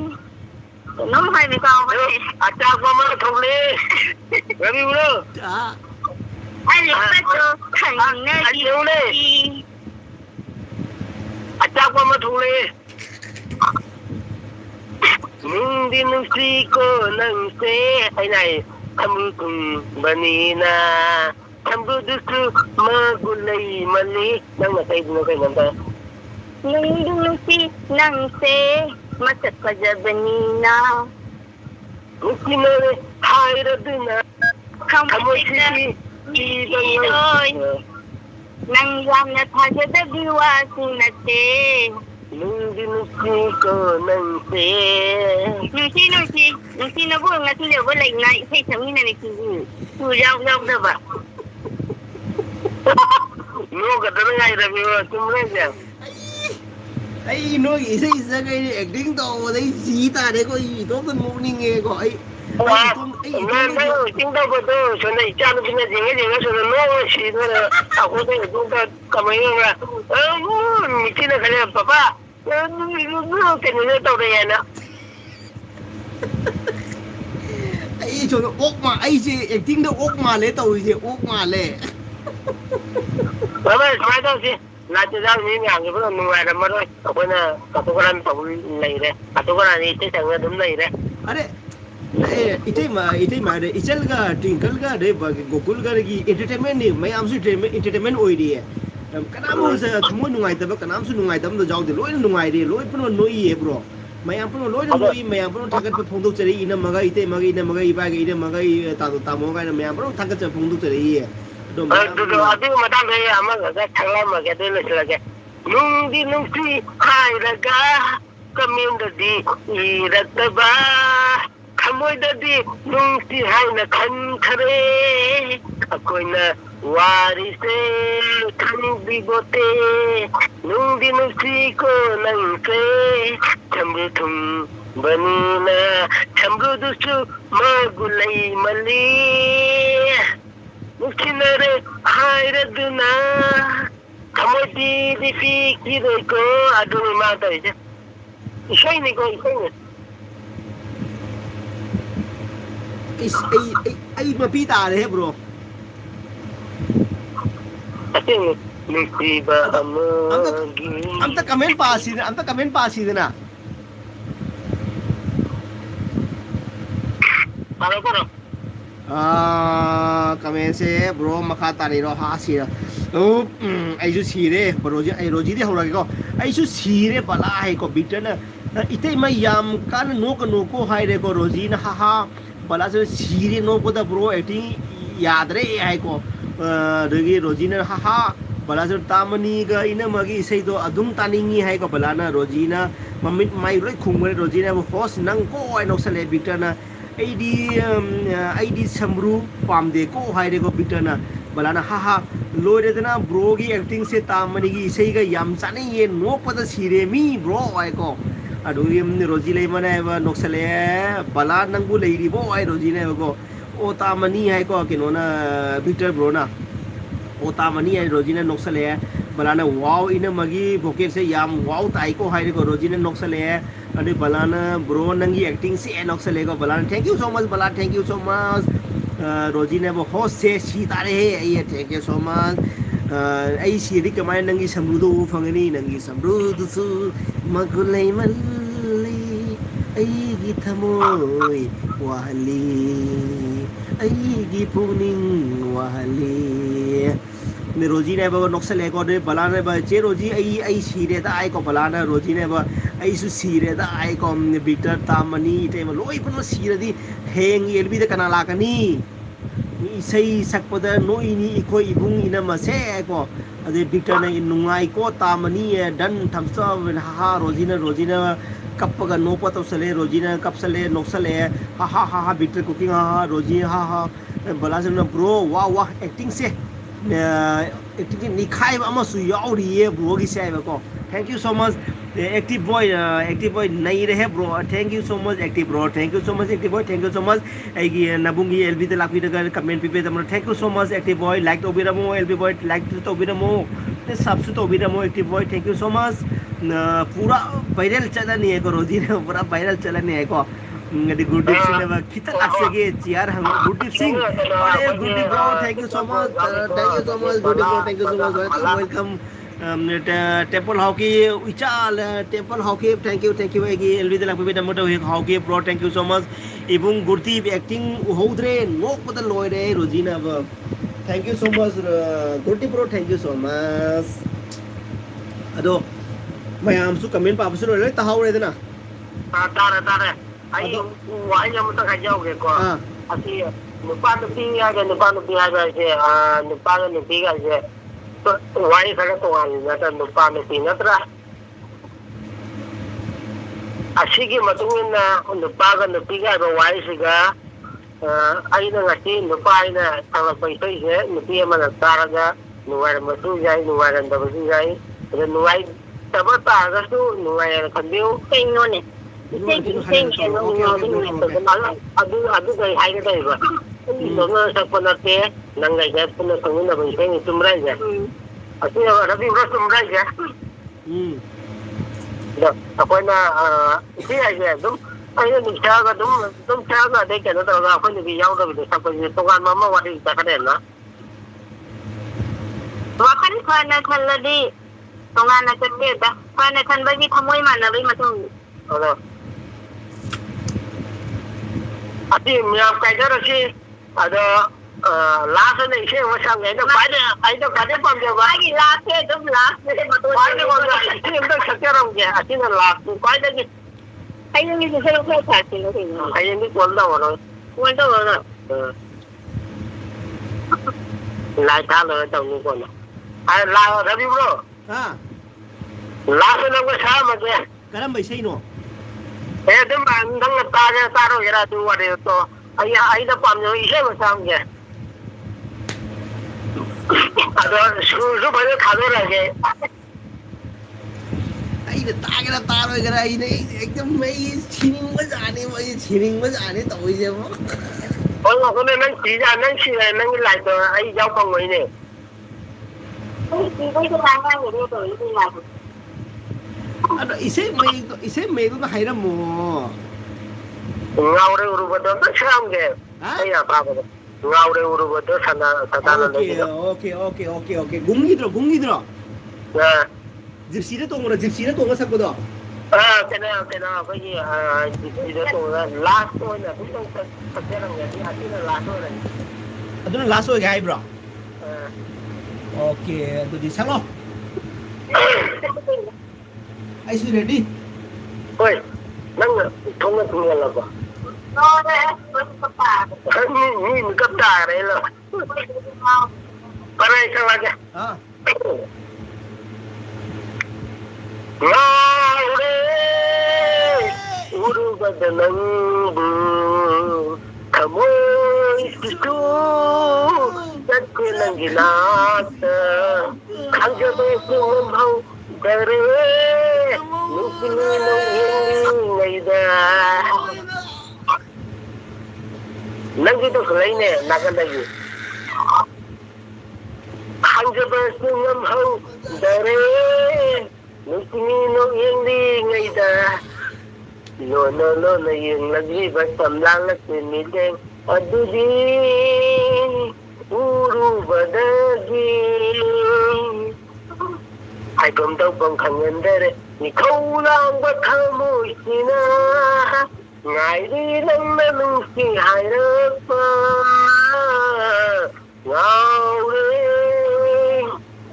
nom hai me kaw hai acha mama thole ravi bro ade pato thanagisi acha mama thole nung dinusi ko nang se ai nai sambutung banina sambudusu magulay mali nang nasay mo kay nanda nung dinusi nang se mata kajabanina Nustinare hayraduna thamo hekta Nang yam na thajada biwasnate ꯅꯨꯡꯗꯤ ꯅꯨꯡꯁꯤꯀꯣ ꯅꯪꯁꯦ ꯅꯨꯡꯁꯤꯅꯕꯨ ꯉꯁꯤ ꯌꯧꯕ ꯂꯩꯅ ꯏꯁꯩ ꯁꯛꯃꯤꯟꯅꯔꯤꯁꯤꯡ ꯁꯨ ꯌꯥꯎꯗꯕ ꯅꯣꯛꯀꯗꯕ ꯉꯥꯏꯔꯝꯃꯤꯕ ꯆꯨꯝꯕ꯭ꯔꯁꯦ ꯑꯩ ꯅꯣꯏꯒꯤ ꯏꯁꯩ ꯁꯛꯀꯩ ꯑꯦꯛꯇꯤꯡ ꯇꯧꯕꯗꯩ ꯁꯤ ꯇꯥꯔꯦꯀꯣ ꯑꯩ ꯏꯇꯣꯝꯇ ꯅꯣꯛꯅꯤꯡꯉꯦꯀꯣ ꯑꯩ ꯏꯇꯣꯝꯇꯁꯨ ꯅꯪ ꯆꯤꯡ ꯇꯧꯕꯗꯣ ꯁꯣꯝꯗ ꯏꯆꯥ ꯅꯨꯄꯤꯅ ꯌꯦꯡꯉ ꯁꯣꯝꯗ ꯅꯣꯛꯑ ꯁꯤꯗꯣꯏꯔ ꯑꯩꯈꯣꯏꯗ ꯏꯇꯣꯝꯇ ꯀꯃꯥꯏꯅ ꯃꯤꯆꯤꯅ ꯈꯜꯂꯦ ꯄꯄꯥ ꯀꯩꯅꯣꯅꯦ ꯇꯧꯔꯦꯅ ꯑꯩ ꯁꯣꯝꯗ ꯑꯩꯁꯦ ꯑꯦꯛꯇꯤꯡꯗ ꯑꯣꯛ ꯃꯥꯜꯂꯦ ꯇꯧꯔꯤꯁꯦ ꯑꯣꯛ ꯃꯥꯜꯂꯦ ꯁꯨꯃꯥꯏꯅ ꯇꯧꯁꯤ ꯂꯥꯏꯇꯤꯖꯥꯡ ꯃꯤ ꯃꯌꯥꯝꯒꯤ ꯄꯨꯂꯞ ꯅꯨꯡꯉꯥꯏꯔꯝꯃꯔꯣꯏ ꯑꯩꯈꯣꯏꯅ ꯀꯥꯇꯨ ꯀꯔꯟ ꯇꯧ ꯂꯩꯔꯦ ꯀꯥꯇꯨ ꯀꯔꯟ ꯏꯁꯩ ꯁꯛꯅ ꯑꯗꯨꯝ ꯂꯩꯔꯦ अरे इतै इचलगा ट्विंकलगा गोकुलगागी एंटरटेनमेंट मैं एंटरटेनमेंट कनाम थमो नुंगाइतब कनामसु नुंगाइतब जाउदे लोइन नुंगाइरे लोइ पुनो नोइए ब्रो मैं पुनो लोइन ꯑꯗꯣ नोइ मैं पुनो थागत फोंदोचरे इनमगा इनमगा इबागे इनमगा तादो तामो गाइना मैं पुनो थागत फोंदोचरे ꯑꯗꯨꯒꯤ ꯃꯇꯥꯡꯗ ꯑꯃꯒ ꯊꯛꯂꯝꯃꯒꯦ ꯑꯗꯨ ꯂꯣꯏꯁꯤꯜꯂꯒꯦ ꯅꯨꯡꯗꯤ ꯅꯨꯡꯁꯤ ꯍꯥꯏꯔꯒ ꯀꯃꯦꯟꯗꯗꯤ ꯏꯔꯛꯇꯕ ꯊꯃꯣꯏꯗꯗꯤ ꯅꯨꯡꯁꯤ ꯍꯥꯏꯅ ꯈꯟꯈ꯭ꯔꯦ ꯑꯩꯈꯣꯏꯅ 와리세 탕비보테 룽디누시코 낭세 참부tum banina 참부두수 마굴레이 말리 묵치나레 하이라드나 가모디 디피키도이코 아두니 마타이제 이샤이니고 이샤이니 ai mapi ta re bro amta comment pasi na comment se bro makha tari ro ha si ai ju si re bro ji ai roji de hora ko ai su si re bala hai ko bitter na ite mai yam kan no ko hai re ko roji na ha bala se si re no ko da bro acting याद रे hai ko दगी रोजीना हा बलाजर तामनी गा इना मगी सही तो अदुम तानिंगी है को बलाना रोजीना मम्मी माई रोई खुंगरे रोजीना वो होस नंग को आई नोक्सले बिक्टरना आईडी समरू पामदे को हाय रे को बिक्टरना बलाना हा लोरे देना ब्रो की एक्टिंग से तामनी की सही का याम चाने ये नो पद सिरे मी ब्रो आई को अदुगी रोजी ले मने नोक्सले बला नंगबु लेरी बो आई रोजीना को ओ तामनी है को किनो ना बिक्टर ब्रो ना ओ तामनी है रोजीना नोक्सले बलाना वाव इन मगी भोकेल से याम वाव ताई को हाय को रोजीना नोक्सले अरे बलाना ब्रो नंगी एक्टिंग से नोक्सले को बलाना थैंक यू सो मच बला थैंक यू सो मच रोजीना वो होस्ट से सी तारे है ये थैंक यू सो मच आई सीरी कमाय नंगी समरुदो फंगनी नंगी समरुदसु मगुलै मल्ली ꯑꯩꯒꯤ ꯊꯃꯣꯏ ꯋꯥꯍꯜꯂꯤ ꯑꯩꯒꯤ ꯄꯨꯛꯅꯤꯡ ꯋꯥꯍꯜꯂꯤ रोजी ने बा नोक्सल एको दे बलाना बा चे रोजी आई सीरे दा आई को बलाना रोजी ने बा आई सु सीरे दा आई को बिक्टर तामनी इते म लोई पन सीरे दी हेंग एलबी दे कना लाकनी इसई सकपदा नोइनी इको इबुंग इना मसे को अदे बिक्टर ने नुंगाई को तामनी डन थम्स हा रोजी ने कपगा नोपा तौसले रोजी ने कपसले नोक्सले हा बिक्टर कुकिंग हा रोजी हा बलाजन ब्रो वाह वाह एक्टिंग से एक्टिंग निखाई अमसु याउरिए ब्रो की से को thank you so much active boy नहीं रहे bro thank you so much active bro thank you so much active boy thank you so much एगी नबुंगी एलबी ते लापी दगर कमेंट पिपे तमन thank you so much active boy like तो बिरमो एलबी बॉय लाइक तो बिरमो सब्सक्राइब तो बिरमो active boy thank you so much पूरा वायरल चलनी है को रोजी ने पूरा वायरल चलनी है को गुरदीप सिंह ने कितना लागे चियार हम गुरदीप सिंह अरे Gurdeep bro thank you so much Gurdeep bro thank you so much welcome temple hockey विचाल टेम्पल हॉकी थैंक यू एगी एलवी दला पे दमतो hockey bro thank you so much इबुं गुरदीप एक्टिंग होद्रे नो पद लोयरे रोजीना thank you so much Gurdeep bro thank you so much अदो मयामसु कमेंट पापसु लोय ताहावरे देना तारे आई वाई जमता खाजाओगे को असि नुपा नुपी हागे नुपा नुपी हागे से नुपा नुपी हागे तो वाई खड़ा तो वाई ना तो नुपा नुपी नत्रा ꯑꯁꯤꯒꯤ ꯃꯇꯨꯡ ꯏꯟꯅ ꯅꯨꯄꯥꯒ ꯅꯨꯄꯤꯒ ꯍꯥꯏꯕ ꯋꯥꯔꯤꯁꯤꯒ ꯑꯩꯅ ꯉꯁꯤ ꯅꯨꯄꯥ ꯑꯩꯅ ꯁꯛꯂꯛꯄ ꯏꯁꯩꯁꯦ ꯅꯨꯄꯤ ꯑꯃꯅ ꯇꯥꯔꯒ ꯅꯨꯡꯉꯥꯏꯔꯝꯕꯁꯨ ꯌꯥꯏ ꯅꯨꯡꯉꯥꯏꯔꯝꯗꯕꯁꯨ ꯌꯥꯏ ꯑꯗ ꯅꯨꯡꯉꯥꯏꯇꯕ ꯇꯥꯔꯒꯁꯨ ꯅꯨꯡꯉꯥꯏꯌꯦꯅ ꯈꯟꯕꯤꯌꯨ ꯀꯩꯅꯣꯅꯦ ꯑꯗꯨ ꯀꯩ ꯍꯥꯏꯒꯗꯧꯕ ꯅꯪꯅ ꯁꯛꯄ ꯅꯠꯇꯦ ꯅꯪꯒ ꯑꯩꯒ ꯄꯨꯟꯅ ꯁꯛꯃꯤꯟꯅꯕ ꯏꯁꯩꯅꯤ ꯆꯨꯝꯕ꯭ꯔꯥ ꯍꯥꯏꯁꯦ ꯑꯁꯤ ꯔꯕꯤꯕ꯭ꯔꯣ ꯆꯨꯝꯕ꯭ꯔꯥ ꯍꯥꯏꯁꯦ ꯑꯗꯣ ꯑꯩꯈꯣꯏꯅ ꯏꯁꯩ ꯍꯥꯏꯁꯦ ꯑꯗꯨꯝ ꯑꯩꯅ ꯅꯤꯡꯁꯛꯑꯒ ꯑꯗꯨꯝ ꯁꯛꯑꯒ ꯑꯗꯩ ꯀꯩꯅꯣ ꯇꯧꯔꯒ ꯑꯩꯈꯣꯏ ꯅꯨꯄꯤ ꯌꯥꯎꯗꯕꯤꯗ ꯁꯛꯄꯁꯦ ꯇꯣꯉꯥꯟꯕ ꯑꯃ ꯋꯥꯔꯤ ꯆꯠꯀꯅꯦꯅ ꯋꯥꯈꯜ ꯐꯅ ꯈꯜꯂꯗꯤ ꯇꯣꯉꯥꯟꯅ ꯆꯠꯇꯦꯗ ꯐꯅ ꯈꯟꯕꯒꯤ ꯊꯃꯣꯏ ꯃꯥꯟꯅꯕꯒꯤ ꯃꯇꯨꯡ ꯑꯗꯣ ꯑꯁꯤ ꯃꯌꯥꯝ ꯀꯥꯏꯗꯔꯁꯤ ꯑꯗꯣ ꯂꯥꯁꯇꯅ ꯏꯁꯩ ꯑꯃ ꯁꯛꯑꯦ ꯑꯩꯅ ꯈ꯭ꯋꯥꯏꯗꯩ ꯄꯥꯝꯖꯕ ꯑꯩꯒꯤ ꯂꯥꯁꯁꯦ ꯑꯗꯨꯝ ꯂꯥꯁꯅꯦ ꯏꯁꯩ ꯑꯝꯇ ꯁꯛꯆꯔꯝꯒꯦ ꯑꯁꯤꯅ ꯂꯥꯁꯅꯤ ꯈ꯭ꯋꯥꯏꯗꯒꯤ ꯍꯌꯦꯡꯒꯤꯁꯨ ꯈꯔ ꯈꯔ ꯁꯥꯁꯤꯅꯣ ꯀꯩꯅꯣ ꯍꯌꯦꯡꯗꯤ ꯀꯣꯜ ꯇꯧꯔꯔꯣꯏ ꯀꯣꯜ ꯇꯧꯔꯒ ꯂꯥꯏ ꯊꯥ ꯂꯣꯏꯔ ꯇꯧꯅꯤ ꯀꯣꯟꯅ ꯂꯥꯛꯑꯣ ꯔꯕꯤꯕ꯭ꯔꯣ ꯍꯥ ꯂꯥꯁꯇ ꯅꯪꯒ ꯁꯛꯑꯝꯃꯒꯦ ꯀꯔꯝꯕ ꯏꯁꯩꯅꯣ ꯑꯗꯨꯝ ꯅꯪꯅ ꯇꯥꯒꯦꯔꯥ ꯇꯥꯔꯣꯏꯒꯦꯔꯥ ꯑꯗꯨ ꯋꯥꯔꯤꯗꯣ ꯑꯩꯅ ꯄꯥꯝꯖꯕ ꯏꯁꯩ ꯑꯃ ꯁꯛꯑꯝꯒꯦ ꯑꯗꯣ ꯁꯨꯔꯁꯨ ꯐꯖꯅ ꯊꯥꯗꯣꯔꯛꯑꯒꯦ ꯑꯩꯅ ꯇꯥꯒꯦꯔꯥ ꯇꯥꯔꯣꯏꯒꯦꯔꯥ ꯑꯩꯅ एकदम ꯑꯩ ꯁꯤꯅꯤꯡꯕꯖꯥꯠꯅꯦꯕ ꯑꯩ ꯁꯤꯅꯤꯡꯕꯖꯥꯠꯅꯦ ꯇꯧꯔꯤꯁꯦꯕ ꯍꯣꯏ ꯉꯈꯣꯏꯅꯦ ꯅꯪ ꯁꯤꯔꯦ ꯅꯪꯒꯤ ꯂꯥꯏꯐꯇꯣ ꯑꯩ ꯌꯥꯎ ꯐꯪꯉꯣꯏꯅꯦ ꯑꯗꯣ ꯏꯁꯩ ꯃꯌꯦꯛꯇꯨ ꯍꯥꯏꯔꯝꯃꯣ ꯉꯥꯎꯔꯦ ꯎꯔꯨꯕꯗꯣ ꯑꯝꯇ ꯁꯛꯑꯝꯒꯦ ꯍꯥ ꯑꯩ ꯑꯄꯥꯝꯕꯗꯣ ꯉꯥꯎꯔꯦ ꯎꯔꯨꯕꯗꯣ ꯁꯗꯥꯅꯟꯗꯒꯤꯗꯣ 오케이 ꯒꯨꯡꯒꯤꯗ꯭ꯔꯣ ꯖꯤꯞꯁꯤꯗ ꯇꯣꯡꯉ ꯁꯛꯄꯗꯣ ꯀꯩꯅꯣ ꯑꯩꯈꯣꯏꯒꯤ ꯖꯤꯞꯁꯤꯗ ꯇꯣꯡꯉꯒ ꯂꯥꯁ ꯑꯣꯏꯅ ꯑꯗꯨꯝ ꯁꯛꯆꯔꯝꯒꯦ ꯑꯁꯤꯅ ꯂꯥꯁ ꯑꯣꯏꯔꯅꯤ ꯑꯗꯨꯅ ꯂꯥꯁ ꯑꯣꯏꯒꯦ ꯍꯥꯏꯕ꯭ꯔꯣ 오케이 ꯑꯗꯨꯗꯤ ꯁꯛꯂꯣ ꯑꯩꯁꯨ ꯔꯦꯗꯤ ꯍꯣꯏ ꯅꯪꯅ ꯊꯣꯡꯅ ꯊꯨꯡꯍꯜꯂꯕ ꯃꯤ ꯃꯤꯀꯞ ꯇꯥꯈ꯭ꯔꯦ ꯐꯔꯦ ꯑꯩ ꯁꯛꯂꯒꯦ ꯉꯥꯎꯔꯦ 우르바다 낭부 가모이스투 짝꿍이나다 강저도 꿈하우 그래 눈치는 오행이다 낭기도 그래네 나간다기 강저도 꿈하우 그래 눈치는 오행이다 Lono yung naglibas pamlangat pinideng Adudi Uru badagi Ay kumtaw pang kangandere Ikaw lang ba't hamusin na Ngay di lang namang siharap pa Ngawin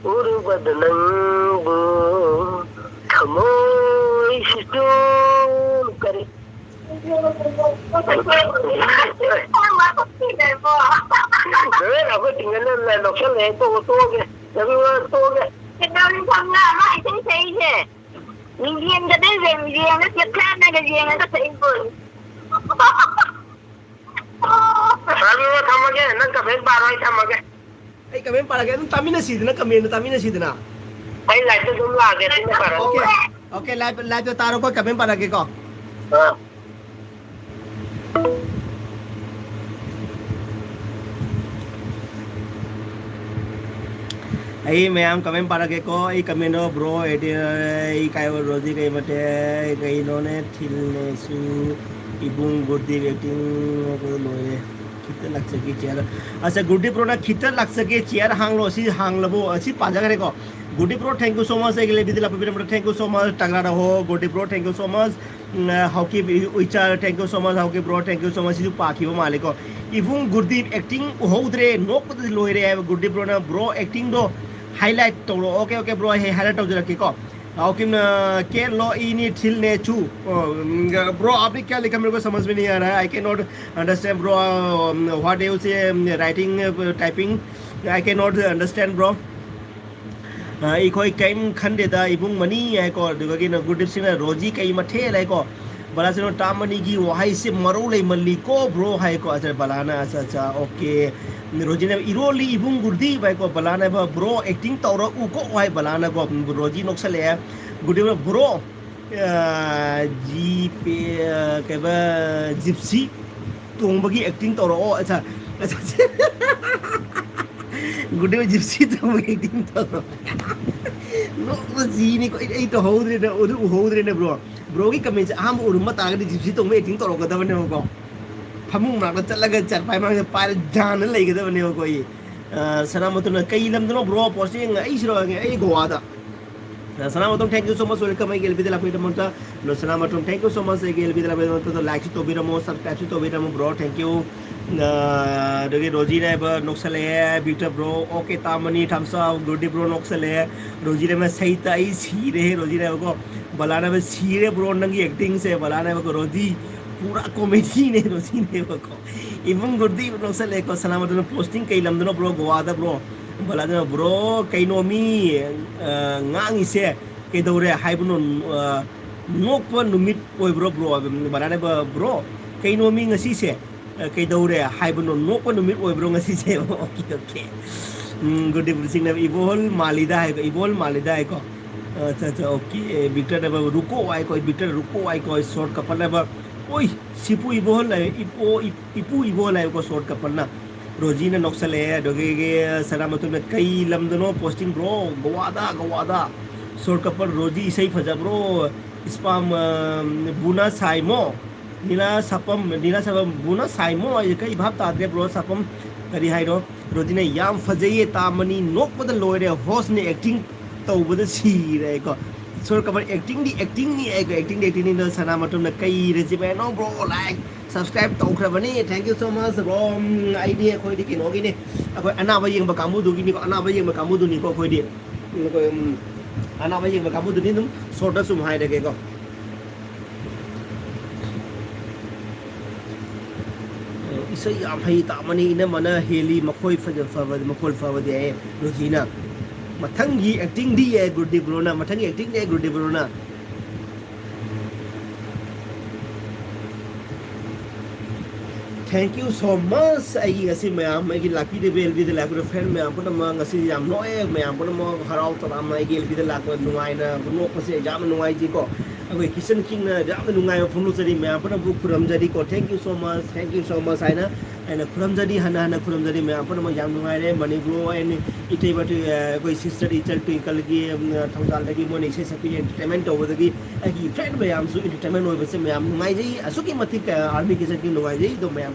Uru badanang bu Kamoy situ Kari. Ako tingnan na lokal eh ito ke. Sabi mo ke. Kenal ni sama mai sai je. Mindian ka din, mindian ka siya na gajian ka sa impul. Sabi mo thamage, nang kaben baroy thamage. Ay kamen para kaya tami na sidna Ay light dum lage din para. Okay, live taro ko kamen para ko. Ay ma'am kami para ke ko ay kami no bro ay kayo rozi kay mate kay none thilne su ibung gurdi waiting ko loye kita lakse ki chair asa gurdi pro na kita lakse ki chair hanglo si hanglabo asi paja kare ko gurdi pro thank you so much egile bidila papira thank you so much tagra ho gurdi pro thank you so much hauki uicha thank you so much hauki bro thank you so much si pakhi ba maliko ibung gurdi acting houdre nok loire gurdi pro na bro acting do highlight tolo okay bro hey highlight हो जरा को ओके के लो इनी थिल ने चू ब्रो आपने क्या लिखा मेरे को समझ में नहीं आ रहा है I can not understand bro what you say writing typing I can not understand bro इखोई कैम खंडे दा इबुंग मनी है को दुगगी न गुड सिंह रोजी कई मथे लाइ को bala sino tamani gi wahai se maro le malli ko bro hai ko acha balana acha okay rojina iroli ibung gurdi bai ko balana ba bro acting tawra u ko wahai balana ko roji noksale gudi bro ji pe ke ba gypsy tung bagi acting tawra o acha gudi gypsy tung bagi acting tawra no ji ni ko ei to hodre na odu hodre na bro ki comment aham uruma tagadi gypsy tung bagi acting tawra kada bane ko famung na chalaga char pai ma pa jan lai kada bane ko ye sanamatu kai lam no bro posting ai siro ai goa da Sanamatum, thank you so much. Welcome. I get the Lapita. No Sanamatum, thank you so much. I get the like to be more subscribe to be bro. Thank you. The Rosina Noxale, Bita bro. Okay, Tamani, Tamsa, Goody bro Noxale, Rosina Saita is here. Rosina go Balana was here, bro. Nangi acting say Balana Rodi. Pura comedy ne Rosina ko. Even Goody Noxale, Sanamatum posting Kailam bro, Goada bro. Balada bro kainomi ngang ise kedore haibuno nokpa numit oi bro balada bro kainomi ngasi se kedore haibuno nokpa numit oi bro ngasi se okay good evening na ibol malida hai ko acha okay victor na ruko ai ko victor ruko ai ko short couple na oi sipu ibol ipu ibol ai ko short couple na Rosina Noxale, Doge, Saramatu, Kai Lamdano, posting bro, Goada, Sort couple Roji, say for the bro, Spam Buna Saimo, Nila Sapam Buna Saimo, I have to bro Sapam, Karihido, Rodina Yam Faze, Tamani, no for the lawyer, Hosni acting over the sea, Sort couple acting the acting in the Sanamatum, Kai Regime, no bro, like. Subscribe to Kravani. Thank you so much. Rom idea koi di kinogi ni. Ako anaba yung bakamu du gini ko anaba yung bakamu du ni ko koi di. Ko anaba yung bakamu du ni nung sorta sumhai de ko. Isa yam hai ta mani ina mana heli makoi fa de Rosina. Mathangi acting di e good di brona. Mathangi acting di e good di brona. Thank you so much. I ngasi mayam I lucky de bel with the lack of friend mayam put among ngasi jam no mayam put among harau to am I gel with the lack of nuai na no pase jam nuai ji ko okay kitchen king na jam nuai phunu sari mayam put book kuram jadi ko thank you so much aina and kuram jadi hana kuram jadi mayam put among jam nuai re mani bro and ite but koi sister ichal twinkle ki thousand lagi mo nei se sapi entertainment over the ki friend mayam so entertainment over se mayam nuai ji asuki matik army kitchen king nuai ji do mayam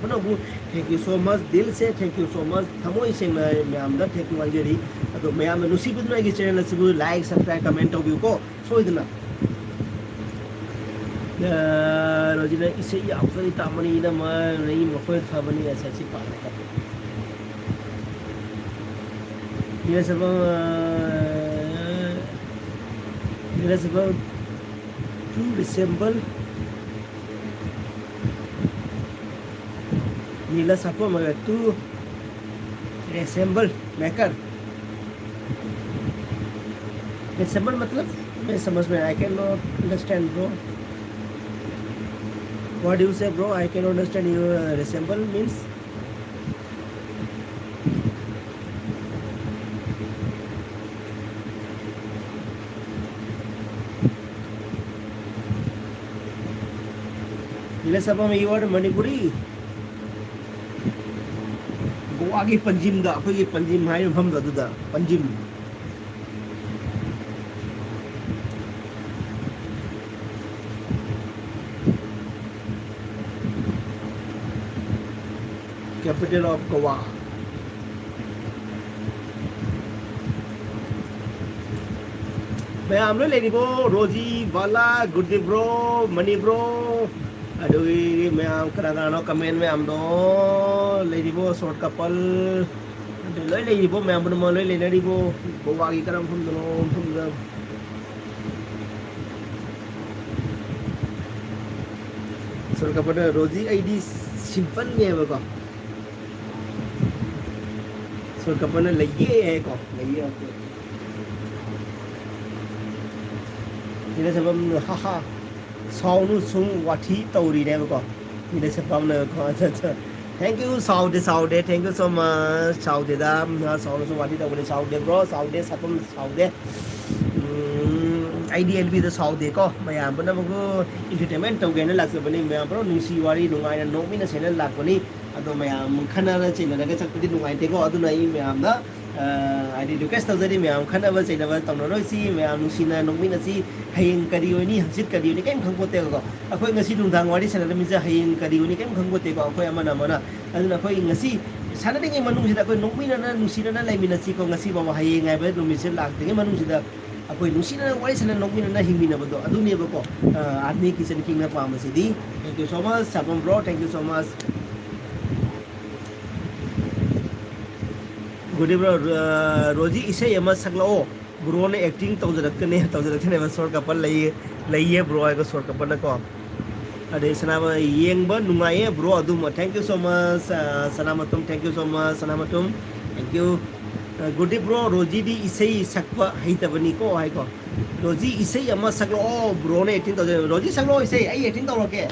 thank you so much dil se thank you so much thamoi sing na mayam da thank you anjari ado mayam nusibu na gi channel sibu like subscribe comment of you ko so idna Rosina ise ya afri tamani ina ma nei makhoi thabani asa si pa ka ये सब 2 December नीला सापो मगर तू December मेकर December मतलब मैं समझ में I cannot understand bro what do you say bro I cannot understand your December means नीला सापो में ये word मणिपुरी गोवा की पंजिम दा अखोई पंजिम हाई मफम दा दुदा पंजिम कैपिटल ऑफ गोवा मैं आमलो लेनी बो रोजी वाला गुड्डी ब्रो मनी ब्रो aduh मैं kadang-kadang komen मैं am do lady bo short couple loi lady bo मैं am bo loi lady bo gowa gi karam phum do short couple roji id simple में है को short couple लइए है को लइए ini sebab haha साउनु सुं वाथी तौरी ने को मिले से पाम ने को अच्छा थैंक यू साउदे थैंक यू सो मच साउदे दा साउनु सुं वाथी तौरी साउदे ब्रो साउदे सपम साउदे आईडीएलबी द साउदे को मयाम बना मगो एंटरटेनमेंट तौगेन लासबनी मयाम ब्रो नुसी वारी नुंगाइना नोमिना सेनल लाकनी अदो मयाम खनाना चेनलगा चकपदि नुंगाइते को अदुना इ मयाम दा आदि रिक्वेस्ट तौजरी मैम खनबा चैनबा तौनरोसी मैम नुसिना नोंमिनसी हयें करियोनी हंसित करियोनी केम खंगपोते को अखोय ngasi नुंदांग वारी सनदमिजा हयें करियोनी केम खंगपोते को अखोय अमना मना अदुना अखोय ngasi सानदिङै मनुंसिदा अखोय नोंमिना नुसिना लाइमिनसी को ngasi बाबा हयें आइबा नुमिसे लाक्तिङै मनुंसिदा अखोय नुसिना वारी सन नोंमिना हिंमिनबदो अदुनेबको आदमी किचन किंग ना पामसिदी थैंक यू सो मच सबम bro thank you so much good bro रोजी इसे यमा सकलो ब्रो ने एक्टिंग तौजरकने शॉर्ट कपल लइए ब्रो आइको शॉर्ट कपल को अदे सनामा येंगबा नुंगाये ब्रो अदुम थैंक यू सो मच सनामतुम थैंक यू सो मच सनामतुम थैंक यू गुड ब्रो रोजी दी इसे सकपा हैतबनी को आइको रोजी इसे यमा सकलो ब्रो ने एक्टिंग तौजर रोजी सकलो इसे आई एक्टिंग तौरके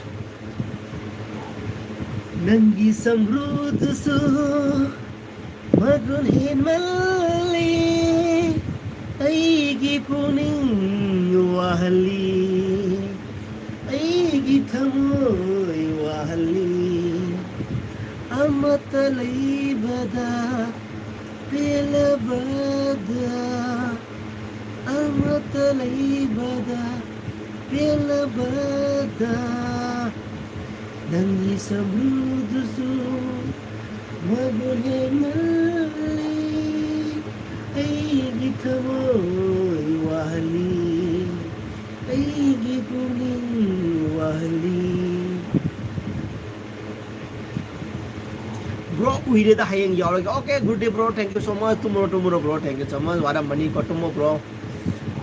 नंगी समृद्ध सु Magun hinmali aigi puning wahali aigi thamoy wahali amatalai bada pelabada amatalai bada pelabada nangi samrudusu Magunay mali ay gitamoy wahali ay gipuning wahali Bro, we did the hayang yaw. Okay, good day, bro. Thank you so much. Tomorrow, bro. Thank you so much. Wada money ko tomorrow, bro.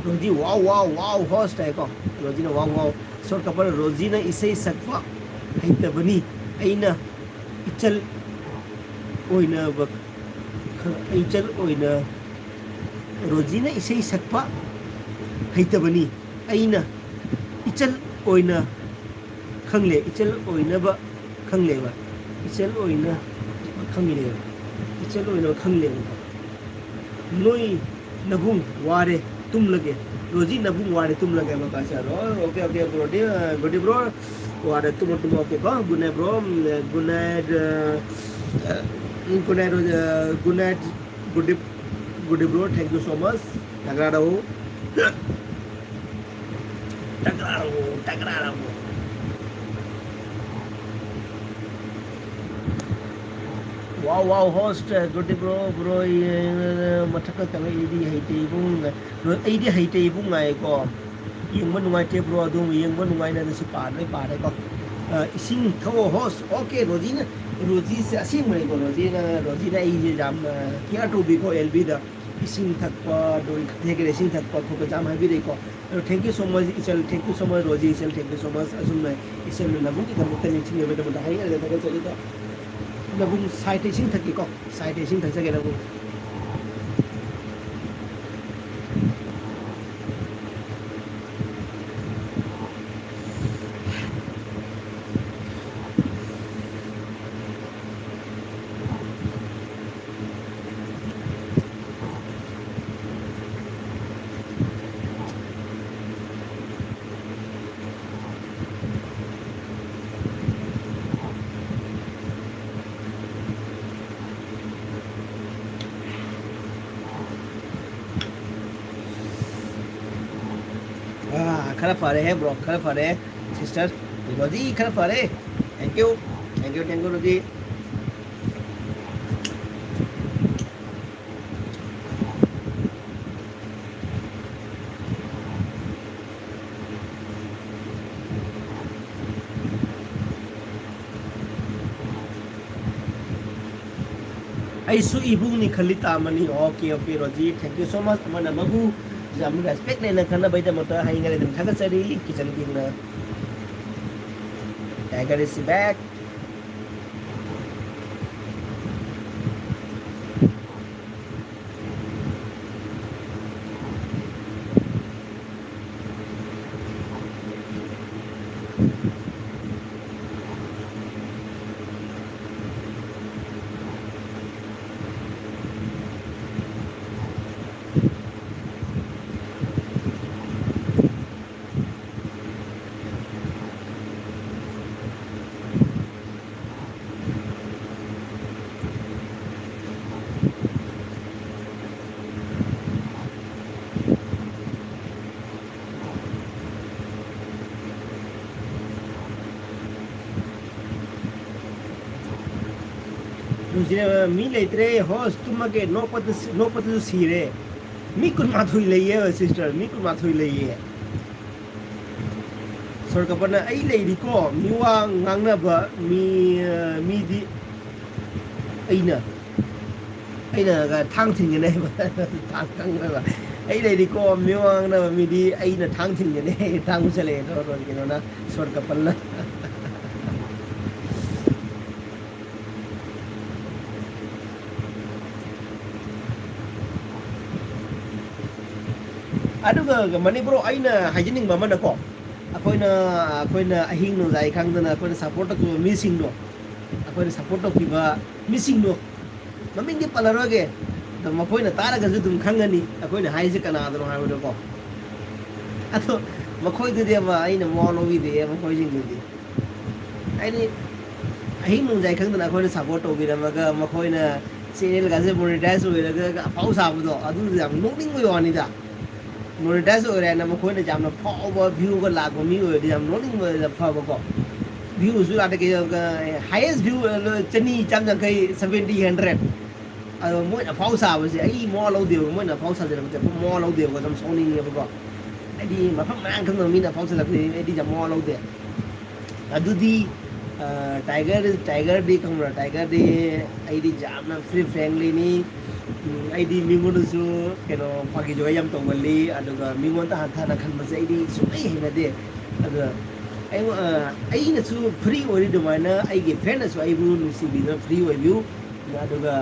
Roji, wow. Host hai ko. Roji na wow. So kapal Roji na isay sakwa. Ay tabani. Ay na ichal ओइना बक इचल ओइना रोजीना इसे सकपा हैतबनी अइना इचल ओइना खंगले इचल ओइना बा खंगले बा इचल ओइना खंगले इचल ओइना खंगले नोई नबुंग वारे तुम लगे रोजी नबुंग वारे तुम लगे मकासा रो okay bro day good bro वारे तुम ओके को good night bro good night good night, good day, bro. Thank you so much. Tagrado. Wow, host. Good day, bro. Mataka kami ID hate ibung ay ko. Yung manungay te bro adum yung manungay na si pare ko. Ising thawo host. Okay, रोजी से असीम मरे को रोजी ना ये जाम क्या टू बी को एलबी दा इसिंग थक पा दो थे के इसिंग थक पा को जाम है भी देखो थैंक यू सो मच इचल थैंक यू सो मच रोजी इचल थैंक यू सो मच असुम में इचल लगू की तब तक निचिंग में तो हाई अरे तक चली तो लगू साइट इसिंग थक को साइट इसिंग थक सके लगू खरा फारे है ब्रो खरा फारे सिस्टर रोजी खरा फारे थैंक यू रोजी ऐसु इबुंगनी खली तामनी ओके रोजी थैंक यू सो मच अमन अमगु जम रेस्पेक्ट लेना खाना बैठा मत हाइंगा ले थका चरी किचन किंग ना टाइगर इज बैक रोजिना मी लेते होस्ट तुम्हारे नो पत सीरे मी कुछ माथुई लेये सिस्टर मी कुछ माथुई लेये सोर कपना आई लेडी को मी वा ngang बा मी दी aina ga thang thing ne thang thang ba ai dai ko myong na mi di aina thang thing ne thang chale to ro ki na sor ka palla aduga ga mani bro aina hajinin ba mana ko akoina ahing no jai khang na akoina support ko missing no akoina support ki ba missing no mummy की पलरोगे तो मकोई न तारा गजु तुम खंगनी अकोई न हाई से कना आदरो हाई वो को अतो मकोई दे दे बा आई न मॉल ओवी दे मकोई जिंग दे आई ने आई नु जाय खंग न अकोई न सपोर्ट ओगी न मगा मकोई न चैनल गजे मोनेटाइज हो लगा फाउ साब दो अदु जाम नोटिंग हो वानी दा मोनेटाइज हो रे न मकोई न जाम न फाउ बा व्यू को लाग मी हो जाम नोटिंग हो फाउ को व्यू सु आते के हाईएस्ट व्यू चनी चाम जंग कई 70 100 मोय फाउ साब से आई मॉ लौ देव मोय न फाउ सा जे मते मॉ लौ देव को जम सोनिंग ने बको आई दी मफम मांग खंग मी न फाउ सा लक आई दी जम मॉ लौ दे अदुदी टाइगर दी खंगरा टाइगर दी आई दी जाम न फ्री फ्रेंडली नि आई दी मिंगोन सु केनो फागी जोय यम तोंगली अदुगा मिंगोन ता हाथा न खन बसे आई दी सुई हेना दे अदु आई न सु फ्री ओरि दमाना आई गे फ्रेंड सु आई बु नुसी बि न फ्री ओइ व्यू अदुगा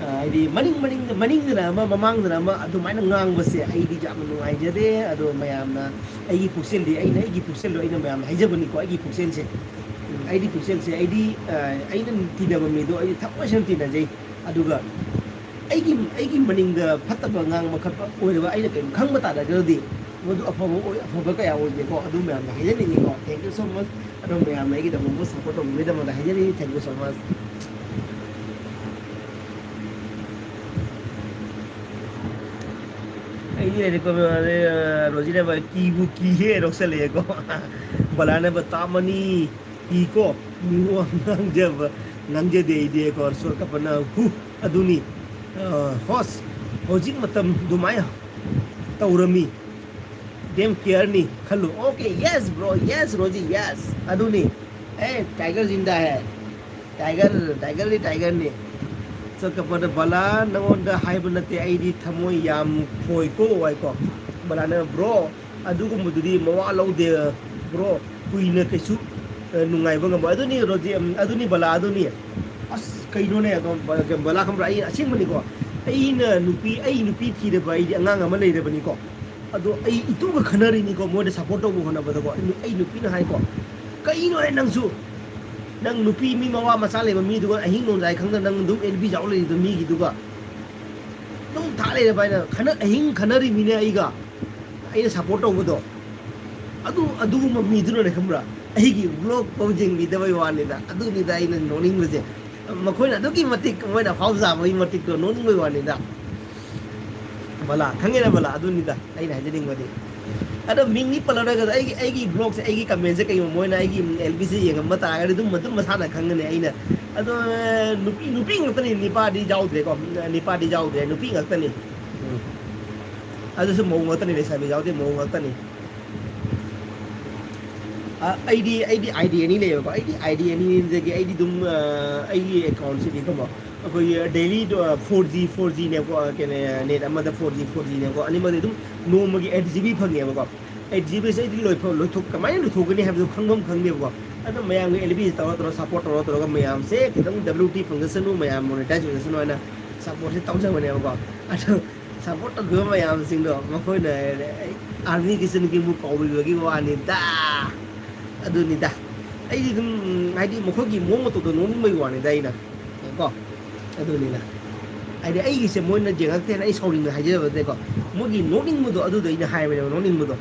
आईडी मनिंग दना ममांग दना अदुमाइना ngang बसे आईडी जाम नुआइ जदे अदो मयामना आईगी पुक्सेल दी आईना आईगी पुक्सेल लो आईना मयाम हाइजबनी को आईगी पुक्सेल से आईडी आईना तिदब मिदो आईदी थपसन तिना जै अदुगा आईगी मनिंग द फतब ngang मखप ओइरबा आईना के खंग बता दगदी मदु अफब कया ओइदे को अदु मयाम हाइजनी को थैंक यू सो मच अदो मयाम आईगी दम मो सपोर्ट ओइदे दम हाइजनी थैंक यू सो मच ये देखो मेरे रोजिना भाई की है रोक्सले को बलाने बतामनी की को नियो नंगे दे को सुर का पना हु अदुनी होस होजिक मतम दुमाय तौरमी देम केयर नी खल्लो ओके यस ब्रो यस रोजी यस अदुनी ए टाइगर जिंदा है टाइगर ने सकपन बला नंगोंद हाइब नते आईडी थमोय याम खोय को वाय को बला न ब्रो अदुगु मुदुदी मवा लौदे ब्रो कुइना कैसु नुंगाय बंग अदुनी रोजी अदुनी बला अदुनी अस कइनो ने बला खमरा आई असिंग मनी को अईना नुपी थीरे बाई अंगांग अमा लेरे बनी को अदो आई इतुग खनरी नि को मोदे सपोर्ट तो होना बद को आई नुपी न हाय को कइनो ने नंगसु नंग नुपी मी मवा मसा लेबा मी दुगा अहिंग नों जाय खंग नंग दुम एलबी जाव ले दु मी gi दुगा नुम था ले बायना खन अहिंग खनरी मी ने आइगा आइना सपोर्ट तो बदो अदु मी दुनो ने खमरा अहिगी ब्लॉग पोजिंग मी दबई वाने दा अदु नि दा आइना नोनिंग लजे मखोइना अदुगी मतिक मोइना फाउजा मै मतिक तो नोनिंग मै वाने दा बला खंगे ना बला अदु नि दा आइना हाइजिंग बदे अदो मिंगनी पलरगा आइगी ब्लॉग से आइगी कमेंट से कई मोइना आइगी एलबी से यंग मता आगरे दुम मदुम मसाना खंगने आइना अदो नुपी ngतनी निपादी जाउदे को निपादी जाउदे नुपी ngतनी अदो से मौ ngतनी ले साबे जाउदे मौ ngतनी आईडी एनी ले को आईडी एनी जगे आईडी दुम आइगी अकाउंट से दिखो अखोय डेली 4G ने को केने नेट अमदा 4G ने को अनि मदे दुम नोमगी 8GB फंगे को 8GB से लोथोक कमाय लोथोकनी हाबदो खंगम खंगे को अदो मयाम एलबी तो सपोर्ट तो मयाम से किदम WT फंगसनु मयाम मोनेटाइज फंगसनु आना सपोर्ट से तौजा बने को अदो सपोर्ट तो गो मयाम सिंग दो मखोय ने आर्मी किसन की मु कौबी वानी दा अदुनी दा आइदी दुम आइदी मखोगी मोमो तो नोनिंग मै वानी दाइना को अदुनी ना आइदी आइगी से मोइना जेगाते ना आई सौरिंग हाइजेबदे को मोगी नोनिंग मुदो अदु दैना हाइबे नोनिंग मुदो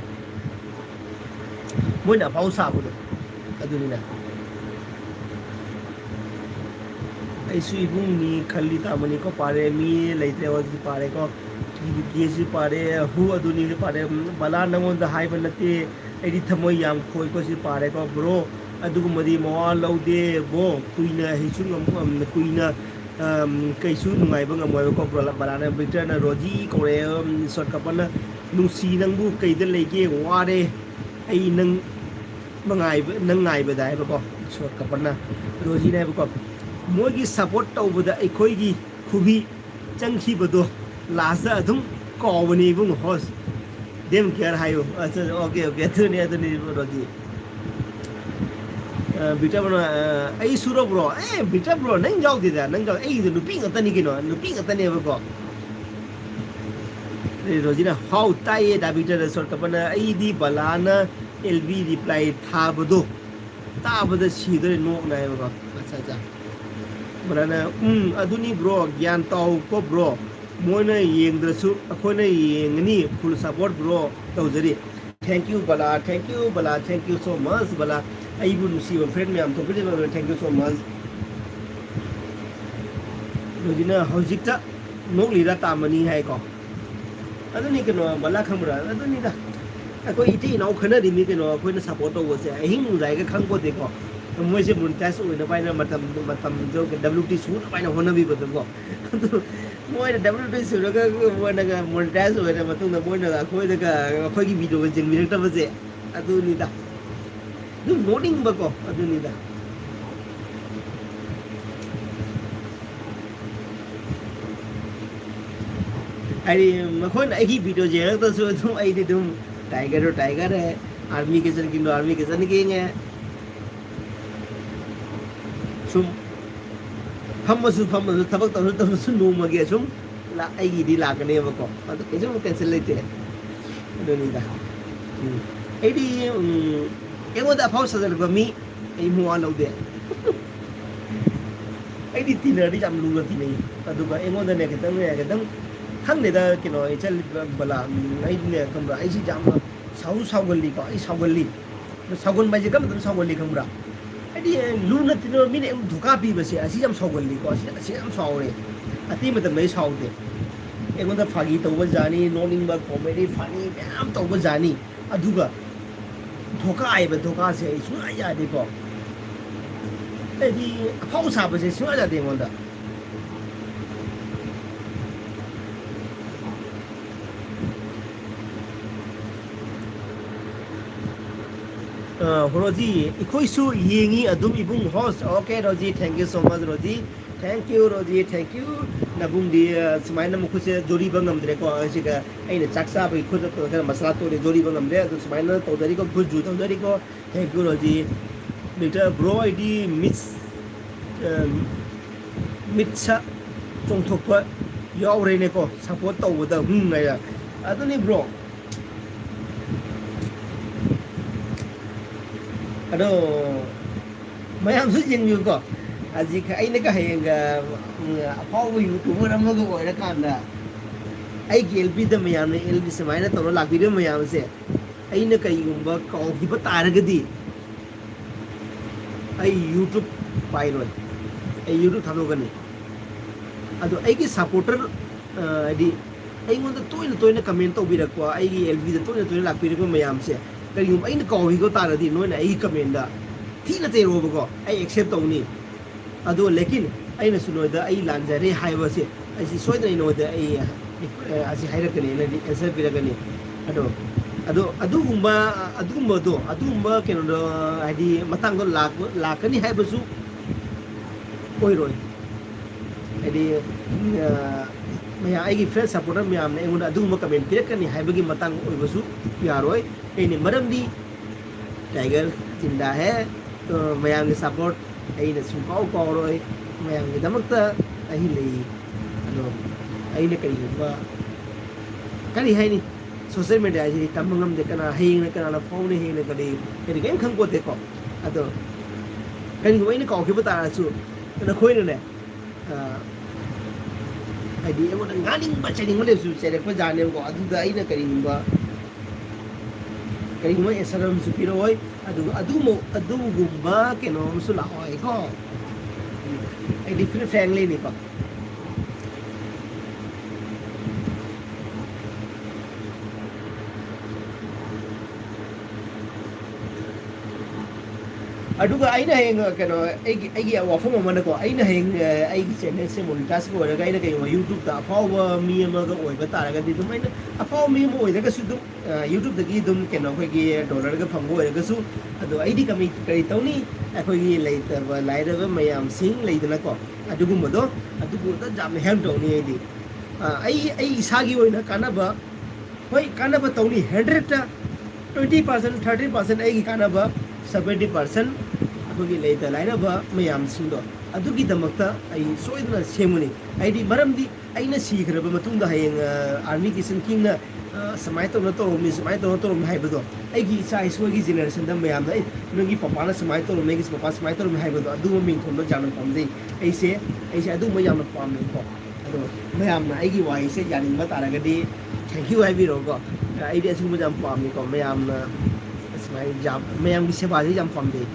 मोइना फाउ साबुदो अदुनी ना आइसु इबुंगनी खल्ली तामनी को पारे मी लेते वजि पारे को केसी पारे हु अदुनी पारे बला नंगोंदा हाइबे नते आइदी थमोय याम खोय को सि पारे को ब्रो अदुगुमदी मवा लौदे बो कुइना हिसुंग कुइना kaisu nungai bang amoy ko balana bitter na roji kore short kapana nusi nangbu kaida lege ware ai nang ngai ba dai ba ko short kapana roji na ba ko mogi support tawbada aikoi gi khubi changkhi bado last adum ko bani bung host dem care hayo okay okay thuni roji Bita bro, ai suro bro, bita bro, nang jauh dia, nang jauh, itu nupi ngata ni kino, nupi ngata ni apa kok? Rojina, how tay dah bita dah sort kapana, ai di balana LB reply tha bodo sido no na apa kok? Acha acha. Balana, aduni bro, gyan tau ko bro, moina yeng drasu, aku na yeng ni full support bro, tahu jadi. Thank you bala, thank you so much bala. I would see a friend me. I'm talking about thank you so much. Rojina, how's it? No leader Tamani Haiko. I don't need to know Balacamra. I don't need that. I go eating now. Can I meet when the support was a him like a Kango deco. The Moise Muntas with the final Matam joke WT suit. I know one of you but the go. More the WT suit when a Montas with a Matuna Bona, a Kogi video was in Mirata was there. I don't need that. Do loading bako adu nida ai makon ai video je to so tu ai di dum tiger hai army ke san kindo army ke san ke nge sum hammasu tabak to su no ma ge sum la ai di la ka ne bako adu ke sum cancel lete adu nida ai di Egoda pausa dari kami, ibu alau deh. Ini tina di jam lula tina ini. Aduh, egoda ni kita hang neda kino, ecel bala, ini kamera, isi jam sawu gali, sawu baca kam tu sawu gali kamera. Ini lula tina mini duka pi besi, isi jam sawu gali, isi jam sawu ni. Ati macam ni sawu deh. Egoda fagi tahu jani, noning bag comedy funny, am tahu jani. Aduh धोखा आए बे धोखा से सुना जाते को यदि pausa बसे सुना जाते हैं वंदा Roji ikoi su yengi adum ibung host okay Roji thank you so much Roji thank you Roji thank you nabung di semaina muku se jori bangam dre ko asiga aina chaksa ba ikut to kan masala to jori bangam dre to semaina to dari ko guju to dari ko thank you Roji later bro id mitsa chongthokpa yaure ne ko support to da ngai ya aduni bro ado mayam su jing yu ko aji ka ai ka henga apaw youtuber amaga oira kanda ai gelbi da mayam ne elbi semaina to la video mayam se ai na kai gumba ko hi ba taragadi ai youtube pairo ai youtube thalo gani ado ai ki supporter di ai ngonda toina comment to birakwa ai gi elbi da toina la piri ko mayam se kayum ai na ko hi ko taradi noina ai comment da thina te ro ko ai accept to ni ado lekin ai na sunoida ai lanjare haiba se ai si soida ni noida ai asi haira kane na di answer biragani ado gumba keno do adi matang do lakani haiba su koi roi adi maya ai gi friend supporter mi amne ngona adu ma comment pirakani haiba gi matang oi basu yaroi ai ni maram di tiger jinda hai to mayam gi support ai na su kau roi mayam gi damakta ai le ado ai ne kai ba kari hai ni social media ji tamangam de kana hing na kana phone ni hing na kadi kadi game khang ko te ko ado kani ko ini ko ke bata su na khoi ne ai di emo nganing ba chani ngole su chere ko jane ko adu da ai na kari ba kari mo esaram su piro oi adu gumba ke no su la oi ko ai different family ni ko aduga aina heng kano ai wafam amana ko aina heng ai channel se monetize ko ra aina kai YouTube ta apawa mi ama ga oi ba tara ga di dum aina apawa mi mo oi ga su dum YouTube da gi dum kano ko gi dollar ga phang oi ga su adu ai di kami kai tawni ko gi lai ta ba lai da ba mayam sing lai da ko adugu mo do adugu ta jam hem do ni ai di ai isa gi oi na kana ba hoi kana ba tawni 100 ta 20% 30% ai gi kana ba 70% ꯑꯩꯈꯣꯏꯒꯤ ꯂꯩꯇ ꯂꯥꯏꯔꯕ ꯃꯌꯥꯝꯁꯤꯡꯗꯣ ꯑꯗꯨꯒꯤꯗꯃꯛꯇ ꯑꯩ ꯁꯣꯏꯗꯅ ꯁꯦꯝꯒꯅꯤ ꯍꯥꯏꯗꯤ ꯃꯔꯝꯗꯤ ꯑꯩꯅ ꯁꯤꯈ꯭ꯔꯕ ꯃꯇꯨꯡꯗ ꯍꯌꯦꯡ ꯑꯥꯔꯃꯤ ꯀꯤꯁꯟ ꯀꯤꯡꯅ ꯁꯨꯃꯥꯏꯅ ꯇꯧꯅ ꯇꯧꯔꯝꯃꯤ ꯁꯨꯃꯥꯏꯅ ꯇꯧꯅ ꯇꯧꯔꯝꯃꯤ ꯍꯥꯏꯕꯗꯣ ꯑꯩꯒꯤ ꯏꯆꯥ ꯏꯁꯨꯒꯤ ꯖꯦꯅꯦꯔꯦꯁꯟꯗ ꯃꯌꯥꯝꯗ ꯑꯩ ꯅꯪꯒꯤ ꯄꯄꯥꯅ ꯁꯨꯃꯥꯏꯅ ꯇꯧꯔꯝꯃꯤ ꯑꯩꯒꯤ ꯄꯄꯥ ꯁꯨꯃꯥꯏꯅ ꯇꯧꯔꯝꯃꯤ ꯍꯥꯏꯕꯗꯣ ꯑꯗꯨꯒꯨꯝꯕ ꯃꯤꯡꯊꯣꯟꯗꯣ ꯌꯥꯝꯅ ꯄꯥꯝꯖꯩ ꯑꯩꯁꯦ ꯑꯗꯨꯒꯨꯝꯕ ꯌꯥꯝꯅ ꯄꯥꯝꯃꯦꯀꯣ ꯑꯗꯣ ꯃꯌꯥꯝꯅ ꯑꯩꯒꯤ ꯋꯥꯍꯩꯁꯦ ꯌꯥꯅꯤꯡꯕ ꯇꯥꯔꯒꯗꯤ ꯊꯦꯡꯛ ꯌꯨ ꯍꯥꯏꯕꯤꯔꯛꯑꯣꯀꯣ ꯑꯩꯗꯤ ꯑꯁꯤꯒꯨꯝꯕ ꯌꯥꯝ ꯄꯥꯝꯃꯦꯀꯣ ꯃꯌꯥꯝꯅ ꯁꯨꯃꯥꯏꯅ ꯃꯌꯥꯝꯒꯤ ꯁꯦꯕꯥꯁꯦ ꯌꯥꯝ ꯄꯥꯝꯖꯩ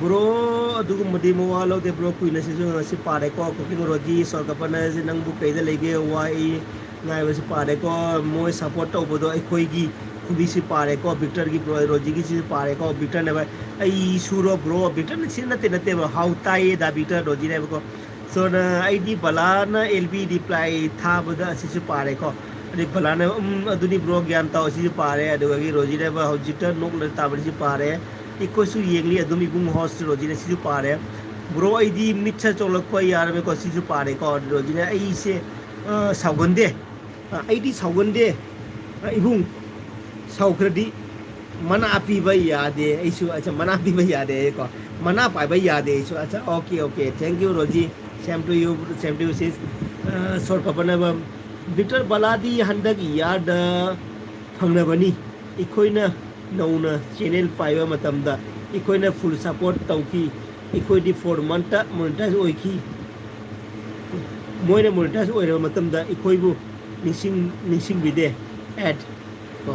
bro adugumadi mawa lode bro kuina se jo si pare ko ko roji sor kapana se nang bu kaida lege wai ngai wase pare ko moi support to bodo ai khoi gi kubi si pare ko victor gi bro roji gi si pare ko victor ne ba ai suro bro victor ne sin nate nate how tai da victor roji ne ko so na id balana lb reply tha boda si si pare ko ani balana aduni bro gyan ta si pare adu gi roji ne ba hojita nok le ta si pare ikosu yengli adum ibung host roji ne sisu pare bro idi mitcha cholok ko yar me ko sisu pare ko roji ne ai se saugonde aidi saugonde ibung saukradi mana api ba yade aisu acha mana api ba yade ko mana pai ba yade aisu acha okay thank you roji same to you says sor kapana ba victor baladi handak yad phangna bani ikoina नौना चैनल पाइबा मतमदा इकोइना फुल सपोर्ट तौकी इकोइदी 4 मंथ मोनेटाइज ओइकी मोइना मोनेटाइज ओइरबा मतमदा इकोइबु निसिंग बिदे एड को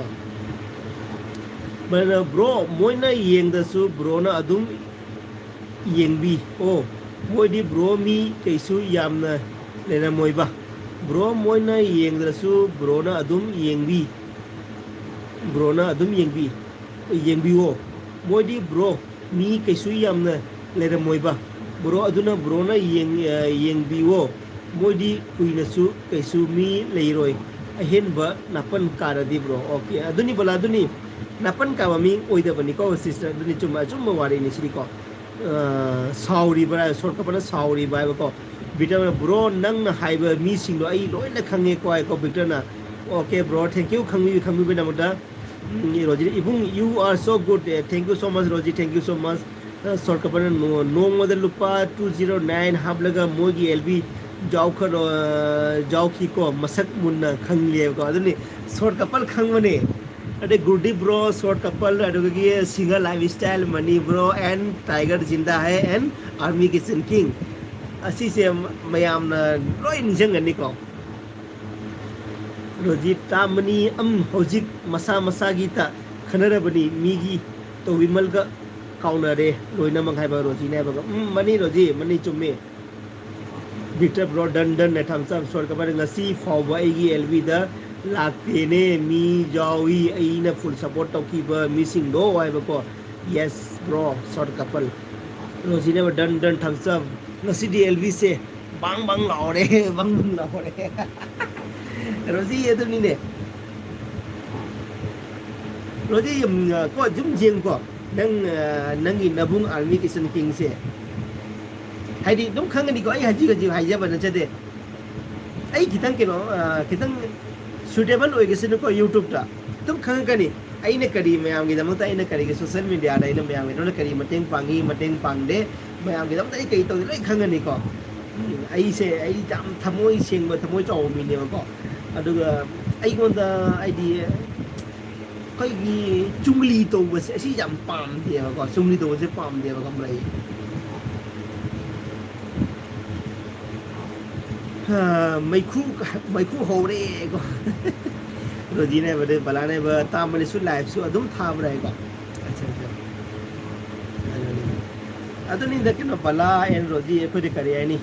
बना ब्रो मोइना येंगदसु ब्रोना अदुम येंबी ओ मोइदी ब्रो मी कैसु यामना लेना मोइबा ब्रो मोइना येंगदसु ब्रोना अदुम येंबी ब्रोना अदुम येंबी yengbiwo moidi bro mi kaisu yamna lera moiba bro aduna bro na yengbiwo moidi kuina su kaisu mi leiroi ahen ba napan karadi bro okay aduni bala aduni napan ka mi oida bani ko sister aduni chuma wari ni siri ko sauri ba sor ka bana sauri ba ko bitana bro nang na haiba mi sing lo ai loi na khange ko ai ko bitana okay bro thank you khami bena mata Roji, even you are so good. Thank you so much, Roji. Thank you so much. Sort of no mother lupa 209 hablaga mogi LB jaukar jauki ko masak munna khang liye ko aduni sort couple khang mane ade goody bro sort couple adugi single lifestyle money bro and tiger jinda hai and army kitchen king asi se mayam na loi ninjang ni ko roji tamani hojik masa gita khanara bani migi to wimal ga kaunare loina mangai ba roji ne ba mani roji mani chumme victor bro dan ne thamsa sor ka ba ngasi faw ba igi lv da lakte ne mi jawi aina full support to ki ba missing do ai ba ko yes bro sort couple roji ne ba dan thamsa ngasi di lv se bang laure bang laure Roji itu ni ne. Roji ko jum jeng ko nang in nabung army kitchen king se. Hai di dum khang ni ko ai haji ga ji hai ja ban cha de. Ai kitang ke no kitang suitable oi ge ko YouTube ta. Dum khang ka ni ai ne kari mayam gi dam ta ai ne kari ge social media dai ne mayam no kari mateng pangde mayam gi dam ta ai kai to lai khang ni ko. Ai se ai jam thamoi seng ba thamoi chaw mi ne ko. aduga ai gonda idea kai gi chungli to was si jam pam dia ko chungli to se pam dia ko mai ha mai khu ho re ko roji ne bade balane ba ta mani su live su adum tha bra ko acha aduni da kino bala en roji e ko de kare ani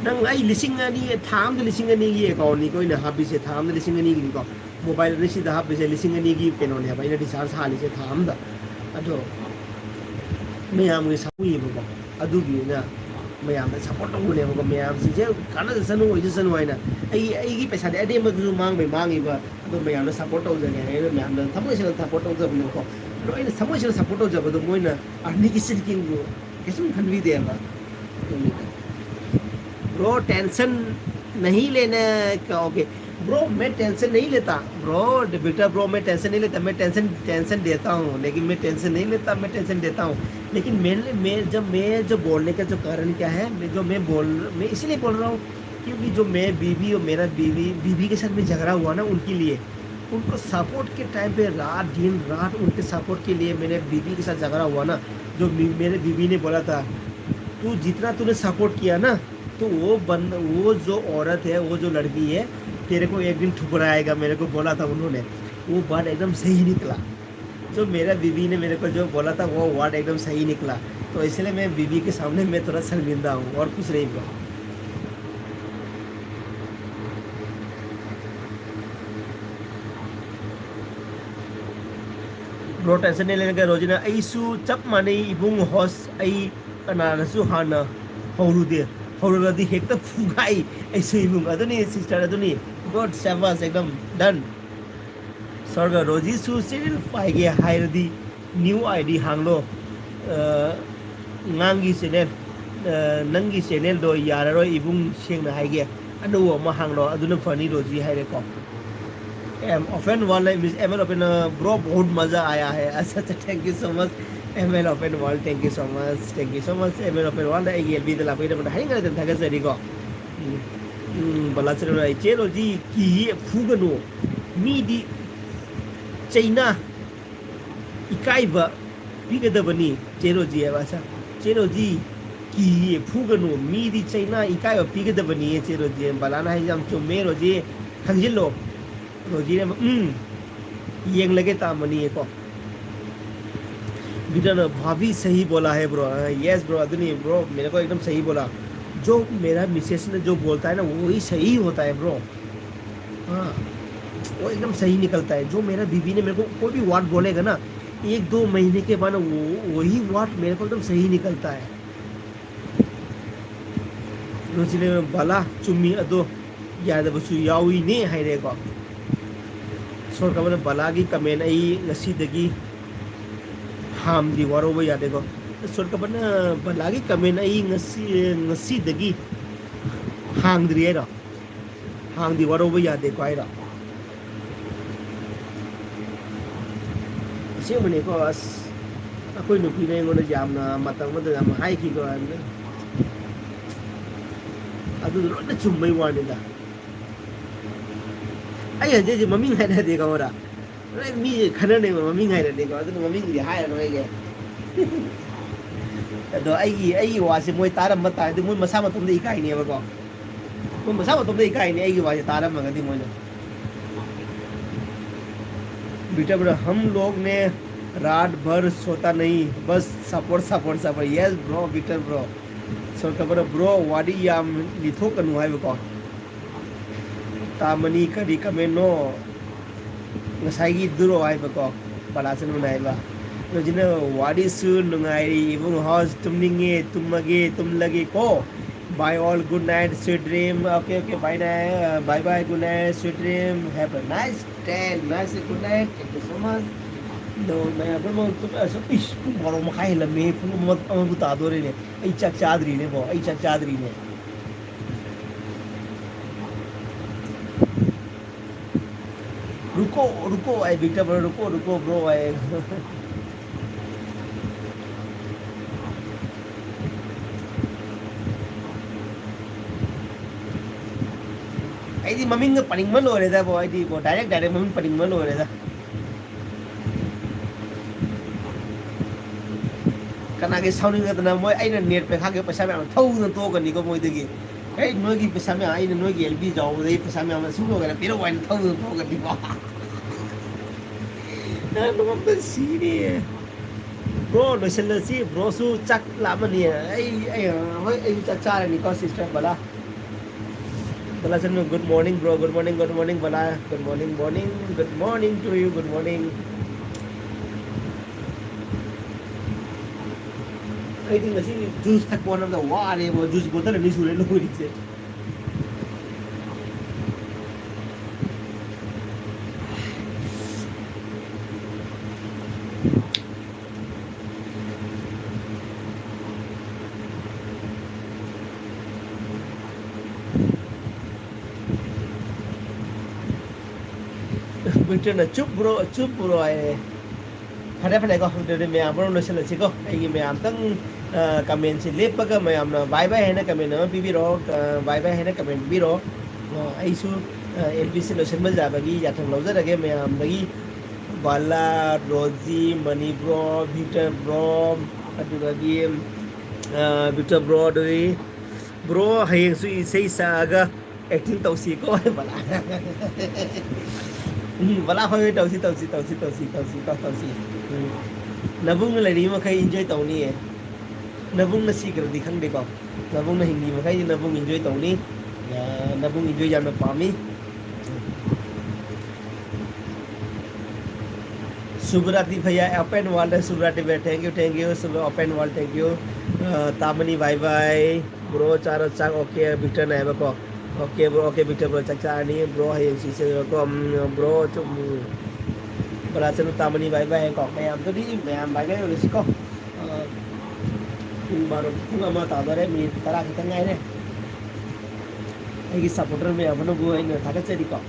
nang ai lising ani tham de lising ani gi account ni ko ina habi se tham de lising ani gi ko mobile ni si da habi se lising ani gi peno ne ba ina recharge ha li se tham da ado mayam gi sawi ba ko adu gi na mayam da support to ne ko mayam si je kana de sanu oi je sanu ai na ai gi paisa de ade ma du mang bai mang gi ba ado mayam da support to je ne mayam da thamoi se support to je ba ko ro ai thamoi se support to je ba do moi na arni gi sirking go kesum khanwi de ba bro tension नहीं लेना का ओके ब्रो मैं टेंशन नहीं लेता ब्रो बेटा ब्रो मैं टेंशन नहीं लेता मैं टेंशन देता हूँ लेकिन मैं टेंशन नहीं लेता मैं टेंशन देता हूँ लेकिन मैं जो बोलने का जो कारण क्या है मैं इसीलिए बोल रहा हूँ क्योंकि जो मैं बीवी और मेरा बीवी के साथ में झगड़ा हुआ ना उनके लिए उनको सपोर्ट के टाइम पे दिन रात उनके सपोर्ट के लिए मेरे बीवी के साथ झगड़ा हुआ ना जो मेरे बीवी ने बोला था तू जितना तूने सपोर्ट किया ना तो वो जो औरत है वो जो लड़की है तेरे को एक दिन ठुकराएगा मेरे को बोला था उन्होंने वो बात एकदम सही निकला जो मेरा बीवी ने मेरे को जो बोला था वो वर्ड एकदम सही निकला तो इसलिए मैं बीवी के सामने मैं थोड़ा शर्मिंदा हूँ और कुछ नहीं हुआ ब्रो टेंशन नहीं लेने का रोजिना ऐसु चप माने इबुंग होस ऐ कनानसु हाना हौरुदे हौरुदी हेक्ता फुगाई ऐसु इबुंग अदुनी सिस्टर अदुनी गॉड सेवास एकदम डन सर्ग रोजी सु सीरियल पाइगे हायरदी न्यू आईडी हांगलो ngangi channel nangi channel do yararo ibung sengna haige adu ma hanglo aduna fani roji haire ko em open wall is ml open bro bahut maza aaya hai अच्छा thank you so much ml open wall thank you so much ml open wall ai gelbi de la pai de hai ngara de thaga sari ko bala chero ai chero ji ki fugano mi di china ikaiba bigadabani chero ji hai basa chero ji ki fugano mi di china ikaiba bigadabani chero ji balana hai jam chume roji khangjilo रोजी ने येंग लगे तामनी को बिटन भाभी सही बोला है ब्रो यस ब्रो अदनी ब्रो मेरे को एकदम सही बोला जो मेरा मिसेस ने जो बोलता है ना वही सही होता है ब्रो हाँ वो एकदम सही निकलता है जो मेरा बीवी ने मेरे को कोई भी वर्ड बोलेगा ना 1-2 महीने के बाद वही वर्ड मेरे को एकदम सही निकलता है रोजी ने बाला चुम्मी अदो याद बसु यावी ने हाइरेको सोर का बलागी कमेंट आई ngasi ham di waro ba yade ko सोर का बलागी comment I ngasi dagi hang dri ra hang di waro ba yade ko ai ra se mane ko as akoi nupi ne ngona jamna matang ma da hai ki ko an adu ro na chumbai wa ni da ai je je mami ngai da de ko ra mi khana ne mami ngai da de ko adu mami ngi hai ra ge ado ai wa se moi taram ma ta de moi masa ma tum de ikai ne ba ko moi masa ma tum de ikai ne ai wa se taram ma ga di moi बेटा ब्रो हम लोग ने रात भर सोता नहीं बस support yes bro Victor bro सो कबर ब्रो वाडी याम लिथो कनु हाय को तामनी करी कमेनो ngसाई दुरो हाय को बलासन बनाइबा रोजिने वाडी सु नुंगाई इबुंग हाउस तुमनिंगे तुमगे तुमलगे को bye all good night sweet dream okay bye bye good night sweet dream have a nice day nice good night thank you so much no मैं अब मैं तो ऐसा इस बड़ो मखाई लमे मत बता दो रे ने आई चक चादरी ने वो आई चक चादरी ने रुको आई विक्टर ब्रो रुको ब्रो आई आई मम्मी का पनिंग मन हो रहा था वो आई वो डायरेक्ट मम्मी पनिंग मन हो रहा था कना के साउंडिंग का ना मोय आई नेट पे खा के पैसा में थौ न तो गनी को मोय देगी ए नोय की पैसा में आई नोय की एलबी जाओ दे पैसा में हम सुनो गरे पेरो वाइन थौ न तो गनी बा ना नो तो सीरी ब्रो नसल सी ब्रो सु चक लामनी आई होय आई चक चार नि को सिस्टर बला Bala Chanu, good morning, bro. Good morning, Bala. Good morning, Good morning to you. Good morning. I think the juice tak one of the water, juice bottle and issue no it's it. Winter na chup bro ai. Phải có được mẹ am bro nó sẽ là gì có ai mẹ am tăng comment xin lip cái mẹ am nó bye bye hay là comment nó bb ro bye bye hay là comment bb ro ai su LBC nó sẽ mới ra bagi giả thằng lâu rất là cái mẹ am bagi Bala Rosie Money bro Victor bro ada lagi Victor bro dari bro hayang su isai saga acting tau si ko bala bala hơi tau si nabung na lari ma kai enjoy tau ni nabung na si kar dikhang de ko nabung na hindi ma kai nabung enjoy tau ni nabung enjoy jam na pami Subrati भैया open wall है Subrati भैया thank you open wall thank you Tamani bye bye bro चारों चाक ओके Victor ना है बको ओके Victor bro चाक चानी bro है इसी से को bro चुप बड़ा चलो Tamani bye bye को मैं am तो नहीं मैं am bye bye उसे को बारो पूरा मत आता रे मी तारा कितना ngay रे एक supporter में अपनों को है ना थाका चली को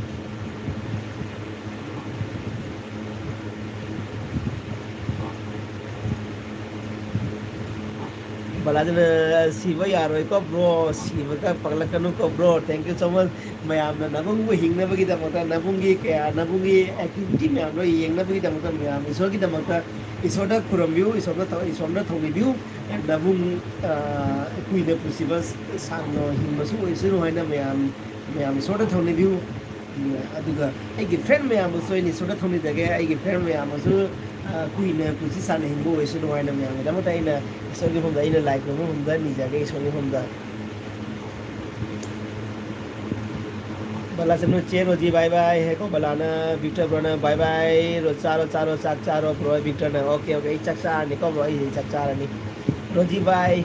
Balajan siwa yaro ko bro siwa ka paglakanu ko bro thank you so much mayam na nabung ko hingna bagi da mata nabungi kaya nabungi activity me amro yengna bagi da mata mayam isor ki da mata isoda kurambiu isoda thongibiu and nabung kuida pusibas sangno himbasu isiru haina mayam isoda thongibiu aduga ai friend mayam so ni isoda thongi dage ai friend mayam so kuina pusi sana himbo isiru haina mayam da mata ina isor ki homda ina like no homda ni jage isor ki homda bala sanu chero ji bye bye hai ko balana Victor bro na bye bye ro charo sak charo bro Victor na okay chak sa ni ko bro ai chak sa ni ro ji bye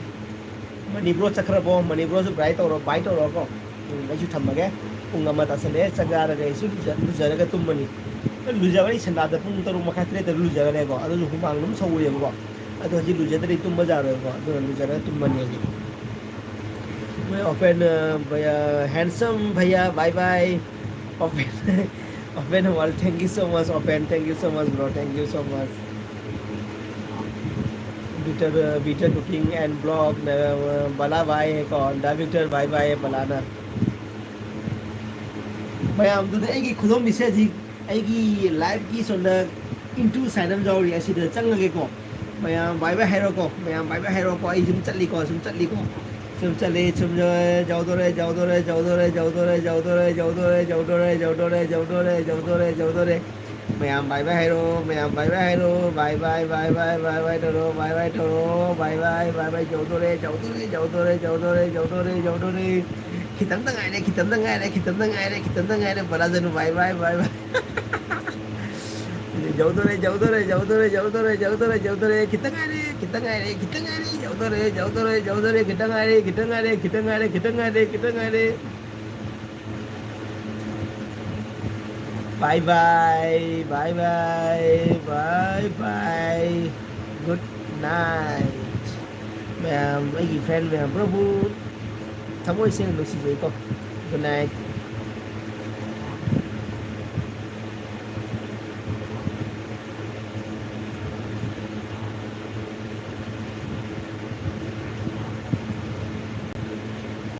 mani bro chakra bo mani bro su bright ro bite ro ko ai chu tham ge ung ama ta sale chagara ge su lu jara ga tum mani lu jara ni sanda da pung taru makha tre da lu jara le ko adu hu bang num sau ye ko adu ji lu jara ri tum ba ja ro ko adu lu jara tum mani ge मैं ओपन भैया हैंडसम भैया bye bye open wall thank you so much open thank you so much bro thank you so much beater cooking and blog बला बाय है कौन डा बीटर बाय बाय बलाना मैं हम तो एक खुदों मिसे जी एक लाइव की सुनना इंटू साइनम जाओ रिया सीधे चंग के को मैं बाय बाय हेरो को मैं बाय बाय हेरो को आई जुम चली को Chum chale chum jao do re Mayam bye bye hero mayam bye bye hero bye bye toro bye bye jao do re kitang tang ai re bala janu bye bye jauh do re kitang ai re jauh do re kitang ai re bye bye good night mẹ mấy gì fan mẹ bro bu thắm ơi xem được gì vậy con good night